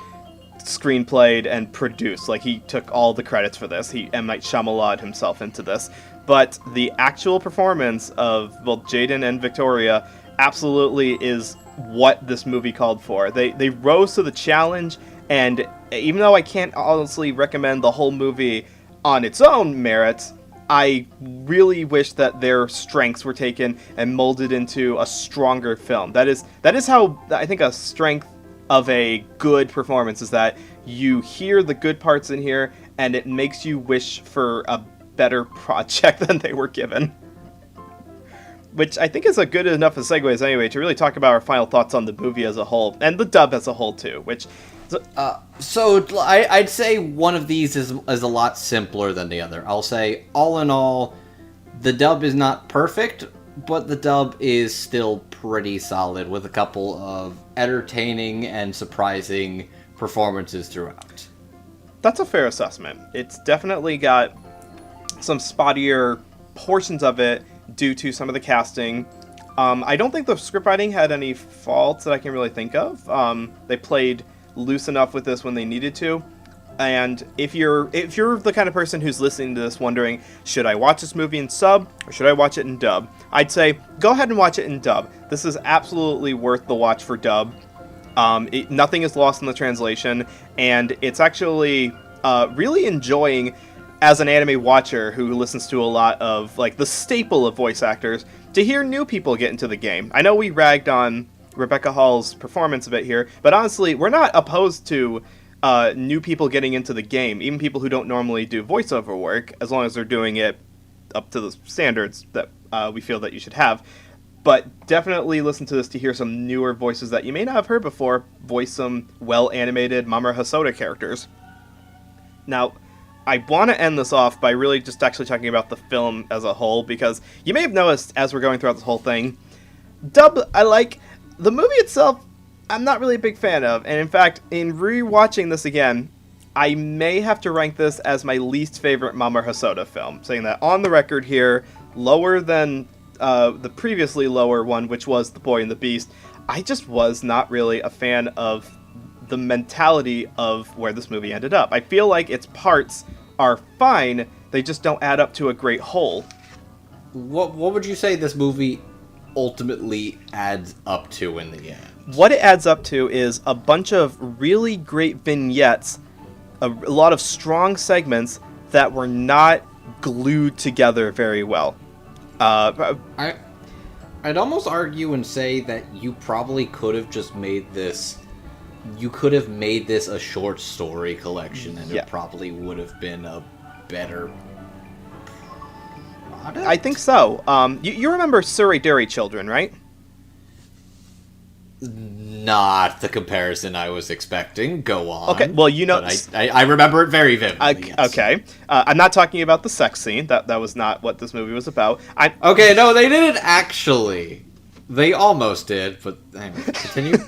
screenplayed, and produced. He took all the credits for this. M. Night Shyamalan himself into this. But the actual performance of both Jaden and Victoria absolutely is what this movie called for. They rose to the challenge, and even though I can't honestly recommend the whole movie on its own merits, I really wish that their strengths were taken and molded into a stronger film. That is how I think a strength of a good performance is, that you hear the good parts in here, and it makes you wish for a better project than they were given. Which I think is a good enough a segue as anyway to really talk about our final thoughts on the movie as a whole, and the dub as a whole too, which... So I'd say one of these is a lot simpler than the other. I'll say, all in all, the dub is not perfect, but the dub is still pretty solid, with a couple of entertaining and surprising performances throughout. That's a fair assessment. It's definitely got some spottier portions of it due to some of the casting. I don't think the scriptwriting had any faults that I can really think of. They played loose enough with this when they needed to. And if you're the kind of person who's listening to this wondering, should I watch this movie in sub or should I watch it in dub? I'd say go ahead and watch it in dub. This is absolutely worth the watch for dub. Nothing is lost in the translation, and it's actually really enjoying, as an anime watcher who listens to a lot of the staple of voice actors, to hear new people get into the game. I know we ragged on Rebecca Hall's performance a bit here, but honestly, we're not opposed to new people getting into the game, even people who don't normally do voiceover work, as long as they're doing it up to the standards that we feel that you should have. But definitely listen to this to hear some newer voices that you may not have heard before voice some well-animated Mamoru Hosoda characters. Now, I want to end this off by really just actually talking about the film as a whole, because you may have noticed as we're going throughout this whole thing, dub I like. The movie itself, I'm not really a big fan of, and in fact, in rewatching this again, I may have to rank this as my least favorite Mamoru Hosoda film, saying that on the record here, lower than the previously lower one, which was The Boy and the Beast. I just was not really a fan of the mentality of where this movie ended up. I feel like its parts are fine, they just don't add up to a great whole. What would you say this movie ultimately adds up to in the end? What it adds up to is a bunch of really great vignettes, a lot of strong segments that were not glued together very well. I'd almost argue and say that you probably could have just made this... You could have made this a short story collection, and it probably would have been a better product? I think so. You remember Surrey Dairy Children, right? Not the comparison I was expecting. Go on. Okay, well, you know... But I remember it very vividly, yes. Okay. I'm not talking about the sex scene. That was not what this movie was about. Okay, no, they didn't actually. They almost did, but anyway, continue.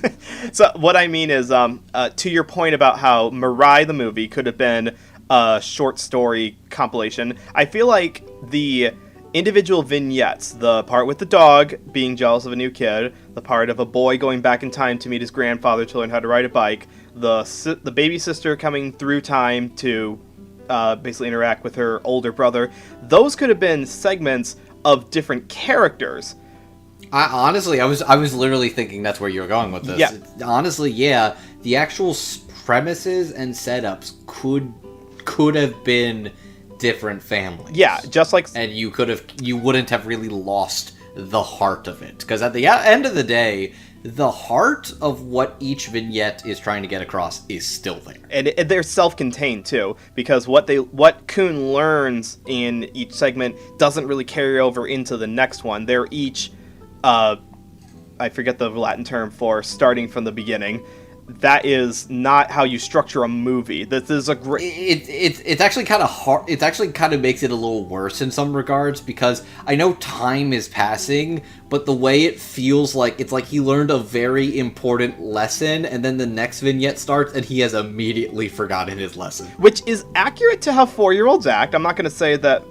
So what I mean is, to your point about how Mirai the movie could have been a short story compilation, I feel like the individual vignettes, the part with the dog being jealous of a new kid, the part of a boy going back in time to meet his grandfather to learn how to ride a bike, the baby sister coming through time to basically interact with her older brother, those could have been segments of different characters. Honestly, I was literally thinking that's where you were going with this. Yeah. Honestly, yeah, the actual premises and setups could have been different families. Yeah, just like... And you wouldn't have really lost the heart of it. Because at the end of the day, the heart of what each vignette is trying to get across is still there. And they're self-contained, too, because what Kun learns in each segment doesn't really carry over into the next one. They're each... I forget the Latin term for starting from the beginning. That is not how you structure a movie. This is a great... It's actually kind of hard. It actually kind of makes it a little worse in some regards, because I know time is passing, but the way it feels like, it's like he learned a very important lesson, and then the next vignette starts, and he has immediately forgotten his lesson. Which is accurate to how 4-year-olds act. I'm not going to say that,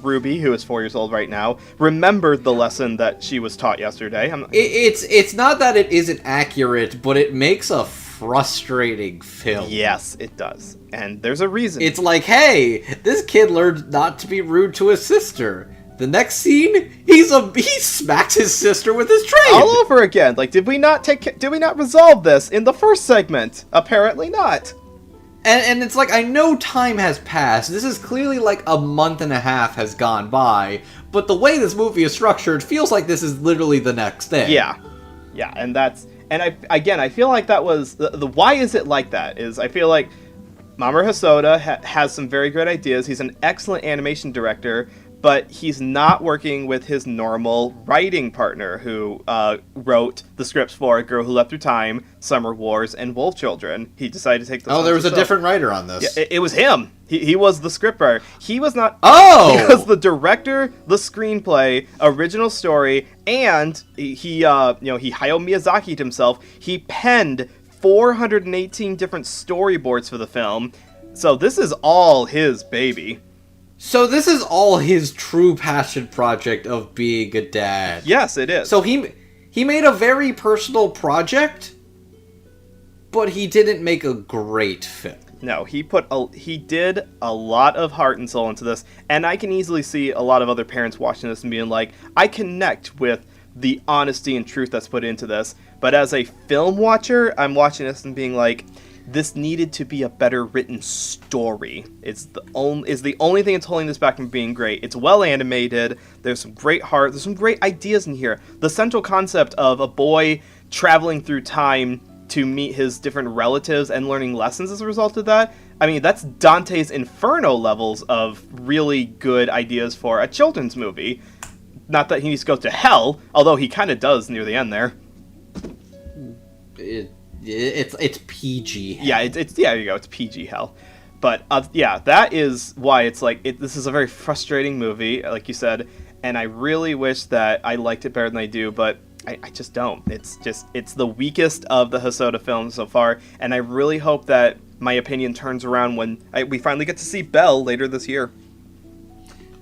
Ruby, who is 4 years old right now, remembered the lesson that she was taught yesterday. It's not that it isn't accurate, but it makes a frustrating film. Yes, it does. And there's a reason. It's like, hey, this kid learned not to be rude to his sister. The next scene, he smacks his sister with his train. All over again. Like, did we not resolve this in the first segment? Apparently not. And it's like, I know time has passed. This is clearly like a month and a half has gone by, but the way this movie is structured feels like this is literally the next thing. Yeah, and that's... And I feel like that was... The why is it like that is I feel like Mamoru Hosoda has some very good ideas. He's an excellent animation director, but he's not working with his normal writing partner who wrote the scripts for A Girl Who Left Through Time, Summer Wars, and Wolf Children. He decided to take the... Oh, there was a different writer on this. Yeah, it was him. He was the scriptwriter. He was not... Oh! He was the director, the screenplay, original story, and he Hayao Miyazaki'd himself. He penned 418 different storyboards for the film. So this is all his baby. So this is all his true passion project of being a dad. Yes, it is. So he made a very personal project, but he didn't make a great film. No, he did a lot of heart and soul into this, and I can easily see a lot of other parents watching this and being like, I connect with the honesty and truth that's put into this. But as a film watcher, I'm watching this and being like, this needed to be a better written story. Is the only thing that's holding this back from being great. It's well animated. There's some great heart. There's some great ideas in here. The central concept of a boy traveling through time to meet his different relatives and learning lessons as a result of that. I mean, that's Dante's Inferno levels of really good ideas for a children's movie. Not that he needs to go to hell, although he kind of does near the end there. It's PG hell. Yeah, it's there you go. It's PG hell. But that is why it's like this is a very frustrating movie, like you said, and I really wish that I liked it better than I do, but I just don't. It's the weakest of the Hosoda films so far, and I really hope that my opinion turns around when we finally get to see Belle later this year.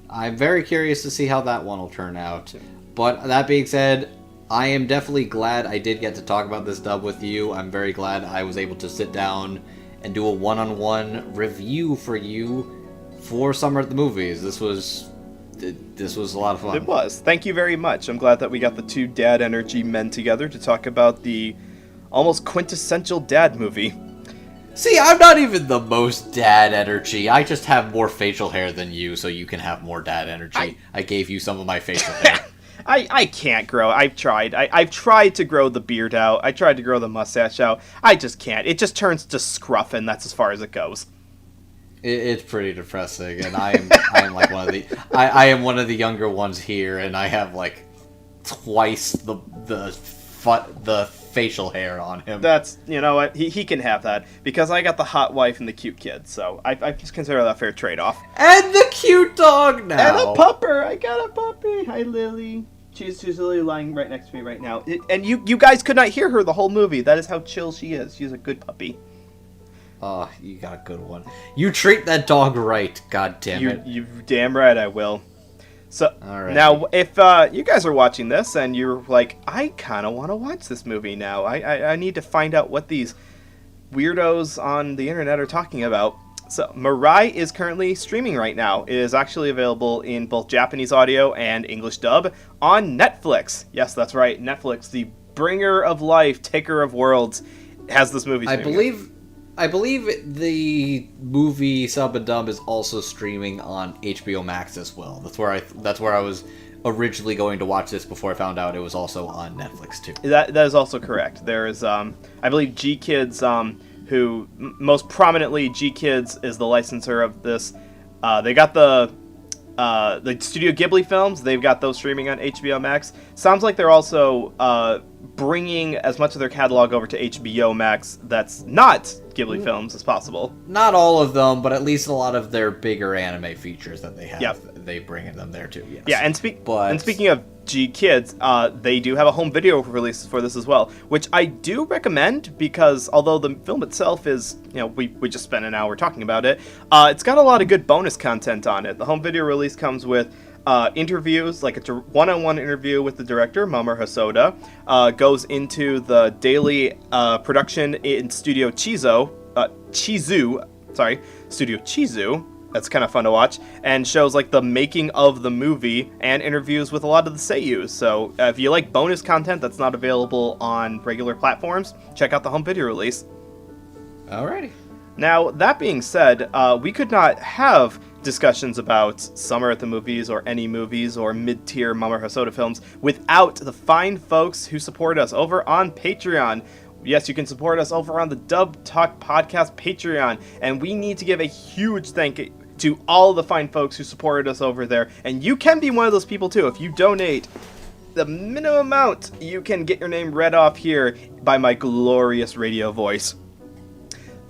I'm very curious to see how that one will turn out. But that being said, I am definitely glad I did get to talk about this dub with you. I'm very glad I was able to sit down and do a one-on-one review for you for Summer at the Movies. This was a lot of fun. It was. Thank you very much. I'm glad that we got the two dad energy men together to talk about the almost quintessential dad movie. See, I'm not even the most dad energy. I just have more facial hair than you, so you can have more dad energy. I gave you some of my facial hair. I can't grow. I've tried. I've tried to grow the beard out. I tried to grow the mustache out. I just can't. It just turns to scruff, and that's as far as it goes. It's pretty depressing, and I am like one of the I am one of the younger ones here, and I have like twice the facial hair on him. That's, you know what, he can have that, because I got the hot wife and the cute kid, so I just consider that a fair trade-off. And the cute dog now! And a pupper! I got a puppy! Hi, Lily. She's literally lying right next to me right now. And you guys could not hear her the whole movie. That is how chill she is. She's a good puppy. Oh, you got a good one. You treat that dog right, god damn it. You damn right I will. So, Alright. Now, if you guys are watching this and you're like, I kind of want to watch this movie now. I need to find out what these weirdos on the internet are talking about. So, Mirai is currently streaming right now. It is actually available in both Japanese audio and English dub on Netflix. Yes, that's right. Netflix, the bringer of life, taker of worlds, has this movie streaming. I believe the movie sub and dub is also streaming on HBO Max as well. That's where I was originally going to watch this before I found out it was also on Netflix too. That is also correct. There is, I believe, G Kids, who most prominently G Kids is the licensor of this. They got the Studio Ghibli films. They've got those streaming on HBO Max. Sounds like they're also bringing as much of their catalog over to HBO Max that's not Ghibli films as possible. Not all of them, but at least a lot of their bigger anime features that they have. Yep. They bring in them there too. Yes. Yeah, and speaking of G Kids, they do have a home video release for this as well, which I do recommend, because although the film itself is, we just spent an hour talking about it, it's got a lot of good bonus content on it. The home video release comes with interviews, like a one-on-one interview with the director, Mamoru Hosoda, goes into the daily production in Studio Chizu, that's kind of fun to watch, and shows like the making of the movie and interviews with a lot of the seiyus. So if you like bonus content that's not available on regular platforms, check out the home video release. Alrighty. Now, that being said, we could not have discussions about Summer at the Movies or any movies or mid-tier Mamoru Hosoda films without the fine folks who support us over on Patreon. Yes, you can support us over on the Dub Talk Podcast Patreon, and we need to give a huge thank you to all the fine folks who supported us over there, and you can be one of those people too. If you donate the minimum amount, you can get your name read off here by my glorious radio voice.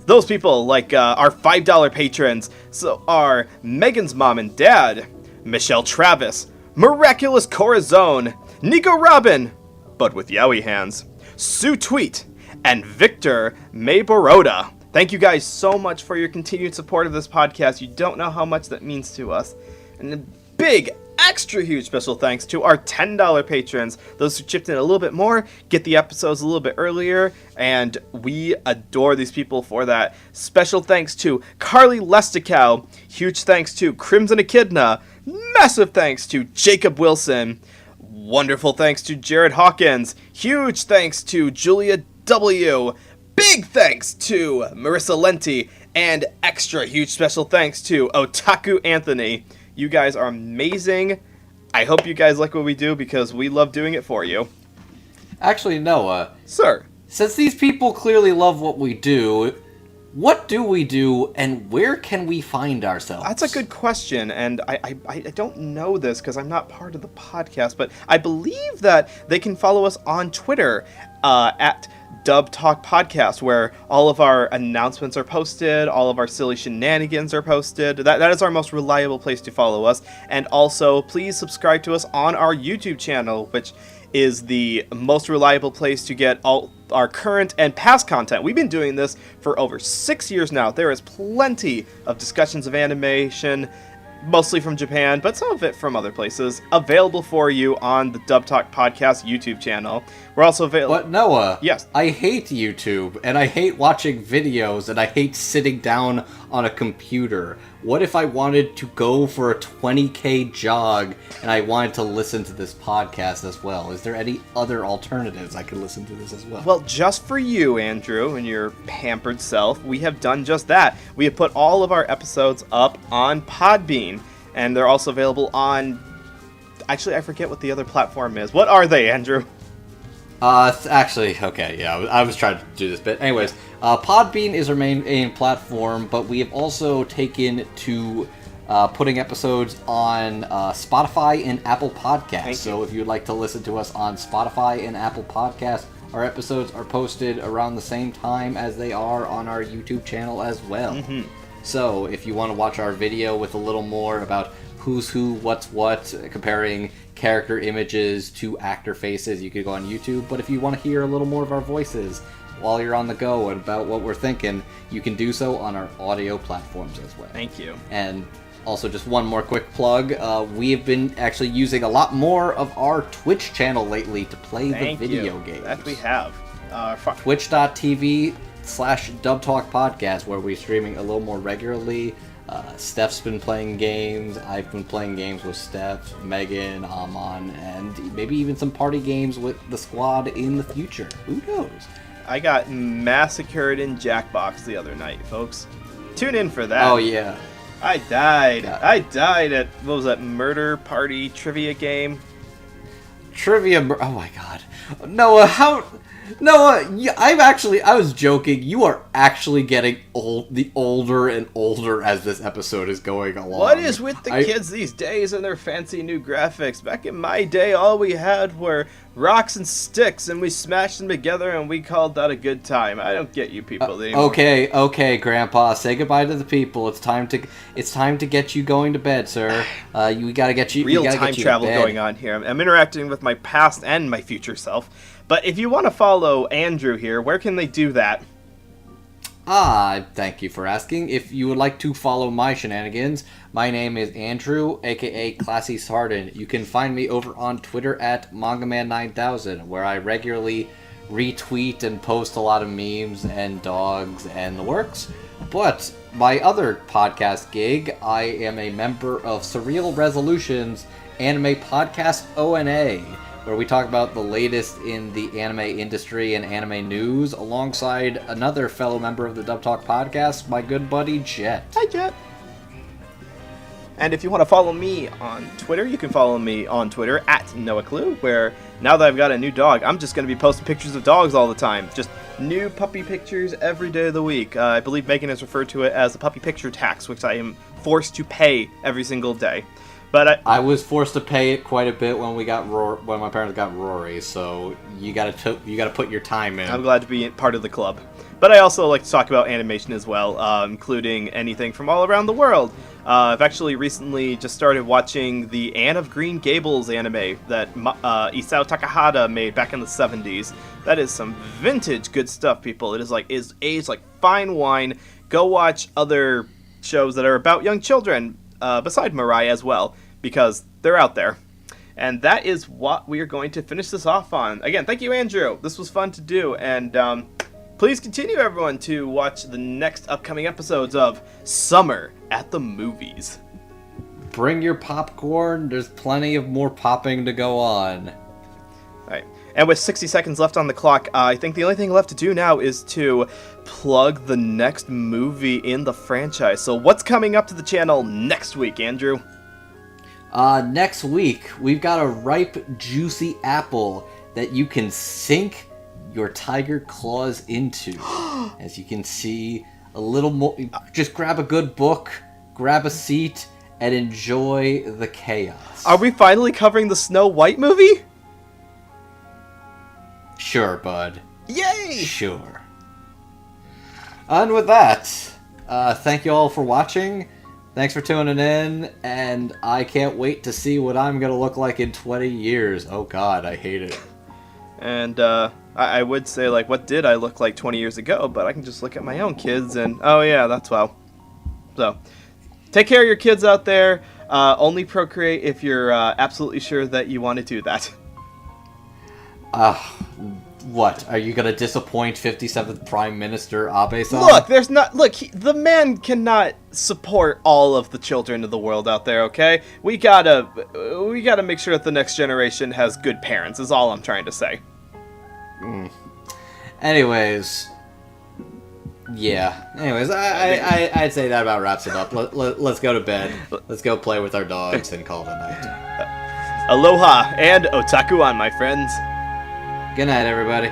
Those people, like our $5 patrons, so are Megan's mom and dad, Michelle Travis, Miraculous Corazon, Nico Robin, but with Yowie hands, Sue Tweet, and Victor Mayboroda. Thank you guys so much for your continued support of this podcast. You don't know how much that means to us. And a big, extra huge special thanks to our $10 patrons. Those who chipped in a little bit more get the episodes a little bit earlier, and we adore these people for that. Special thanks to Carly Lesticow. Huge thanks to Crimson Echidna. Massive thanks to Jacob Wilson. Wonderful thanks to Jared Hawkins. Huge thanks to Julia W. Big thanks to Marissa Lenti. And extra huge special thanks to Otaku Anthony. You guys are amazing. I hope you guys like what we do, because we love doing it for you. Actually, Noah. Sir. Since these people clearly love what we do, what do we do, and where can we find ourselves? That's a good question, and I don't know this because I'm not part of the podcast, but I believe that they can follow us on Twitter at Dub Talk Podcast, where all of our announcements are posted, all of our silly shenanigans are posted. That is our most reliable place to follow us. And also, please subscribe to us on our YouTube channel, which is the most reliable place to get all our current and past content. We've been doing this for over 6 years now. There is plenty of discussions of animation mostly from Japan, but some of it from other places, available for you on the Dub Talk Podcast YouTube channel. We're also available... But Noah, yes. I hate YouTube, and I hate watching videos, and I hate sitting down on a computer. What if I wanted to go for a 20K jog, and I wanted to listen to this podcast as well? Is there any other alternatives I could listen to this as well? Well, just for you, Andrew, and your pampered self, we have done just that. We have put all of our episodes up on Podbean, and they're also available on... Actually, I forget what the other platform is. What are they, Andrew? Actually, okay, yeah, I was trying to do this bit. Anyways, Podbean is our main platform, but we have also taken to putting episodes on Spotify and Apple Podcasts. So if you'd like to listen to us on Spotify and Apple Podcasts, our episodes are posted around the same time as they are on our YouTube channel as well. Mm-hmm. So if you want to watch our video with a little more about who's who, what's what, comparing character images to actor faces, you could go on YouTube. But if you want to hear a little more of our voices while you're on the go and about what we're thinking, you can do so on our audio platforms as well. Thank you. And also, just one more quick plug. We have been actually using a lot more of our Twitch channel lately to play the video games. That we have. Twitch.tv/dubtalkpodcast, where we're streaming a little more regularly. Steph's been playing games. I've been playing games with Steph, Megan, Amon, and maybe even some party games with the squad in the future. Who knows? I got massacred in Jackbox the other night, folks. Tune in for that. Oh, yeah. I died. Yeah. I died at, what was that, Murder Party trivia game? Oh my god. Noah, I was joking. You are actually getting older and older as this episode is going along. What is with the kids these days and their fancy new graphics? Back in my day, all we had were rocks and sticks, and we smashed them together, and we called that a good time. I don't get you people anymore. Okay, Grandpa, say goodbye to the people. It's time to get you going to bed, sir. We gotta get you. Real time travel going on here. I'm interacting with my past and my future self. But if you want to follow Andrew here, where can they do that? Thank you for asking. If you would like to follow my shenanigans, my name is Andrew, aka Classy Sardin. You can find me over on Twitter at MangaMan9000, where I regularly retweet and post a lot of memes and dogs and the works. But my other podcast gig, I am a member of Surreal Resolutions Anime Podcast ONA, where we talk about the latest in the anime industry and anime news, alongside another fellow member of the Dub Talk Podcast, my good buddy Jet. Hi, Jet. And if you want to follow me on Twitter, you can follow me on Twitter at NoahClue, where now that I've got a new dog, I'm just going to be posting pictures of dogs all the time. Just new puppy pictures every day of the week. I believe Megan has referred to it as the puppy picture tax, which I am forced to pay every single day. But I was forced to pay it quite a bit when when my parents got Rory, so you gotta put your time in. I'm glad to be part of the club. But I also like to talk about animation as well, including anything from all around the world. I've actually recently just started watching the Anne of Green Gables anime that Isao Takahata made back in the 70s. That is some vintage good stuff, people. It is aged like fine wine. Go watch other shows that are about young children, beside Mirai as well, because they're out there. And that is what we are going to finish this off on. Again, thank you, Andrew. This was fun to do, and please continue, everyone, to watch the next upcoming episodes of Summer at the Movies. Bring your popcorn. There's plenty of more popping to go on. All right. And with 60 seconds left on the clock, I think the only thing left to do now is to plug the next movie in the franchise. So what's coming up to the channel next week, Andrew? Next week, we've got a ripe, juicy apple that you can sink your tiger claws into. As you can see, a little more. Just grab a good book, grab a seat, and enjoy the chaos. Are we finally covering the Snow White movie? Sure, bud. Yay! Sure. And with that, thank you all for watching. Thanks for tuning in, and I can't wait to see what I'm going to look like in 20 years. Oh god, I hate it. And I would say, like, what did I look like 20 years ago? But I can just look at my own kids and, oh yeah, that's well. So, take care of your kids out there. Only procreate if you're absolutely sure that you want to do that. What? Are you gonna disappoint 57th Prime Minister Abe-san? Look, the man cannot support all of the children of the world out there, okay? We gotta make sure that the next generation has good parents, is all I'm trying to say. Anyways, I'd say that about wraps it up. Let's go to bed. Let's go play with our dogs and call it a night. Aloha and otaku on, my friends. Good night, everybody.